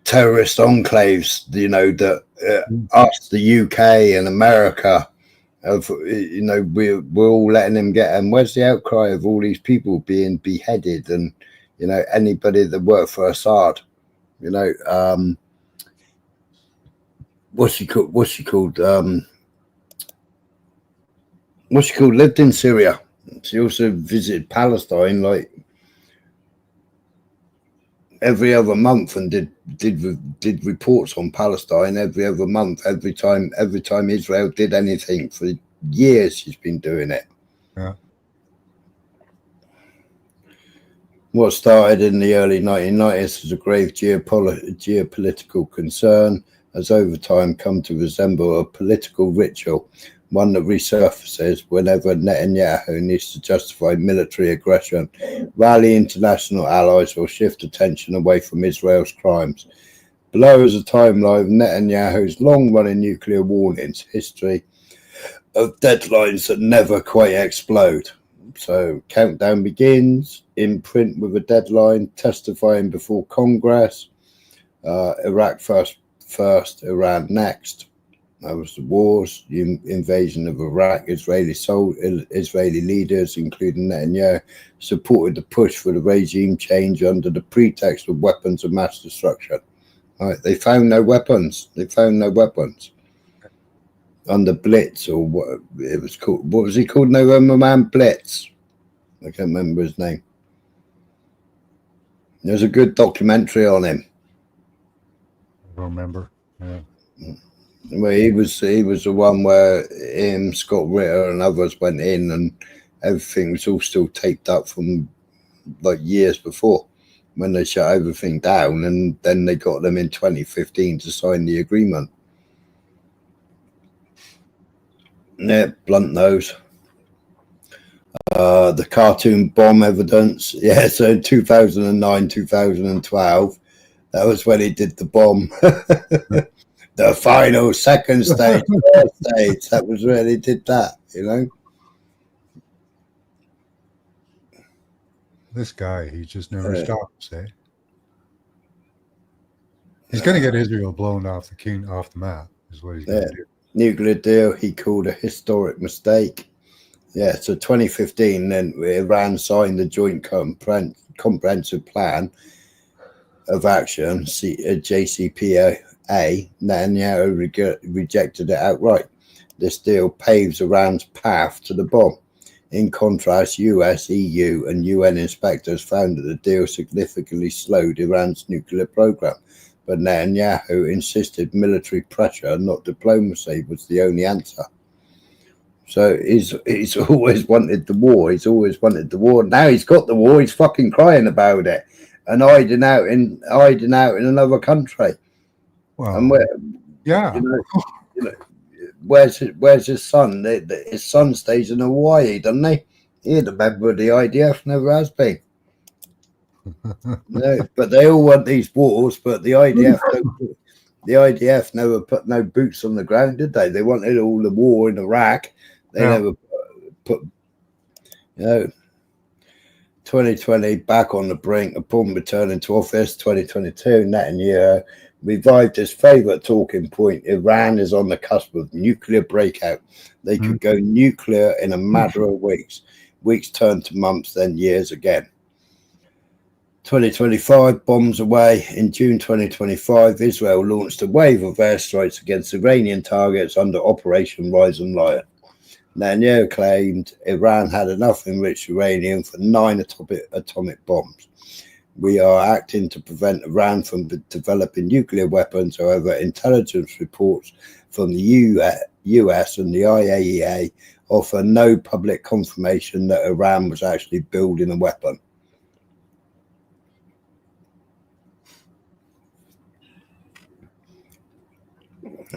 terrorist enclaves, you know, that us, the UK and America, you know, we're all letting him get. And where's the outcry of all these people being beheaded, and you know, anybody that worked for Assad, you know, what's she called? Lived in Syria. She also visited Palestine like every other month and did reports on Palestine every other month. Every time Israel did anything for years, she's been doing it. Yeah. What started in the early 1990s as a grave geopolitical concern has over time come to resemble a political ritual, one that resurfaces whenever Netanyahu needs to justify military aggression, rally international allies, or shift attention away from Israel's crimes. Below is a timeline of Netanyahu's long-running nuclear warnings, history of deadlines that never quite explode. So countdown begins, in print with a deadline, testifying before Congress, Iraq first, Iran next. That was the wars, the invasion of Iraq. Israeli leaders, including Netanyahu, supported the push for the regime change under the pretext of weapons of mass destruction. Right? They found no weapons. Under Blitz, or what it was called. What was he called? November Man Blitz. I can't remember his name. There's a good documentary on him. I don't remember. Yeah. Well, he was the one where him, Scott Ritter, and others went in, and everything was all still taped up from like years before when they shut everything down, and then they got them in 2015 to sign the agreement. Yeah, blunt nose. The cartoon bomb evidence. Yeah, so in 2009, 2012, that was when he did the bomb. The final, second stage, third stage. That was when he did that, you know. This guy, he just never stops, eh? He's going to get Israel blown off the map, is what he's going to do. Nuclear deal he called a historic mistake. Yeah, so 2015, then Iran signed the Joint Comprehensive Plan of Action, JCPOA. Netanyahu rejected it outright. This deal paves Iran's path to the bomb. In contrast, US, EU, and UN inspectors found that the deal significantly slowed Iran's nuclear program. But Netanyahu insisted military pressure, not diplomacy, was the only answer. So he's always wanted the war. Now he's got the war. He's fucking crying about it and hiding out in another country. Well, and yeah, you know, where's his son? His son stays in Hawaii, doesn't he? He's a member of the IDF, never has been. No, but they all want these wars. But the IDF never put no boots on the ground, did they? They wanted all the war in Iraq. They never put, you know. 2020, back on the brink, upon returning to office. 2022, Netanyahu revived his favorite talking point: Iran is on the cusp of nuclear breakout. They could go nuclear in a matter of weeks. Weeks turn to months, then years again. 2025, bombs away. In June 2025, Israel launched a wave of airstrikes against Iranian targets under Operation Rising Lion. Netanyahu claimed Iran had enough enriched uranium for 9 atomic bombs. We are acting to prevent Iran from developing nuclear weapons. However, intelligence reports from the US and the IAEA offer no public confirmation that Iran was actually building a weapon.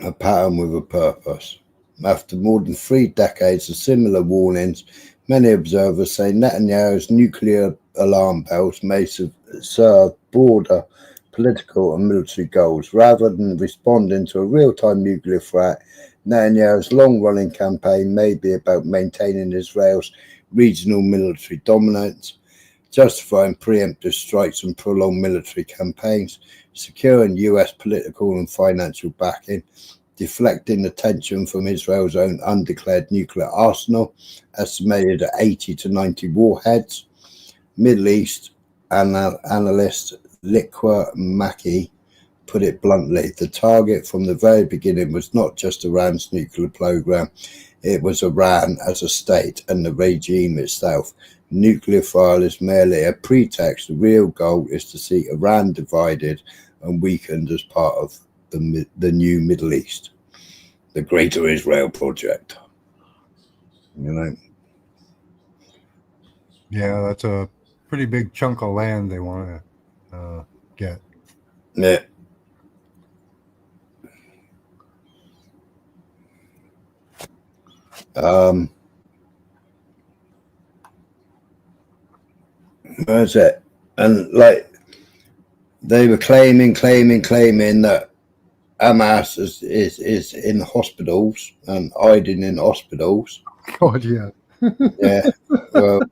A pattern with a purpose. After more than 3 decades of similar warnings, many observers say Netanyahu's nuclear alarm bells may serve broader political and military goals. Rather than responding to a real-time nuclear threat, Netanyahu's long-running campaign may be about maintaining Israel's regional military dominance, justifying preemptive strikes and prolonged military campaigns, securing US political and financial backing, deflecting attention from Israel's own undeclared nuclear arsenal, estimated at 80 to 90 warheads. Middle East analyst Liqua Maki put it bluntly: the target from the very beginning was not just Iran's nuclear program, it was Iran as a state and the regime itself. Nuclear file is merely a pretext. The real goal is to see Iran divided and weakened as part of the new Middle East, the Greater Israel Project. You know? Yeah, that's a pretty big chunk of land they want to get. Yeah. That's it. And like they were claiming that Hamas is in hospitals and hiding in hospitals. God, yeah. Yeah. Well,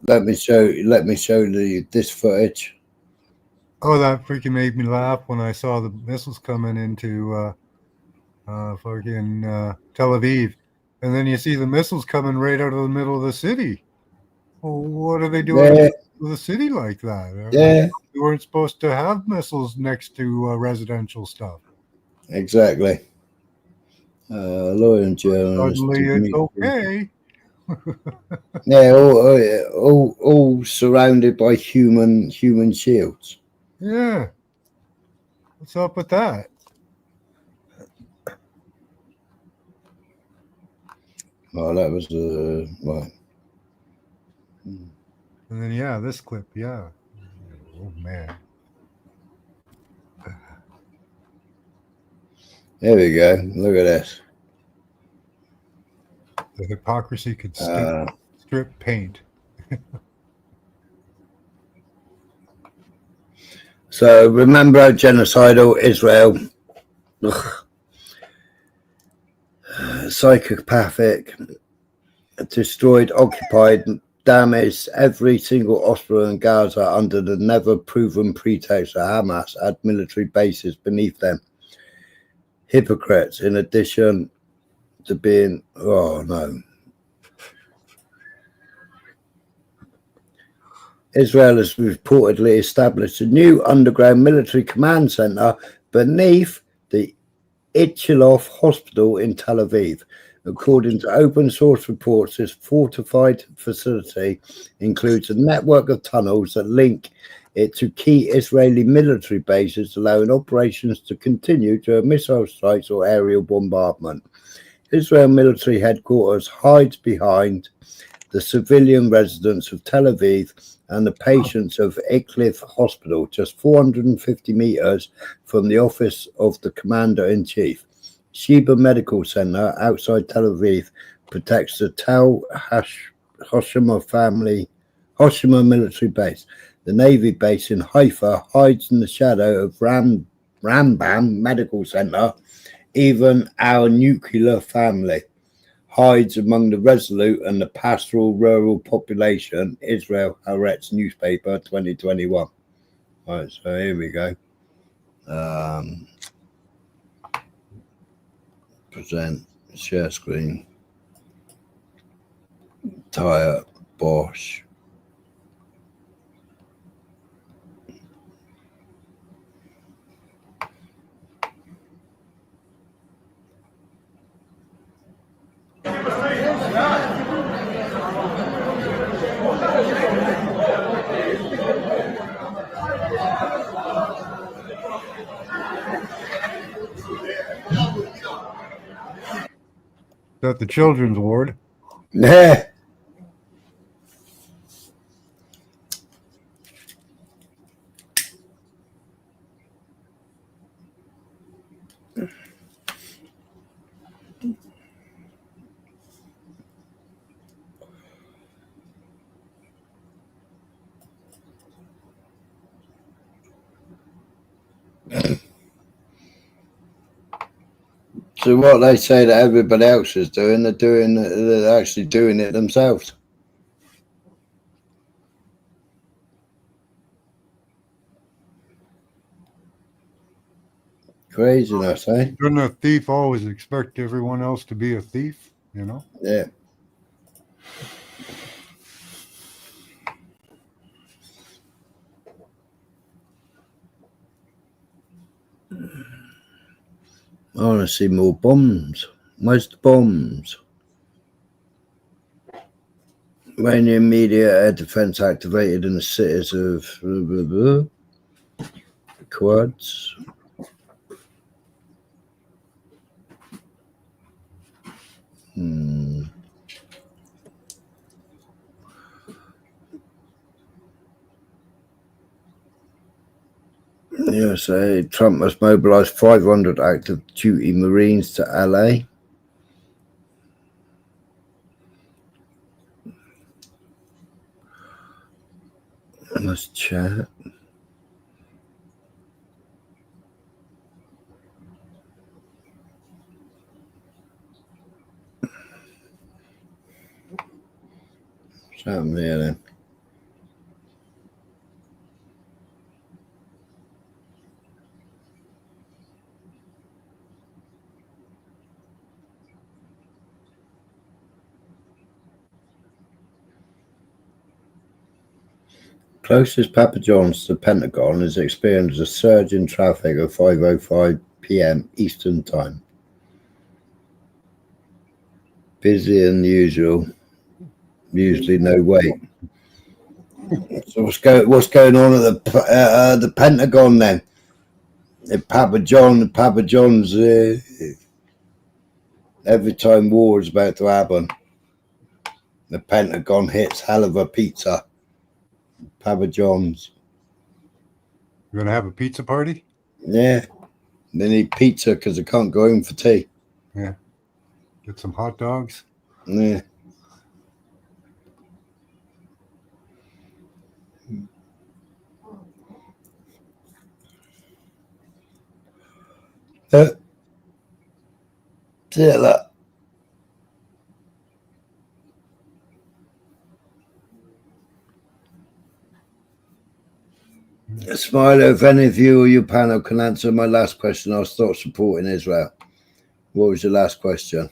let me show you this footage. Oh, that freaking made me laugh when I saw the missiles coming into fucking Tel Aviv, and then you see the missiles coming right out of the middle of the city. Well, what are they doing with a city like that? Yeah. We weren't supposed to have missiles next to residential stuff. Exactly. Lawyer and journalist. Suddenly it's okay. Yeah, all surrounded by human shields. Yeah. What's up with that? Oh, that was right. And then yeah, this clip, yeah. Oh man. There we go. Look at this. The hypocrisy could strip paint. So remember how genocidal Israel, psychopathic, destroyed, occupied, damaged every single hospital in Gaza under the never proven pretext that Hamas had military bases beneath them. Hypocrites, in addition to being, oh no. Israel has reportedly established a new underground military command center beneath the Ichilov Hospital in Tel Aviv. According to open source reports, this fortified facility includes a network of tunnels that link it to key Israeli military bases, allowing operations to continue during missile strikes or aerial bombardment. Israel military headquarters hides behind the civilian residents of Tel Aviv and the patients of Ichilov Hospital, just 450 meters from the office of the commander-in-chief. Sheba Medical Center outside Tel Aviv protects the Tal Hoshima military base. The Navy base in Haifa hides in the shadow of Rambam Medical Center. Even our nuclear family hides among the resolute and the pastoral rural population. Israel Haaretz newspaper 2021. Right, so here we go. Present, share screen, Tire, Bosch. Is that the children's ward? Yeah. So what they say that everybody else is doing, they're actually doing it themselves. Craziness, eh? Shouldn't a thief always expect everyone else to be a thief? You know? Yeah. I want to see more bombs. Where's the bombs? Iranian media air defense activated in the cities of Quads. USA, Trump must mobilize 500 active duty Marines to LA. Must chat. What's happening here then? Closest Papa John's to the Pentagon has experienced a surge in traffic at 5:05 p.m. Eastern Time. Busier than usual. Usually no wait. So what's going on at the Pentagon then? Papa John's. Every time war is about to happen, the Pentagon hits hell of a pizza. Papa John's. You're gonna have a pizza party? Yeah. They need pizza because they can't go home for tea. Yeah. Get some hot dogs. Yeah. Yeah, that. Smiler, if any of you or your panel can answer my last question, I'll stop supporting Israel. What was your last question?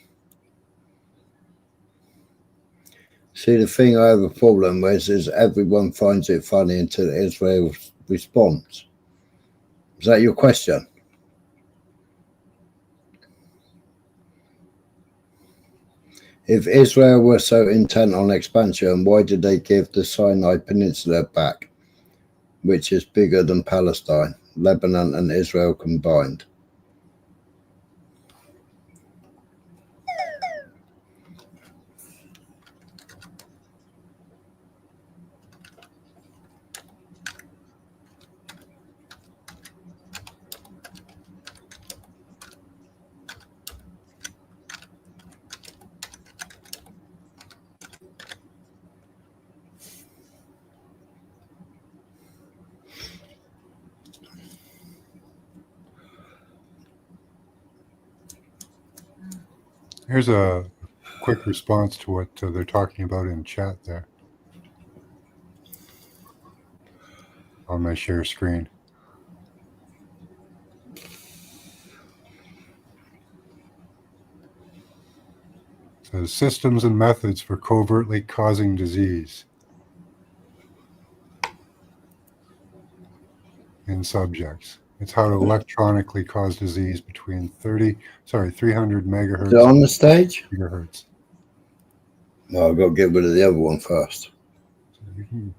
See, the thing I have a problem with is everyone finds it funny until Israel responds. Is that your question? If Israel were so intent on expansion, why did they give the Sinai Peninsula back, which is bigger than Palestine, Lebanon and Israel combined? Here's a quick response to what they're talking about in chat there on my share screen. It says systems and methods for covertly causing disease in subjects. It's how to electronically cause disease between 300 megahertz. Is it on the stage? Gigahertz. No, I've got to get rid of the other one first. So you can,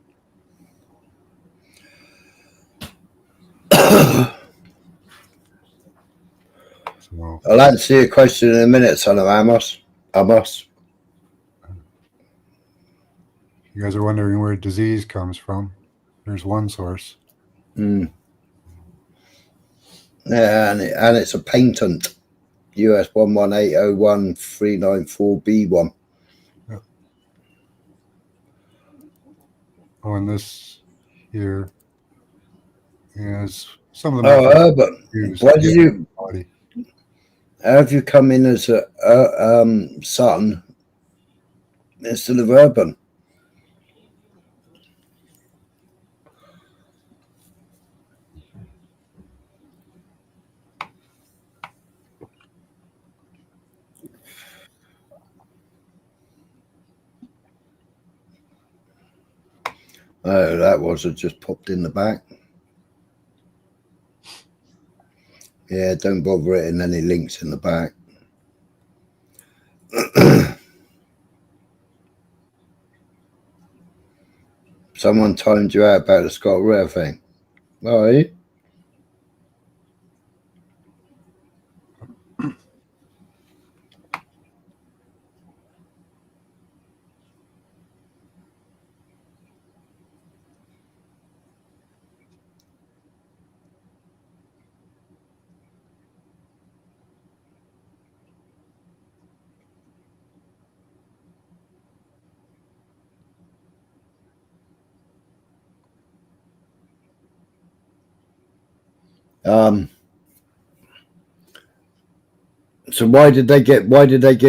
so, I'll answer your question in a minute, son of Amos. you guys are wondering where disease comes from. There's one source. Yeah, and it's a patent. US 11801-394B1. Oh, and this here is some of the Urban. Why did you? Body. How have you come in as a son instead of Urban? Oh, that was it. Just popped in the back. Yeah, don't bother hitting any links in the back. Someone timed you out about the Scott Rare thing. Oh, are you? So why did they give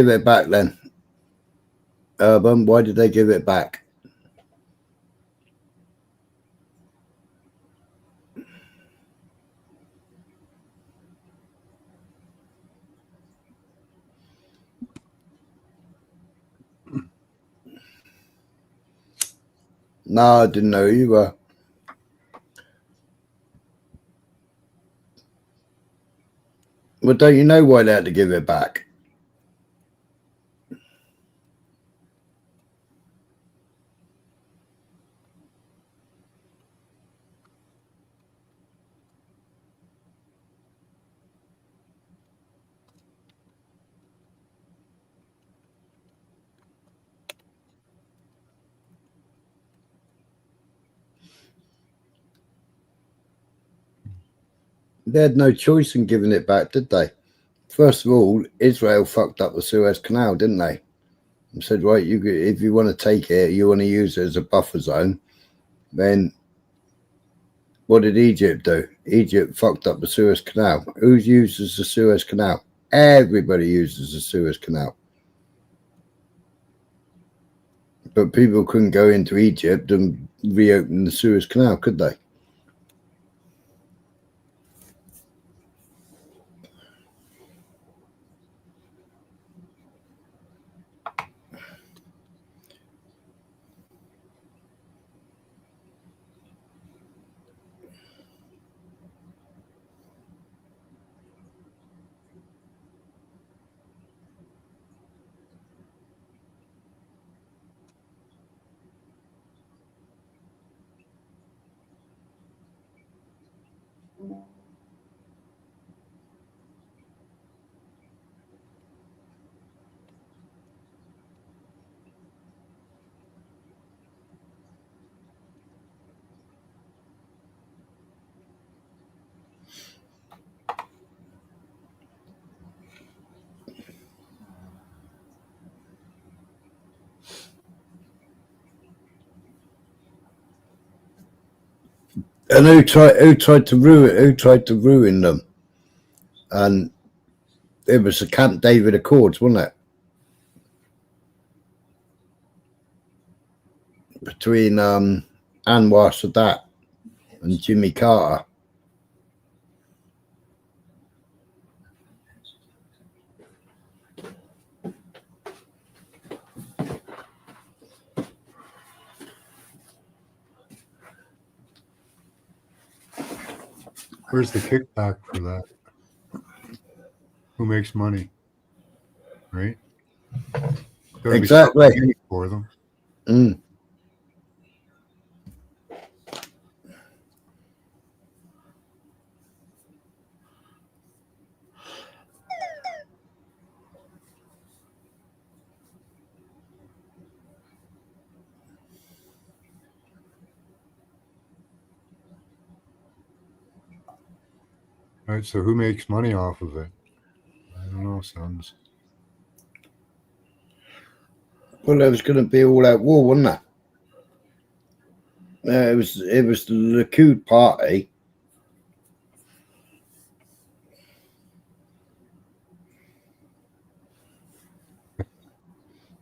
it back then? Urban, why did they give it back? No, I didn't know you were. Well, don't you know why they had to give it back? They had no choice in giving it back, did they? First of all, Israel fucked up the Suez Canal, didn't they? And said, right, if you want to take it, you want to use it as a buffer zone, then what did Egypt do? Egypt fucked up the Suez Canal. Who uses the Suez Canal? Everybody uses the Suez Canal. But people couldn't go into Egypt and reopen the Suez Canal, could they? And who tried to ruin them? And it was the Camp David Accords, wasn't it? between Anwar Sadat and Jimmy Carter. Where's the kickback for that? Who makes money? Right? Gotta be Exactly. something for them. Mm. Right, so who makes money off of it? I don't know, sons. Well, there was going to be all out war, wasn't there? It was the Likud party.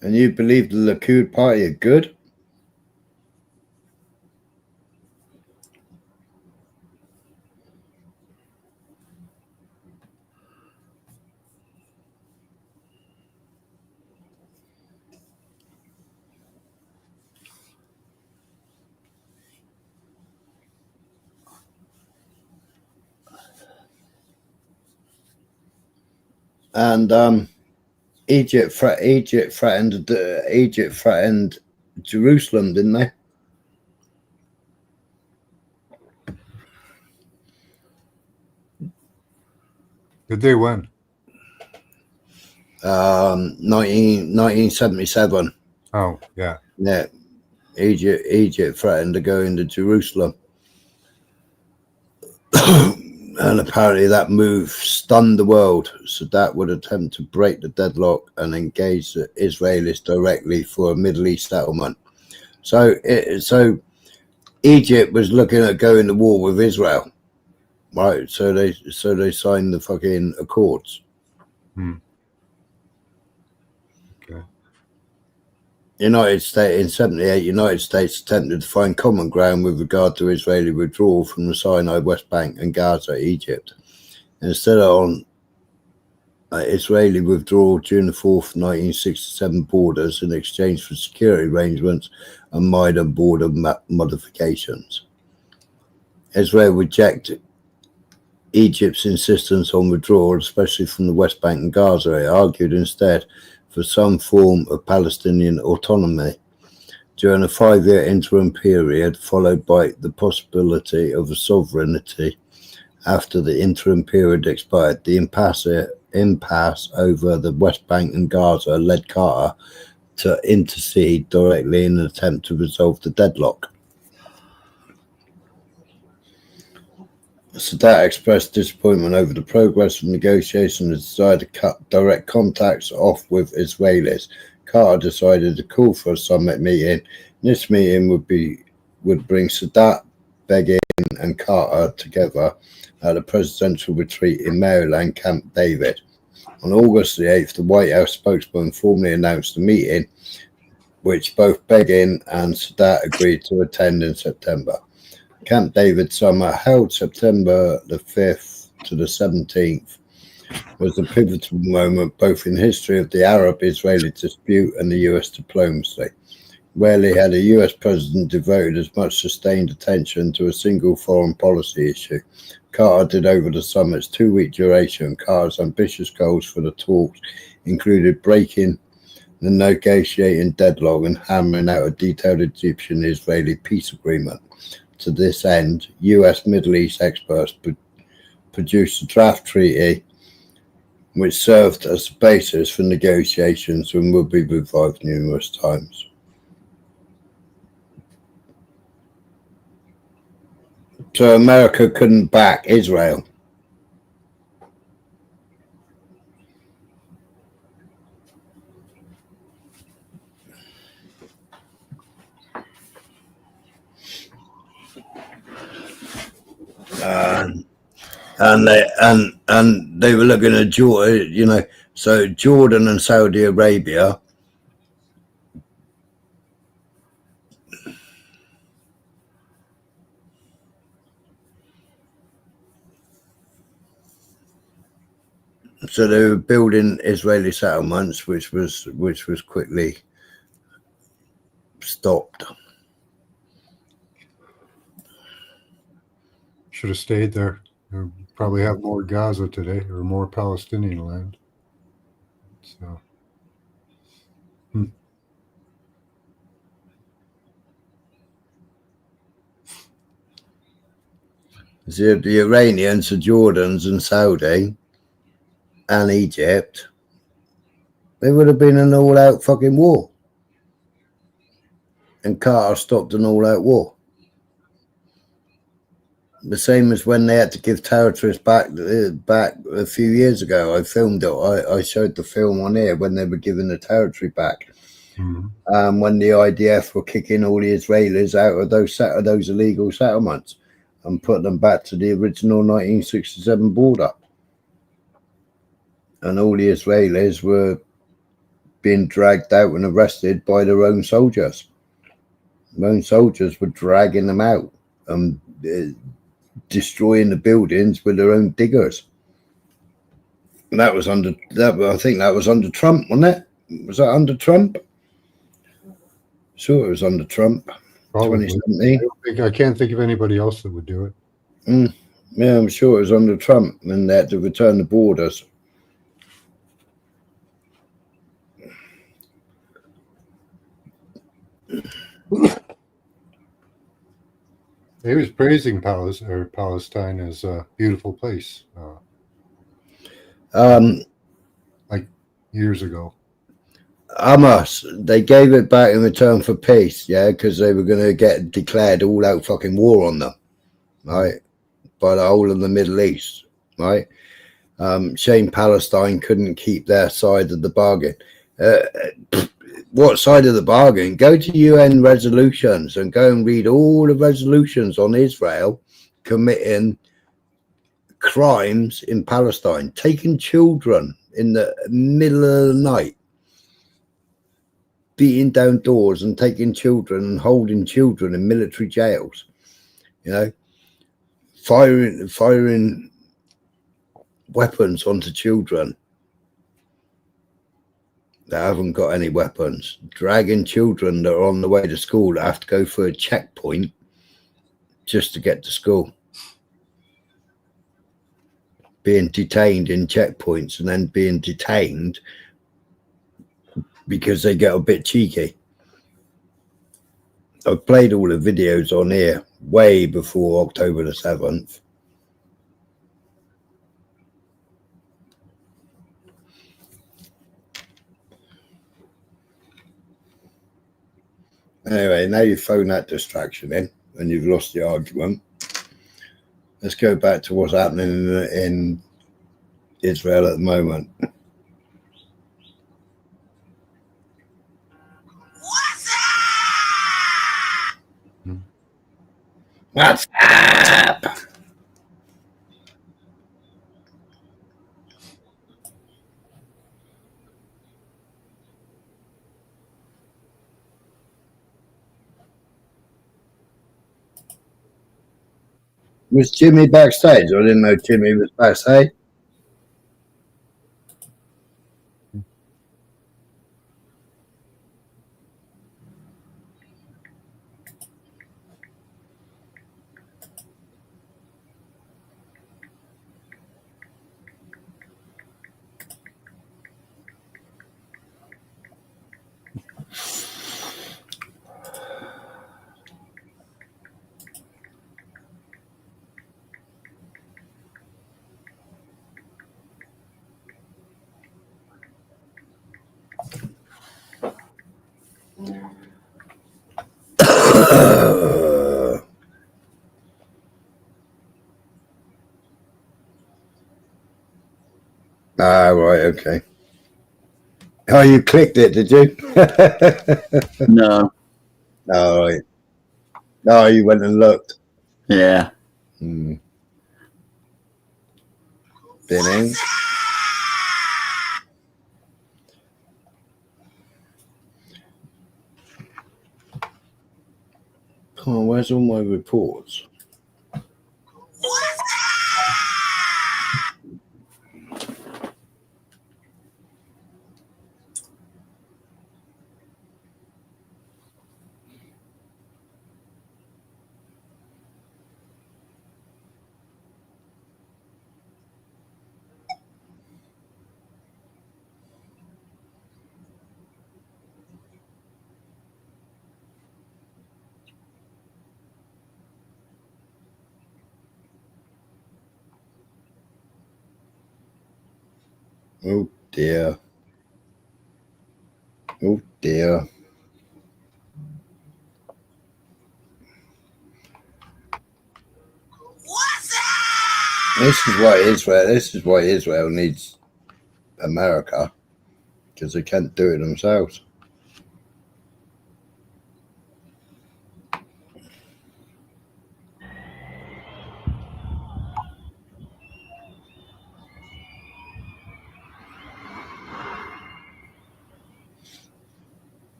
And you believe the Likud party are good? And Egypt threatened Jerusalem, didn't they? Did they win? 1977. Oh, yeah. Yeah. Egypt threatened to go into Jerusalem. And apparently that move stunned the world. Sadat would attempt to break the deadlock and engage the Israelis directly for a Middle East settlement. So Egypt was looking at going to war with Israel, right? So they signed the fucking accords. Okay. United States in '78, United States attempted to find common ground with regard to Israeli withdrawal from the Sinai, West Bank, and Gaza, Egypt. Instead on Israeli withdrawal during the 4th 1967 borders in exchange for security arrangements and minor border modifications. Israel rejected Egypt's insistence on withdrawal, especially from the West Bank and Gaza. It argued instead for some form of Palestinian autonomy during a 5-year interim period, followed by the possibility of a sovereignty after the interim period expired. The impasse over the West Bank and Gaza led Carter to intercede directly in an attempt to resolve the deadlock. Sadat expressed disappointment over the progress of negotiations and decided to cut direct contacts off with Israelis. Carter decided to call for a summit meeting. This meeting would bring Sadat, Begin, and Carter together at a presidential retreat in Maryland, Camp David. On August the 8th, the White House spokesman formally announced the meeting, which both Begin and Sadat agreed to attend in September. Camp David Summer, held September the 5th to the 17th, was a pivotal moment both in history of the Arab-Israeli dispute and the US diplomacy. Rarely had a US president devoted as much sustained attention to a single foreign policy issue. Carter did over the summit's 2-week duration. Carter's ambitious goals for the talks included breaking the negotiating deadlock and hammering out a detailed Egyptian-Israeli peace agreement. To this end, US Middle East experts produced a draft treaty which served as the basis for negotiations and will be revived numerous times. So America couldn't back Israel. And they were looking at Jordan, so Jordan and Saudi Arabia So they were building Israeli settlements, which was quickly stopped. Should have stayed there. We'll probably have more Gaza today or more Palestinian land. So. The Iranians, the Jordans and Saudi and Egypt, they would have been an all-out fucking war. And Carter stopped an all-out war. The same as when they had to give territories back a few years ago. I filmed it. I showed the film on here when they were giving the territory back. Mm-hmm. When the IDF were kicking all the Israelis out of those illegal settlements and put them back to the original 1967 border. And all the Israelis were being dragged out and arrested by their own soldiers. Their own soldiers were dragging them out and destroying the buildings with their own diggers. And that was under I think that was under Trump, wasn't it? Was that under Trump? Sure, it was under Trump. Probably. 2017. I can't think of anybody else that would do it. Yeah, I'm sure it was under Trump, and they had to return the borders. He was praising Palestine as a beautiful place, like years ago. Hamas, they gave it back in return for peace, yeah, because they were going to get declared all-out fucking war on them, right, by the whole of the Middle East, right? Shame Palestine couldn't keep their side of the bargain. What side of the bargain? Go to UN resolutions and go and read all the resolutions on Israel committing crimes in Palestine, taking children in the middle of the night, beating down doors and taking children and holding children in military jails, you know, firing weapons onto children that haven't got any weapons, dragging children that are on the way to school that have to go through a checkpoint just to get to school, being detained in checkpoints and then being detained because they get a bit cheeky. I've played all the videos on here way before October the 7th. Anyway, now you've thrown that distraction in and you've lost the argument. Let's go back to what's happening in Israel at the moment. What's up? Was Jimmy backstage? I didn't know Jimmy was backstage. Right, okay. Oh, you clicked it, did you? No. All right. No, you went and looked. Yeah. Binning. Come on, where's all my reports? Oh dear. Oh dear. This is why Israel needs America, because they can't do it themselves.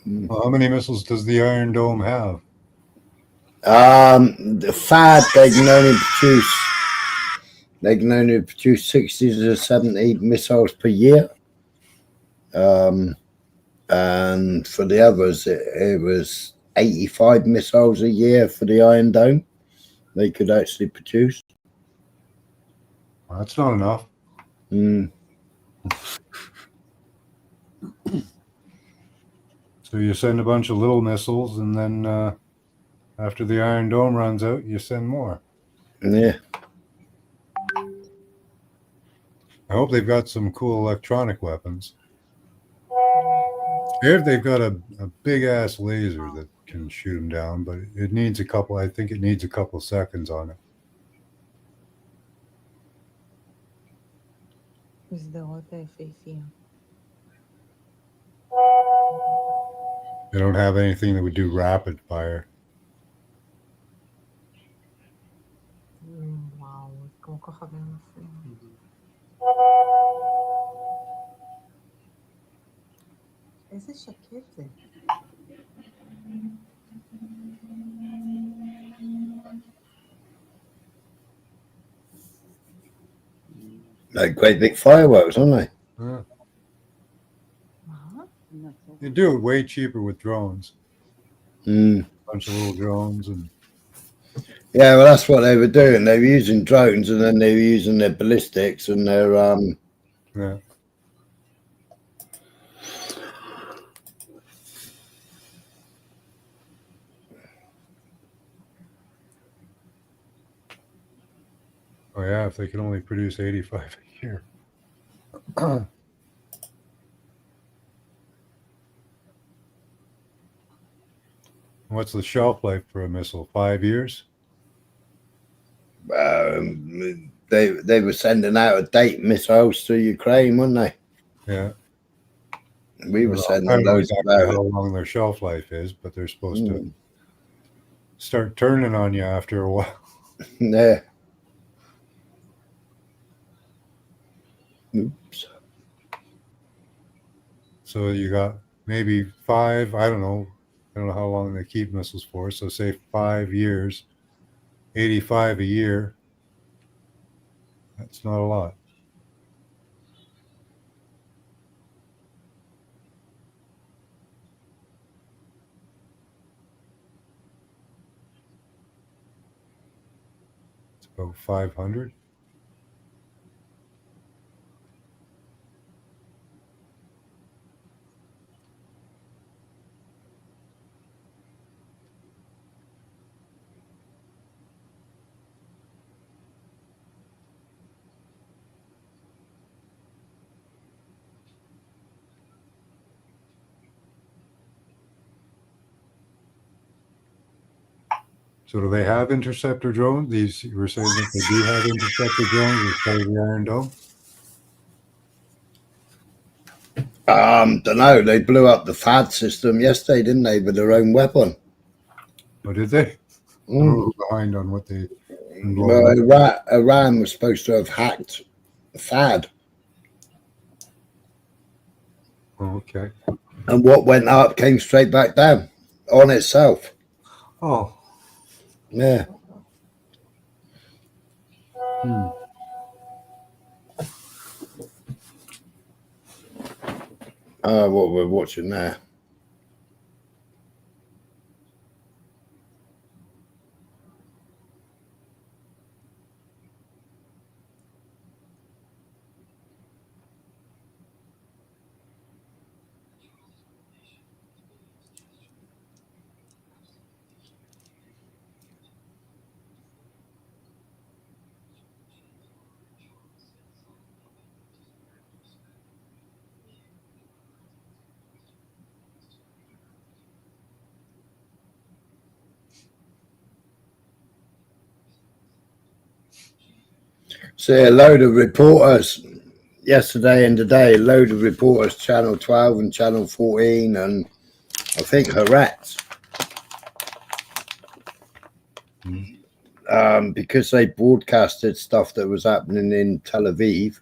Well, how many missiles does the Iron Dome have? The THAAD they can only produce 60 to 70 missiles per year. And for the others, it was 85 missiles a year for the Iron Dome they could actually produce. Well, that's not enough. So you send a bunch of little missiles, and then after the Iron Dome runs out, you send more. Yeah. I hope they've got some cool electronic weapons. If they've got a big ass laser that can shoot them down, but it needs a couple. I think it needs a couple seconds on it. They don't have anything that would do rapid fire. Like great big fireworks, aren't they? Yeah. You do it way cheaper with drones. A bunch of little drones and. Yeah, well, that's what they were doing. They were using drones, and then they were using their ballistics and their Yeah. Oh yeah, if they can only produce 85 a year. What's the shelf life for a missile? 5 years? They were sending out of date missiles to Ukraine, weren't they? Yeah. We were I sending don't know those exactly about. how long their shelf life is, but they're supposed to start turning on you after a while. Yeah. Oops. So you got maybe 5, I don't know how long they keep missiles for. So say 5 years, 85 a year. That's not a lot. It's about 500. So do they have interceptor drones? These, you were saying that they do have interceptor drones as part of the Iron Dome? Don't know. They blew up the THAAD system yesterday, didn't they, with their own weapon? Oh, did they? I'm a little behind on what they Well, Iran was supposed to have hacked THAAD. Oh, okay. And what went up came straight back down on itself. Oh. Yeah. What we're watching there. See a load of reporters yesterday and today, a load of reporters, Channel 12 and Channel 14, and I think Haaretz, because they broadcasted stuff that was happening in Tel Aviv,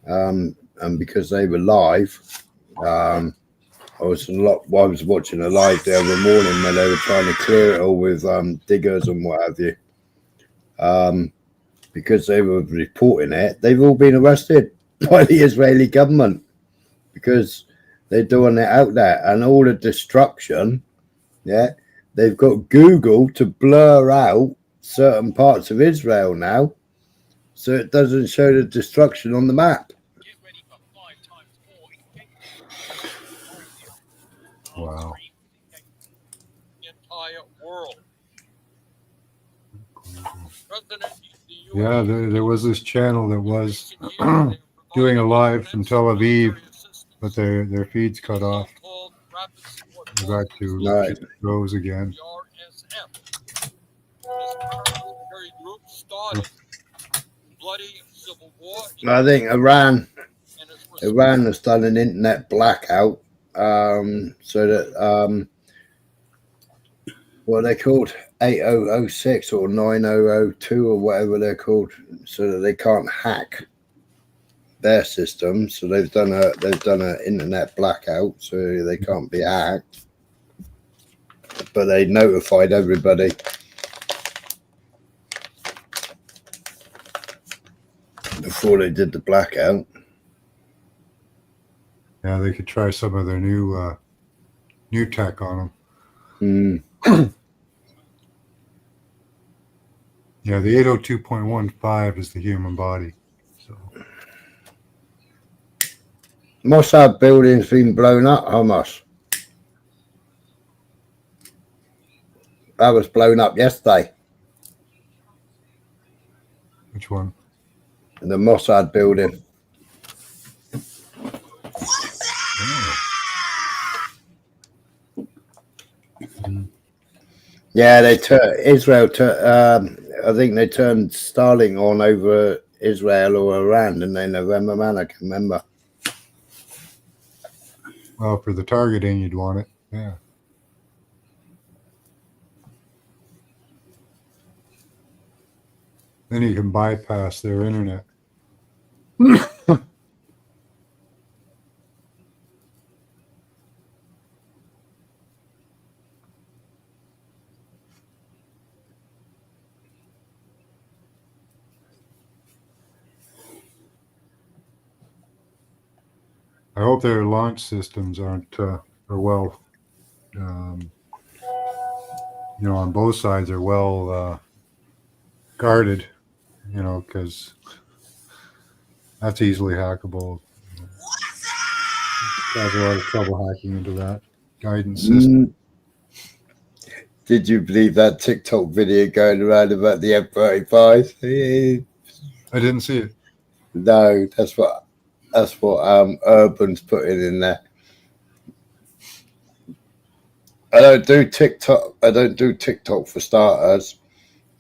and because they were live. I was watching a live the other morning when they were trying to clear it all with diggers and what have you. Because they were reporting it, they've all been arrested by the Israeli government because they're doing it out there, and all the destruction. Yeah, they've got Google to blur out certain parts of Israel now, so it doesn't show the destruction on the map. Wow. Yeah, there was this channel that was doing a live from Tel Aviv, but their feeds cut off. They're back to just goes again. I think Iran has done an internet blackout, so that what are they called, 8006 or 9002 or whatever they're called, so that they can't hack their system. So they've done an internet blackout, so they can't be hacked. But they notified everybody. Before they did the blackout. Yeah, they could try some of their new tech on them. Yeah, the 802.15 is the human body. So Mossad building's been blown up, Hamas. That was blown up yesterday. Which one? The Mossad building. Yeah, Israel. I think they turned Starlink on over Israel or Iran in November, man. I can remember. Well, for the targeting, you'd want it. Yeah. Then you can bypass their internet. I hope their launch systems are well, on both sides are well guarded, because that's easily hackable. There's a lot of trouble hacking into that guidance system. Did you believe that TikTok video going around about the F-35? I didn't see it. No, that's what Urban's putting in there. I don't do TikTok for starters,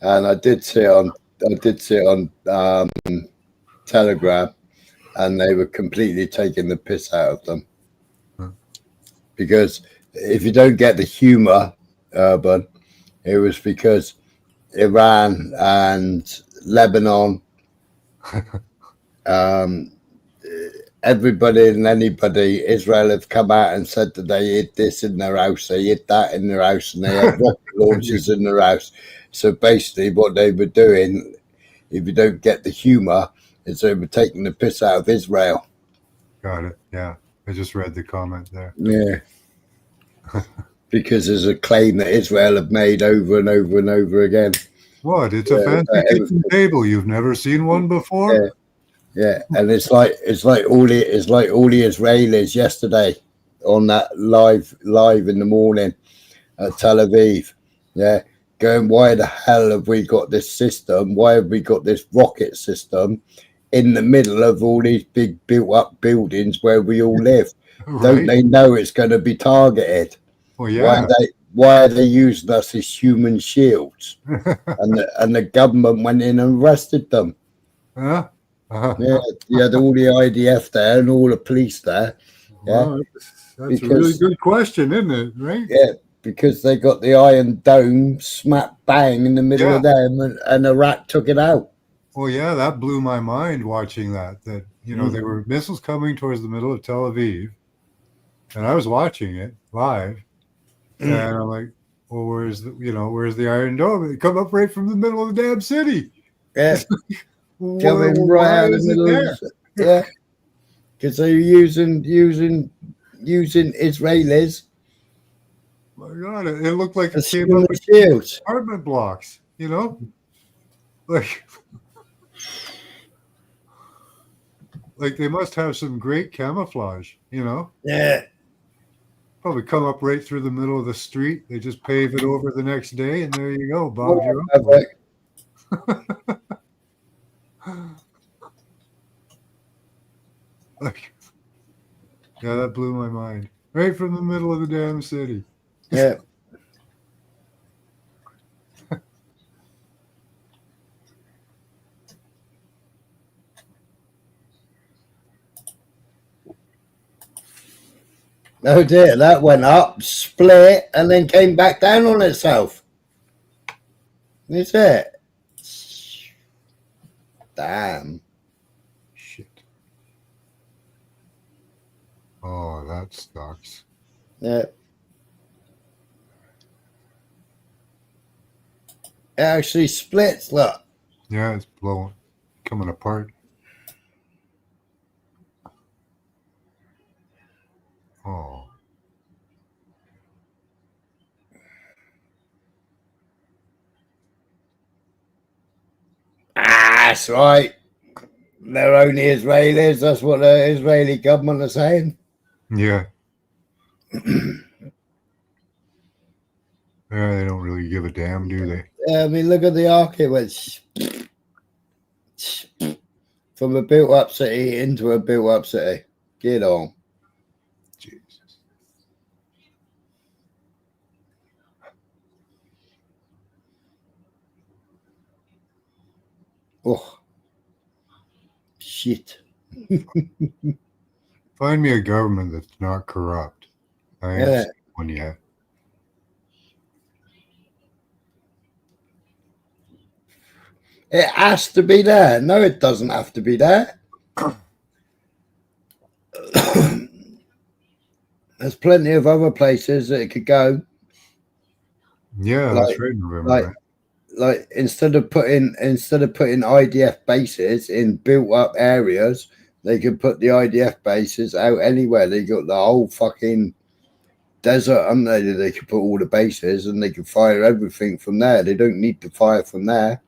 and I did see it on Telegram, and they were completely taking the piss out of them. Because if you don't get the humor, Urban, it was because Iran and Lebanon, everybody and anybody, Israel have come out and said that they hid this in their house, they hid that in their house, and they had rocket launchers in their house. So basically what they were doing, if you don't get the humor, is they were taking the piss out of Israel. Got it. Yeah. I just read the comment there. Yeah. Because there's a claim that Israel have made over and over and over again. What? It's a fancy kitchen table. You've never seen one before? Yeah. And it's like all the Israelis yesterday on that live in the morning at Tel Aviv. Yeah. Going, why the hell have we got this system? Why have we got this rocket system in the middle of all these big built up buildings where we all live? Right. Don't they know it's going to be targeted? Well, yeah. Why are they using us as human shields? and the government went in and arrested them. Huh? Yeah, you had all the IDF there and all the police there. Yeah, Well, that's a really good question, isn't it? Right? Yeah, because they got the Iron Dome smack bang in the middle of them, and Iraq took it out. Well, yeah, that blew my mind watching that. That there were missiles coming towards the middle of Tel Aviv, and I was watching it live, and I'm like, well, where's the Iron Dome? They come up right from the middle of the damn city. Yeah, Coming right out of the middle. Yeah, because they're using Israelis. My God, it looked like it came in up the shields. Apartment blocks, like they must have some great camouflage, Yeah. Probably come up right through the middle of the street. They just pave it over the next day, and there you go, Bob. Yeah, that blew my mind. Right from the middle of the damn city. Yeah. Oh dear, that went up, split, and then came back down on itself. Is it? Damn. Shit. Oh, that sucks. Yeah. It actually splits, look. Yeah, it's blowing, coming apart. Oh. That's right. They're only Israelis. That's what the Israeli government are saying. Yeah. Yeah, they don't really give a damn, do they? Yeah, I mean, look at the arc. It went from a built-up city into a built-up city. Get on. Jesus. Oh. Shit. Find me a government that's not corrupt. I ain't seen one yet. It has to be there. No, it doesn't have to be there. There's plenty of other places that it could go. Yeah, that's right. Like instead of putting IDF bases in built up areas, they could put the IDF bases out anywhere. They got the whole fucking desert, haven't they? They could put all the bases and they could fire everything from there. They don't need to fire from there.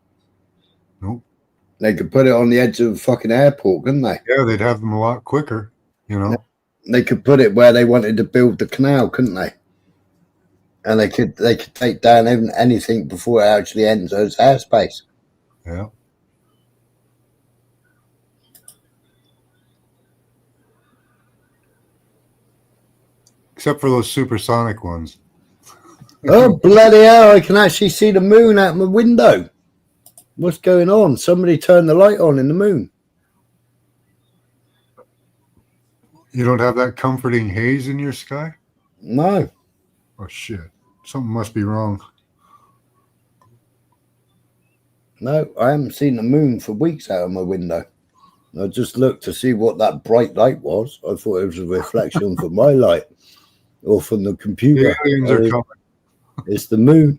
Nope. They could put it on the edge of the fucking airport, couldn't they? Yeah, they'd have them a lot quicker, They could put it where they wanted to build the canal, couldn't they? And they could take down anything before it actually enters airspace. Yeah. Except for those supersonic ones. Oh, bloody hell, I can actually see the moon out my window. What's going on? Somebody turned the light on in the moon. You don't have that comforting haze in your sky? No. Oh, shit. Something must be wrong. No, I haven't seen the moon for weeks out of my window. I just looked to see what that bright light was. I thought it was a reflection from my light or from the computer. The aliens are coming. It's the moon.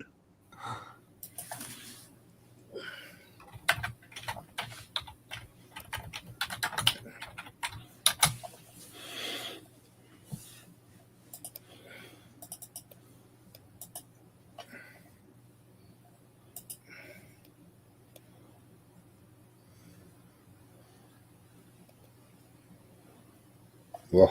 Whoa.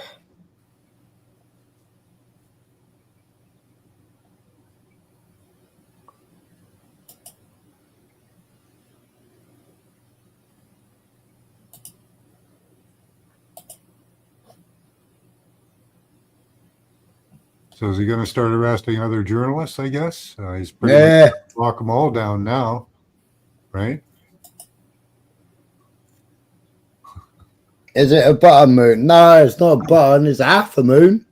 So is he going to start arresting other journalists, I guess? He's pretty much lock them all down now, right? Is it a button moon? No, it's not a button. It's half a moon.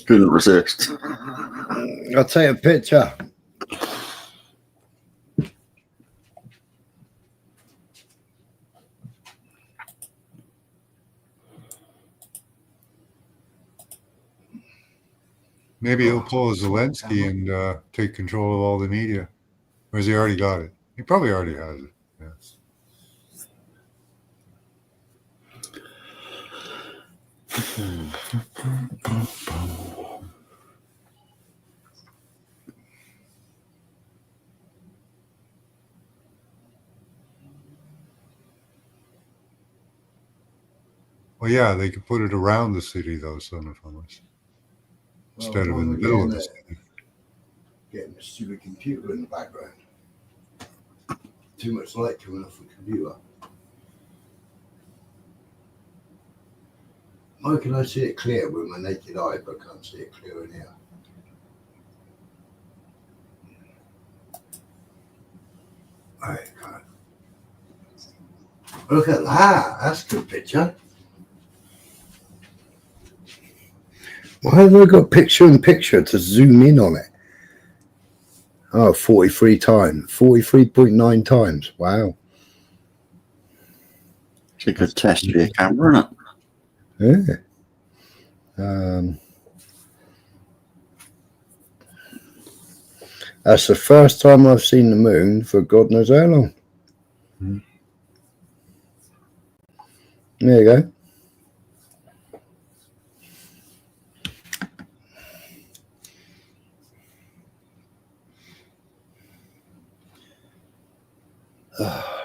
Couldn't resist. I'll take a picture. Maybe he'll pull a Zelensky and take control of all the media. Or has he already got it? He probably already has it. Yes. Well, yeah, they could put it around the city, though, son of Hamas. Instead of in the middle of the city. Getting a stupid computer in the background. Too much light coming off the computer. Why can I see it clear with my naked eye, but I can't see it clear in here? I can't. Look at that. That's a good picture. Why have I got picture in picture to zoom in on it? Oh, 43 times. 43.9 times. Wow. It's a good test for your camera, isn't it? Yeah. That's the first time I've seen the moon for God knows how long. Mm. There you go.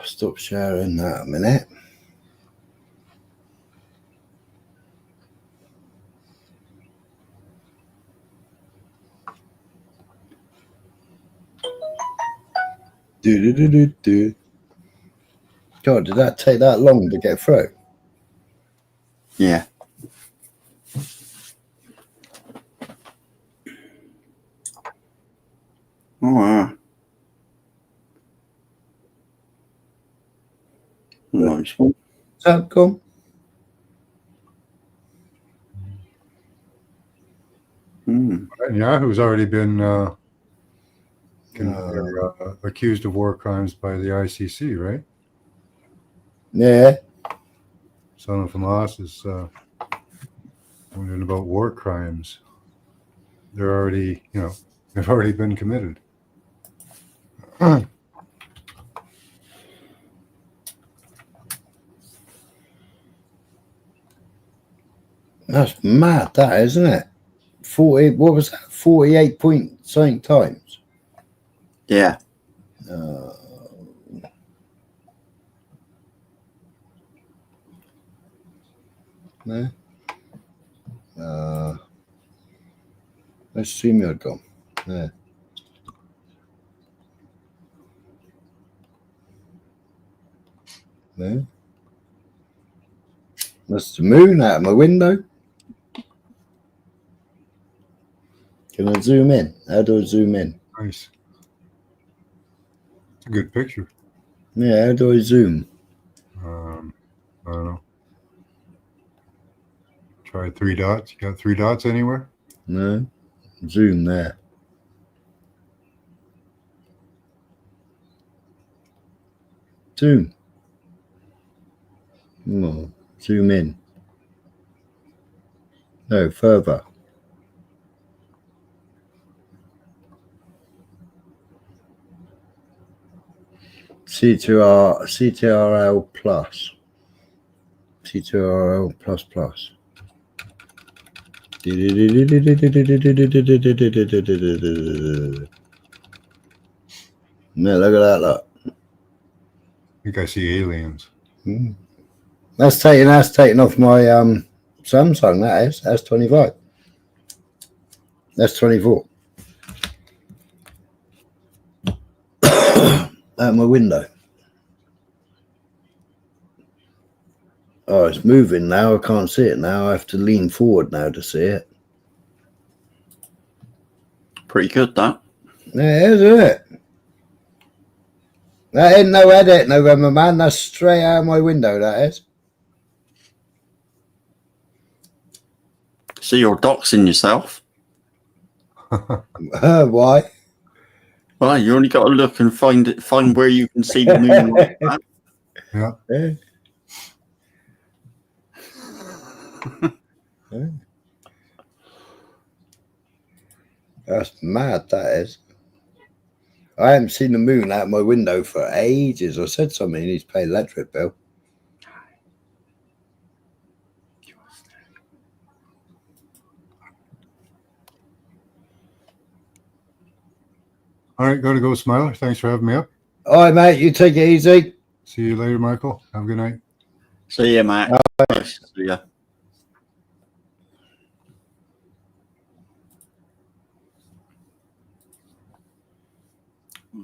Stop sharing that a minute. Do. God, did that take that long to get through? Yeah. Oh, wow. Nice one. Cool. Netanyahu's already been accused of war crimes by the ICC, right? Yeah. Son of Hamas is wondering about war crimes. They're already, they've already been committed. That's mad, that, isn't it? 40, what was that? 48 point something times. Yeah. No. Let's see me go. Yeah. No. That's the moon out of my window. Can I zoom in? How do I zoom in? Nice. It's a good picture. Yeah, how do I zoom? I don't know. Try 3 dots. You got 3 dots anywhere? No. Zoom there. Zoom. No. Zoom in. No, further. CTRL plus. CTRL plus plus. No, look at that, look. I think I see aliens. That's taken off my Samsung, that is. That's 25. That's 24. Out my window. Oh, it's moving now. I can't see it now. I have to lean forward now to see it. Pretty good, that. Yeah, isn't it? That ain't no edit, November man. That's straight out of my window, that is. So you're doxing yourself? Why? Well, you only got to look and find where you can see the moon like that. Yeah. That's mad, that is. I haven't seen the moon out my window for ages. I said something, he needs to pay electric bill. All right, gotta go, Smiler. Thanks for having me up. All right, mate, you take it easy. See you later, Michael. Have a good night. See ya, Matt. Nice to see ya.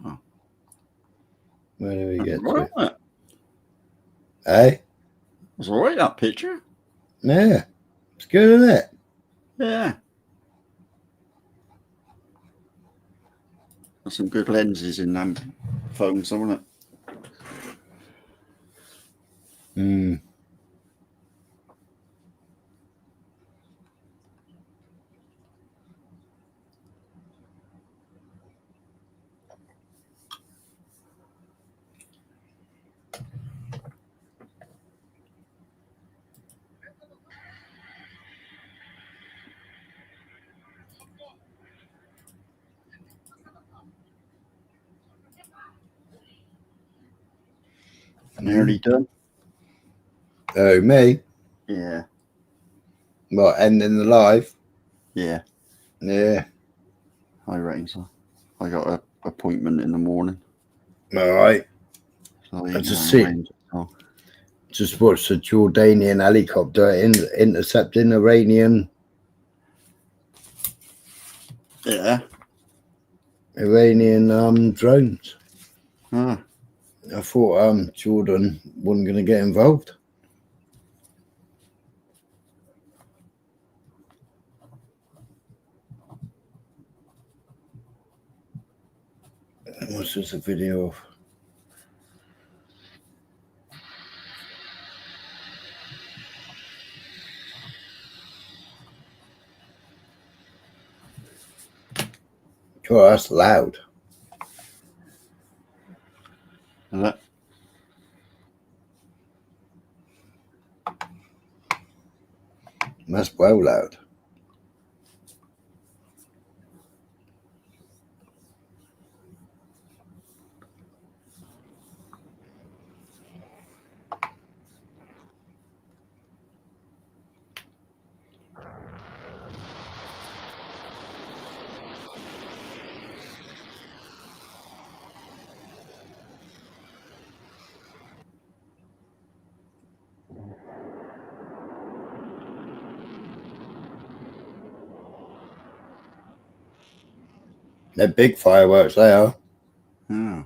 Oh. Where do we get Right. to? Hey? It's all right, that picture. Yeah. It's good, isn't it? Yeah. There's some good lenses in them phones, isn't it? Hmm. Nearly done. Oh, me? Yeah. What, ending the live? Yeah. Yeah. I reckon so. I got an appointment in the morning. All right. So I just watched the Jordanian helicopter intercepting Iranian drones. Huh. I thought Jordan wasn't going to get involved. What's this a video of? God, that's loud. Is it? That's well loud. They're big fireworks, they are. Yeah.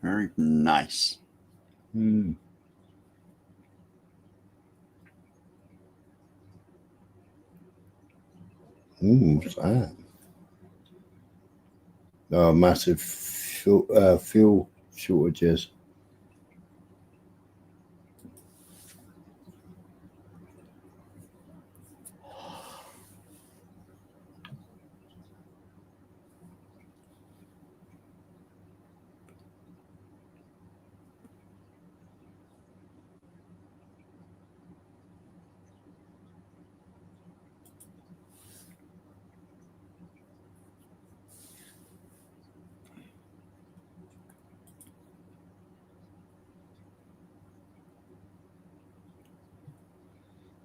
Very nice. Hmm. Ooh, what's that? Oh, massive fuel shortages.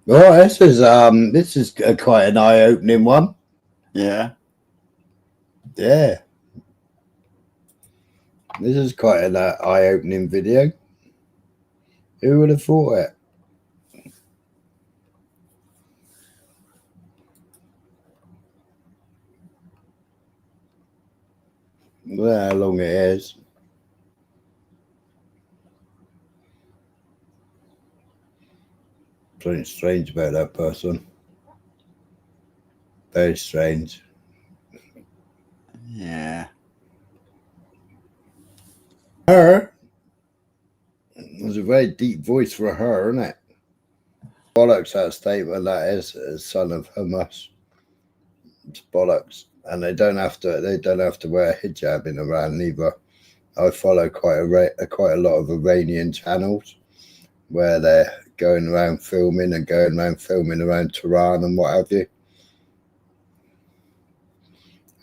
Oh, this is quite an eye-opening one. Yeah. Yeah. This is quite an eye-opening video. Who would have thought it? Look at how long it is. Something strange about that person. Very strange. Yeah. Her. There's a very deep voice for her, isn't it? Bollocks, that statement, that is son of Hamas. It's bollocks. And they don't have to wear a hijab in Iran either. I follow quite a lot of Iranian channels where they're going around filming around Tehran and what have you.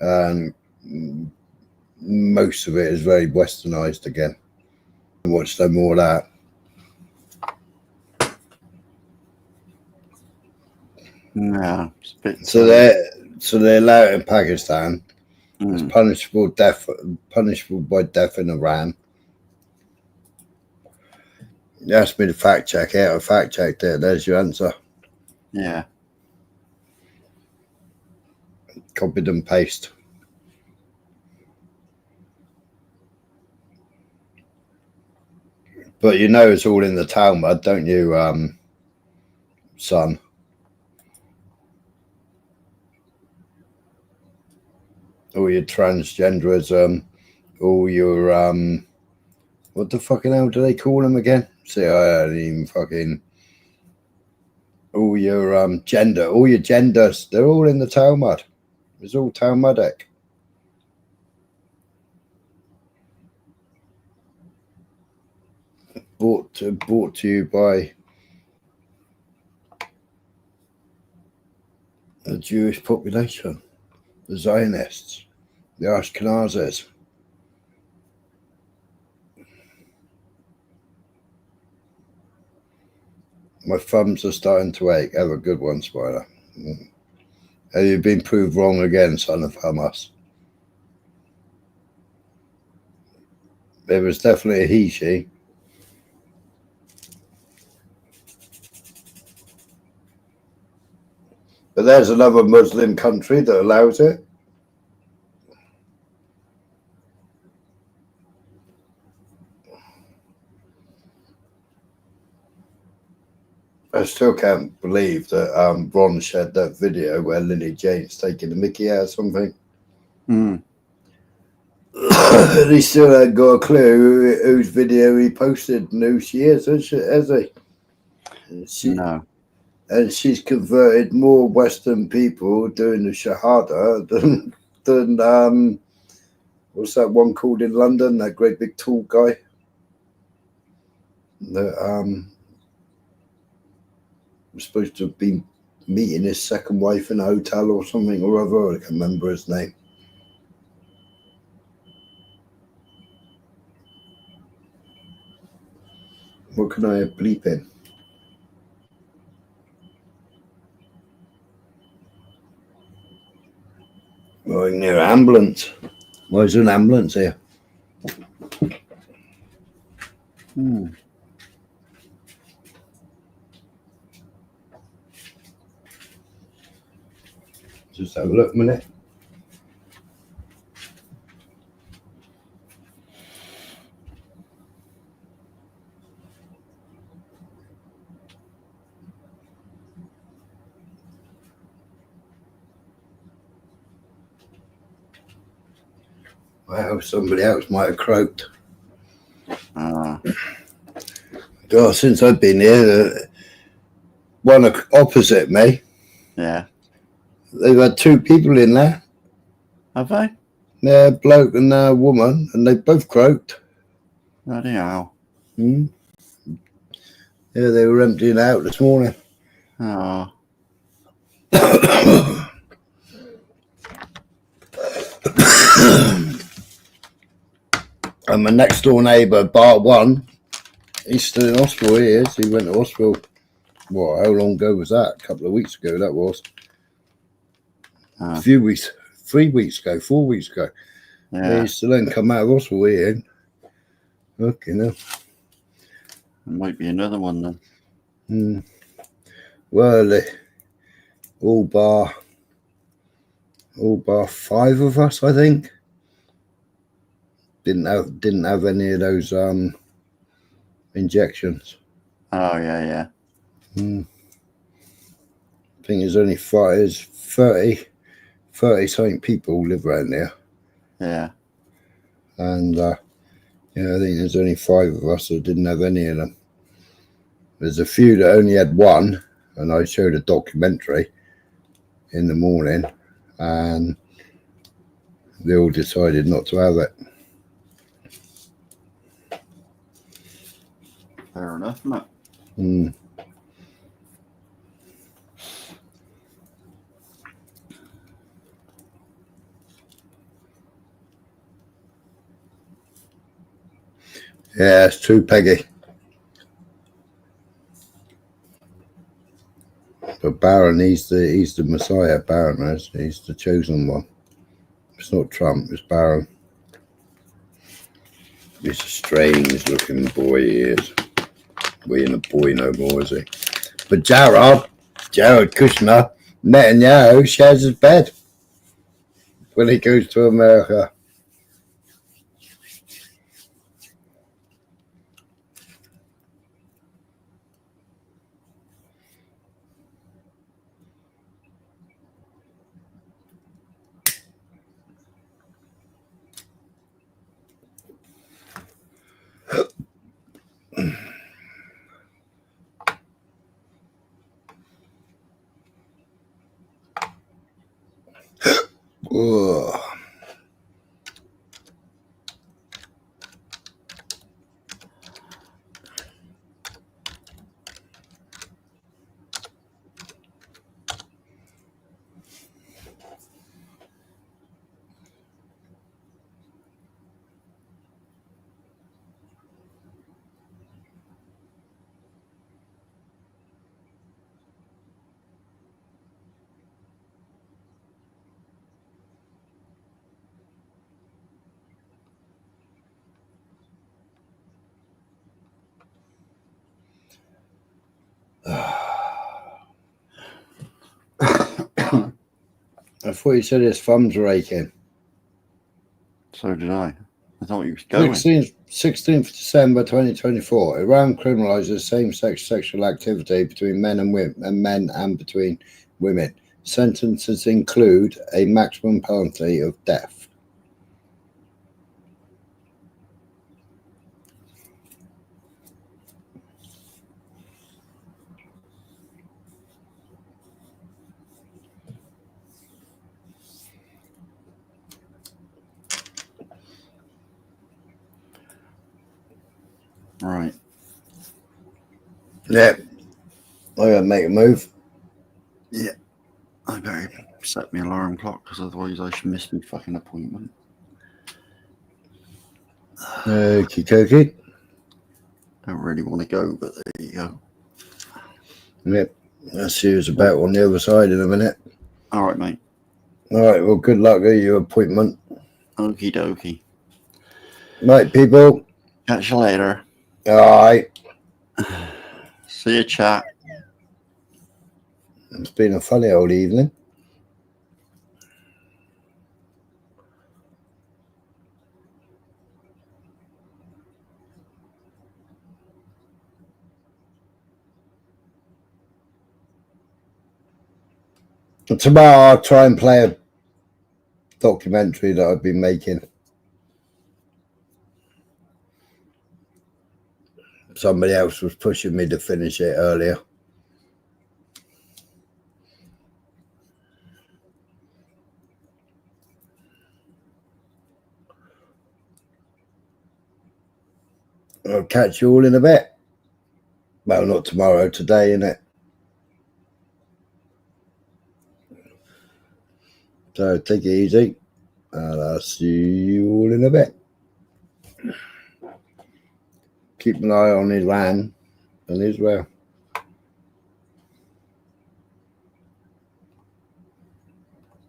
And most of it is very westernized again. I watch them all that. Yeah. So they're allowed in Pakistan. It's punishable by death in Iran. You asked me to fact check it. I fact checked it. There's your answer. Yeah. Copied and paste. But you know it's all in the Talmud, don't you, son? All your transgenderism, all your what the fucking hell do they call them again? See, I don't even fucking all your gender, all your genders, they're all in the Talmud. It's all Talmudic. Brought to you by the Jewish population, the Zionists, the Ashkenazis. My thumbs are starting to ache. Have a good one, Spider. Have you been proved wrong again, son of Hamas? There was definitely a he, she. But there's another Muslim country that allows it. I still can't believe that Ron shared that video where Lily Jane's taking the mickey out of something. He still hasn't got a clue whose video he posted and who she is, has he? No. And she's converted more Western people doing the Shahada than what's that one called in London? That great big tall guy. That was supposed to have been meeting his second wife in a hotel or something or other. I can't remember his name. What can I bleep in? We're near an ambulance. Why is there an ambulance here? Just have a look a minute. Wow, somebody else might have croaked. God, since I've been here, one opposite me. Yeah. They've had two people in there. Have they? Yeah, a bloke and a woman, and they both croaked. Bloody hell. Yeah, they were emptying out this morning. Oh. And my next door neighbour, Bar One, he's still in hospital. He is. He went to hospital. What? How long ago was that? A couple of weeks ago. That was. A few weeks. 3 weeks ago. 4 weeks ago. Yeah. He still didn't come out of hospital. He ain't. Okay, no. There might be another one then. Well, all bar 5 of us, I think. Didn't have any of those injections. Oh yeah. I think there's only 30 something people live around there. Yeah. And I think there's only 5 of us that didn't have any of them. There's a few that only had one, and I showed a documentary in the morning, and they all decided not to have it. Fair enough, mate. Mm. Yeah, it's true, Peggy. But Barron, he's the Messiah. Barron is. He's the chosen one. It's not Trump. It's Barron. He's a strange looking boy. He is. We ain't a boy no more, is he? But Jared Kushner, Netanyahu shares his bed when he goes to America. Ugh. I thought you said his thumbs were aching. So did I. I thought he was going. 16th December 2024. Iran criminalizes same-sex sexual activity between men and women, and men and between women. Sentences include a maximum penalty of death. Right. Yeah. I gotta make a move. Yeah. I better set my alarm clock because otherwise I should miss my fucking appointment. Okie dokie. Don't really want to go, but there you go. Yep. I'll see who's about on the other side in a minute. All right, mate. All right. Well, good luck at your appointment. Okie dokie. Right, people. Catch you later. All right. See you, chat. It's been a funny old evening. Tomorrow I'll try and play a documentary that I've been making. Somebody else was pushing me to finish it earlier. I'll catch you all in a bit. Well, not tomorrow, today, innit? So take it easy, and I'll see you all in a bit. Keep an eye on Iran and Israel.